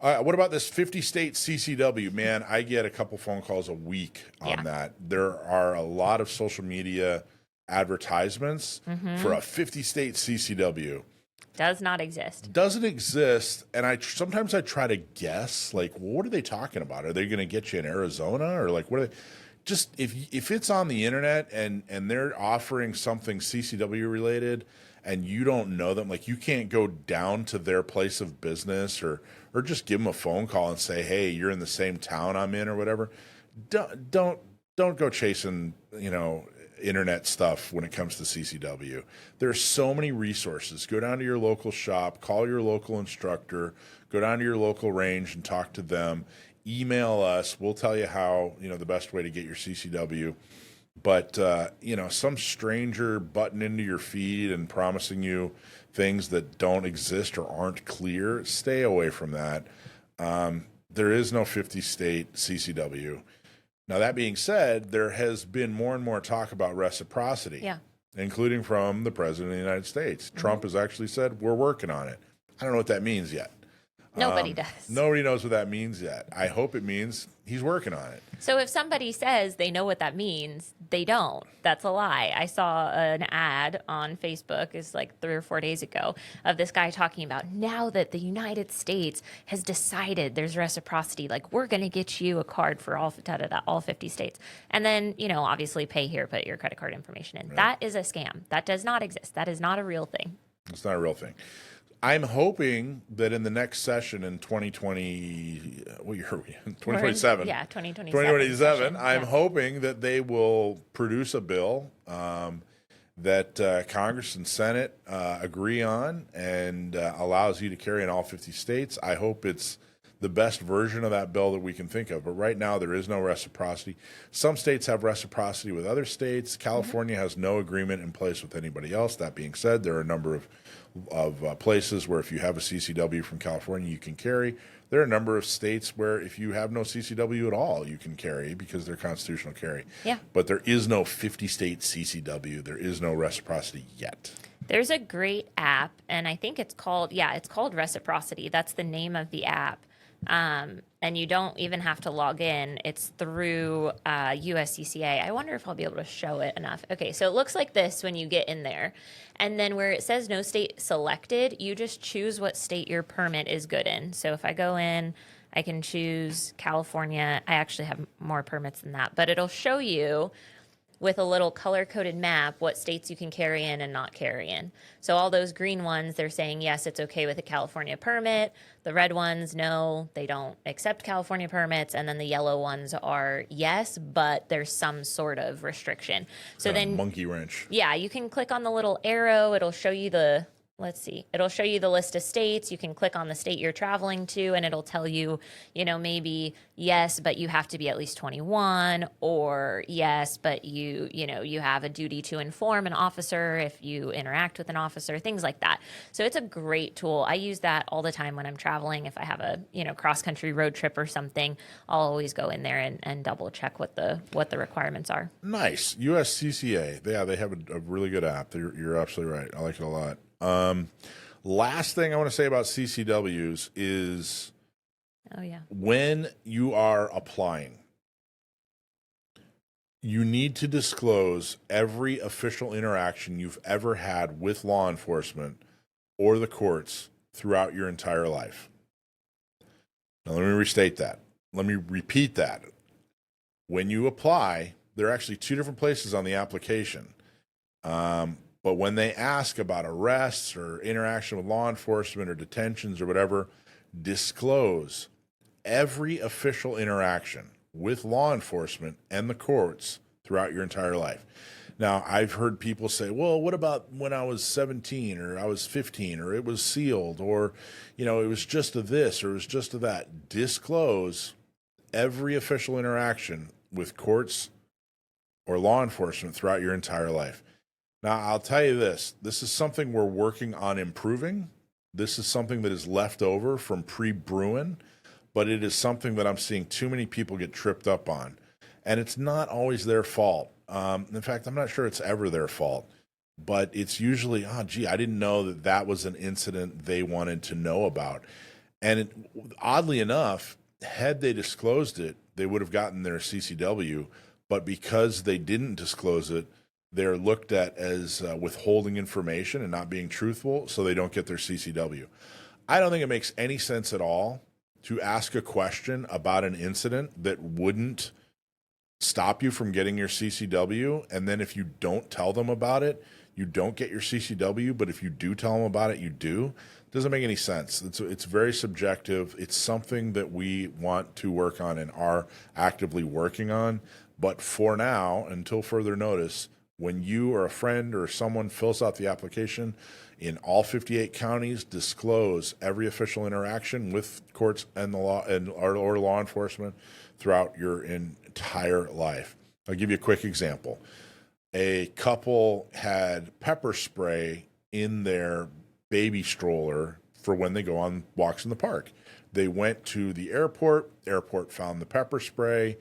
What about this 50-state CCW? Man, I get a couple phone calls a week on that. There are a lot of social media advertisements for a 50-state CCW. Does not exist. Doesn't exist, and sometimes I try to guess, like, well, what are they talking about? Are they going to get you in Arizona, or like what are they? Just if it's on the internet and they're offering something CCW related and you don't know them, like, you can't go down to their place of business or just give them a phone call and say, hey, you're in the same town I'm in or whatever. Don't go chasing, internet stuff when it comes to CCW. There's so many resources. Go down to your local shop, call your local instructor, go down to your local range and talk to them. Email us. We'll tell you how, the best way to get your CCW. But, some stranger butting into your feed and promising you things that don't exist or aren't clear, stay away from that. There is no 50-state CCW. Now, that being said, there has been more and more talk about reciprocity, including from the President of the United States. Trump has actually said, we're working on it. I don't know what that means yet. Nobody does. Nobody knows what that means yet. I hope it means he's working on it. So if somebody says they know what that means, they don't. That's a lie. I saw an ad on Facebook, it's like 3 or 4 days ago, of this guy talking about, now that the United States has decided there's reciprocity, like, we're going to get you a card for all 50 states. And then, obviously pay here, put your credit card information in. Right. That is a scam. That does not exist. That is not a real thing. It's not a real thing. I'm hoping that in the next session in 2020, what year are we in? 2027. Yeah, 2027. 2027. I'm hoping that they will produce a bill that Congress and Senate agree on and allows you to carry in all 50 states. I hope it's the best version of that bill that we can think of. But right now, there is no reciprocity. Some states have reciprocity with other states. California has no agreement in place with anybody else. That being said, there are a number of places where if you have a CCW from California, you can carry. There are a number of states where if you have no CCW at all, you can carry because they're constitutional carry. Yeah. But there is no 50-state CCW. There is no reciprocity yet. There's a great app, and I think it's called Reciprocity. That's the name of the app. And you don't even have to log in. It's through USCCA. I wonder if I'll be able to show it enough. Okay, so it looks like this when you get in there. And then where it says no state selected, you just choose what state your permit is good in. So if I go in, I can choose California. I actually have more permits than that, but it'll show you with a little color-coded map what states you can carry in and not carry in. So all those green ones, they're saying, yes, it's okay with a California permit. The red ones, no, they don't accept California permits. And then the yellow ones are yes, but there's some sort of restriction. So then monkey wrench. Yeah, you can click on the little arrow. It'll show you it'll show you the list of states. You can click on the state you're traveling to, and it'll tell you, maybe yes, but you have to be at least 21, or yes, but you have a duty to inform an officer if you interact with an officer, things like that. So it's a great tool. I use that all the time when I'm traveling. If I have a, cross-country road trip or something, I'll always go in there and double check what the requirements are. Nice. USCCA. Yeah, they have a really good app. You're absolutely right. I like it a lot. Last thing I want to say about CCWs is when you are applying, you need to disclose every official interaction you've ever had with law enforcement or the courts throughout your entire life. Now, let me restate that. Let me repeat that. When you apply, there are actually two different places on the application. But when they ask about arrests or interaction with law enforcement or detentions or whatever, disclose every official interaction with law enforcement and the courts throughout your entire life. Now, I've heard people say, well, what about when I was 17 or I was 15 or it was sealed or, it was just a this or it was just a that. Disclose every official interaction with courts or law enforcement throughout your entire life. Now, I'll tell you this is something we're working on improving. This is something that is left over from pre-Bruin, but it is something that I'm seeing too many people get tripped up on. And it's not always their fault. In fact, I'm not sure it's ever their fault, but it's usually, I didn't know that was an incident they wanted to know about. And oddly enough, had they disclosed it, they would have gotten their CCW, but because they didn't disclose it, they're looked at as withholding information and not being truthful, so they don't get their CCW. I don't think it makes any sense at all to ask a question about an incident that wouldn't stop you from getting your CCW, and then if you don't tell them about it, you don't get your CCW, but if you do tell them about it, you do. It doesn't make any sense. It's very subjective. It's something that we want to work on and are actively working on, but for now, until further notice, when you or a friend or someone fills out the application in all 58 counties, disclose every official interaction with courts and the law or law enforcement throughout your entire life. I'll give you a quick example. A couple had pepper spray in their baby stroller for when they go on walks in the park. They went to the airport found the pepper spray.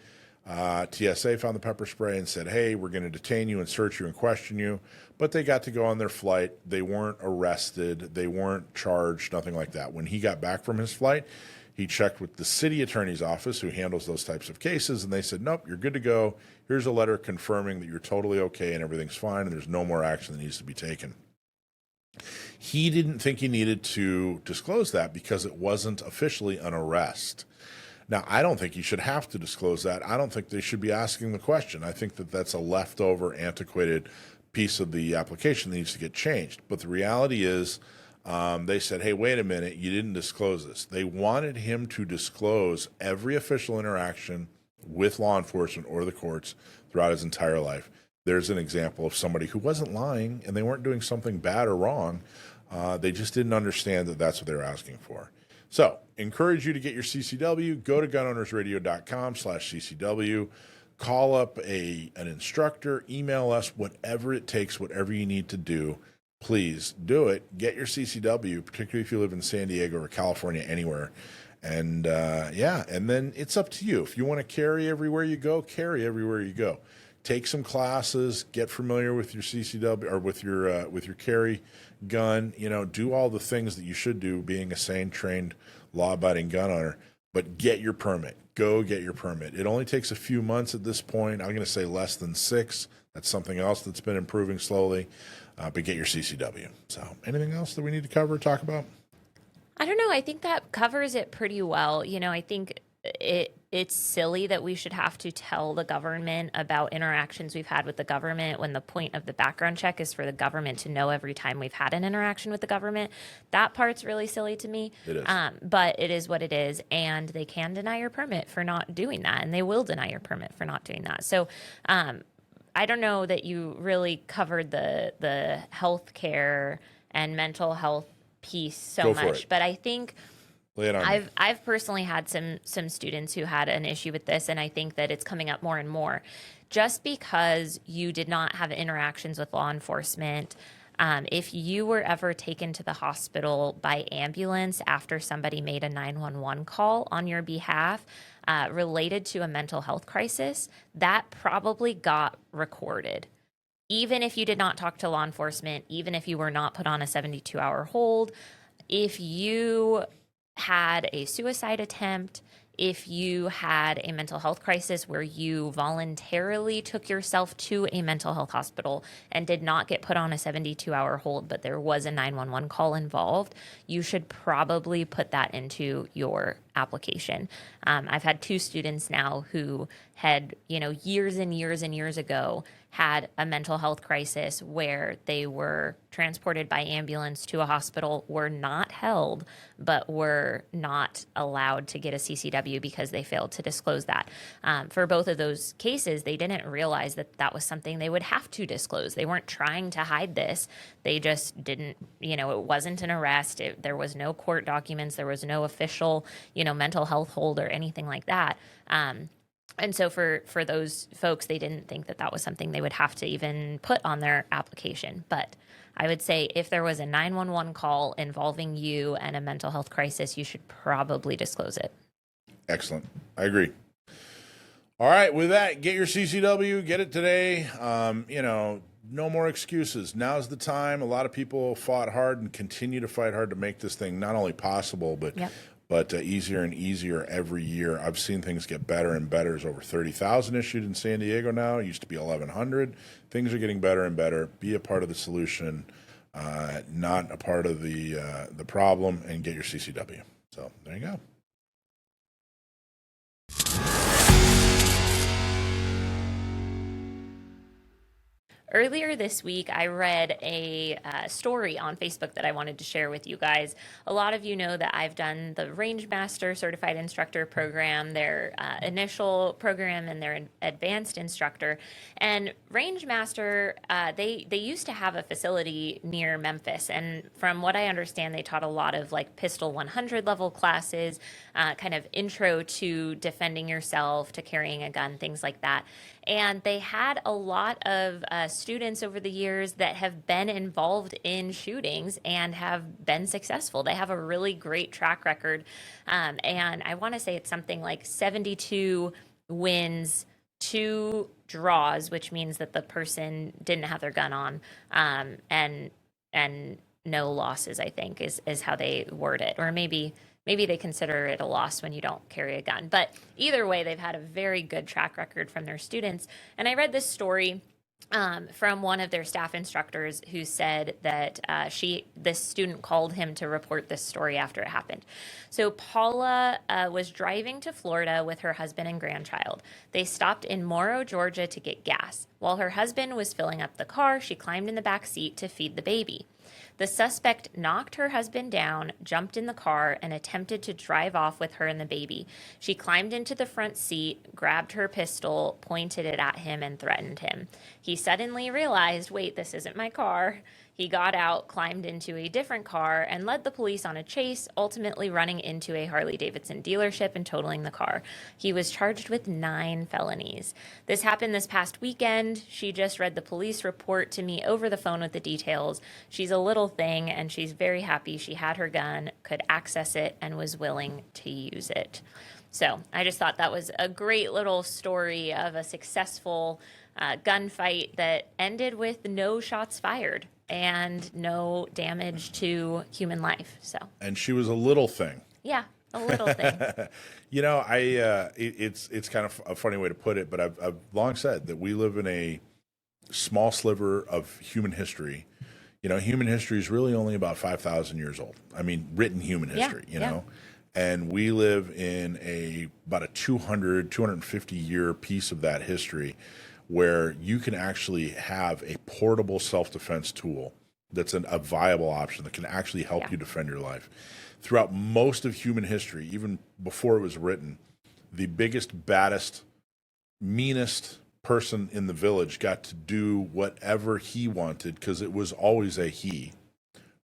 TSA found the pepper spray and said, hey, we're going to detain you and search you and question you. But they got to go on their flight. They weren't arrested. They weren't charged, nothing like that. When he got back from his flight, he checked with the city attorney's office who handles those types of cases, and they said, nope, you're good to go. Here's a letter confirming that you're totally okay and everything's fine and there's no more action that needs to be taken. He didn't think he needed to disclose that because it wasn't officially an arrest. Now, I don't think you should have to disclose that. I don't think they should be asking the question. I think that that's a leftover, antiquated piece of the application that needs to get changed. But the reality is they said, hey, wait a minute, you didn't disclose this. They wanted him to disclose every official interaction with law enforcement or the courts throughout his entire life. There's an example of somebody who wasn't lying and they weren't doing something bad or wrong. They just didn't understand that that's what they were asking for. So, encourage you to get your CCW. Go to gunownersradio.com/CCW. Call up an instructor. Email us, whatever it takes, whatever you need to do please do it. Get your CCW, particularly if you live in San Diego or California, anywhere. And and then it's up to you. If you want to carry everywhere you go, carry everywhere you go. Take some classes, get familiar with your CCW or with your carry gun. Do all the things that you should do, being a sane, trained, law-abiding gun owner. But get your permit. Go get your permit. It only takes a few months at this point. I'm going to say less than 6. That's something else that's been improving slowly. But get your CCW. So, anything else that we need to cover or talk about? I don't know. I think that covers it pretty well. I think it's silly that we should have to tell the government about interactions we've had with the government when the point of the background check is for the government to know every time we've had an interaction with the government. That part's really silly to me. It is. But it is what it is, and they can deny your permit for not doing that, and they will deny your permit for not doing that. So I don't know that you really covered the health care and mental health piece so Go for much, it. but I think Lay it on me. I've personally had some students who had an issue with this, and I think that it's coming up more and more. Just because you did not have interactions with law enforcement, if you were ever taken to the hospital by ambulance after somebody made a 911 call on your behalf related to a mental health crisis, that probably got recorded. Even if you did not talk to law enforcement, even if you were not put on a 72-hour hold, if you had a suicide attempt, if you had a mental health crisis where you voluntarily took yourself to a mental health hospital and did not get put on a 72-hour hold, but there was a 911 call involved, you should probably put that into your application. I've had 2 students now who had, years and years and years ago, had a mental health crisis where they were transported by ambulance to a hospital, were not held, but were not allowed to get a CCW because they failed to disclose that. For both of those cases, they didn't realize that that was something they would have to disclose. They weren't trying to hide this. They just didn't, it wasn't an arrest. There was no court documents. There was no official, mental health hold or anything like that. And so for those folks, they didn't think that was something they would have to even put on their application. But I would say if there was a 911 call involving you and a mental health crisis, you should probably disclose it. Excellent. I agree. All right. With that, get your CCW. Get it today. No more excuses. Now's the time. A lot of people fought hard and continue to fight hard to make this thing not only possible, but easier and easier every year. I've seen things get better and better. There's over 30,000 issued in San Diego now. It used to be 1,100. Things are getting better and better. Be a part of the solution, not a part of the problem, and get your CCW. So there you go. Earlier this week, I read a story on Facebook that I wanted to share with you guys. A lot of you know that I've done the Rangemaster Certified Instructor program, their initial program, and their advanced instructor. And Rangemaster, they used to have a facility near Memphis. And from what I understand, they taught a lot of like Pistol 100 level classes, kind of intro to defending yourself, to carrying a gun, things like that. And they had a lot of students over the years that have been involved in shootings and have been successful. They have a really great track record. And I want to say it's something like 72 wins, 2 draws, which means that the person didn't have their gun on, and no losses, I think, is how they word it. Or maybe they consider it a loss when you don't carry a gun. But either way, they've had a very good track record from their students. And I read this story from one of their staff instructors who said that this student called him to report this story after it happened. So Paula was driving to Florida with her husband and grandchild. They stopped in Morrow, Georgia to get gas. While her husband was filling up the car, she climbed in the back seat to feed the baby. The suspect knocked her husband down, jumped in the car, and attempted to drive off with her and the baby. She climbed into the front seat, grabbed her pistol, pointed it at him, and threatened him. He suddenly realized, wait, this isn't my car. He got out, climbed into a different car, and led the police on a chase, ultimately running into a Harley-Davidson dealership and totaling the car. He was charged with 9 felonies. This happened this past weekend. She just read the police report to me over the phone with the details. She's a little thing, and she's very happy she had her gun, could access it, and was willing to use it. So I just thought that was a great little story of a successful gunfight that ended with no shots fired and no damage to human life. So, And she was a little thing. yeah, a little thing. You know, it's kind of a funny way to put it, but I've long said that we live in a small sliver of human history. You know, human history is really only about 5,000 years old. I mean, written human history, you know? And we live in about a 250 year piece of that history where you can actually have a portable self-defense tool that's a viable option that can actually help you defend your life. Throughout most of human history, even before it was written, the biggest, baddest, meanest person in the village got to do whatever he wanted, because it was always a he,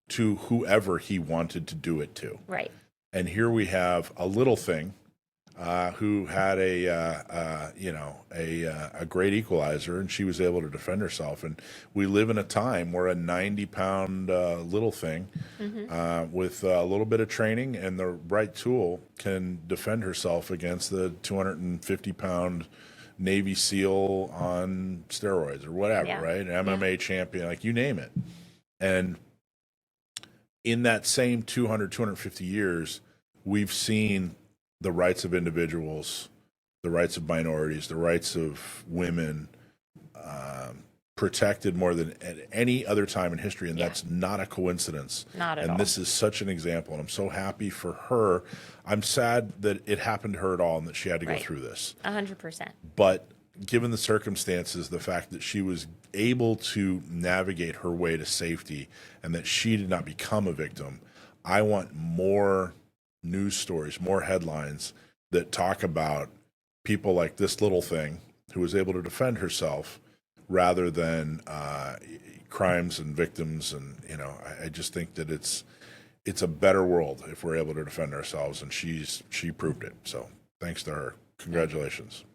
to whoever he wanted to do it to. Right. And here we have a little thing who had a great equalizer, and she was able to defend herself. And we live in a time where a 90-pound little thing with a little bit of training and the right tool can defend herself against the 250-pound Navy SEAL on steroids or whatever, right? An MMA champion, like you name it. And in that same 250 years, we've seen the rights of individuals, the rights of minorities, the rights of women protected more than at any other time in history, and that's not a coincidence. Not at all. And this is such an example, and I'm so happy for her. I'm sad that it happened to her at all and that she had to go through this. 100%. But given the circumstances, the fact that she was able to navigate her way to safety and that she did not become a victim, I want more news stories, more headlines that talk about people like this little thing who was able to defend herself rather than crimes and victims. And, you know, I just think that it's a better world if we're able to defend ourselves, and she proved it. So thanks to her. Congratulations.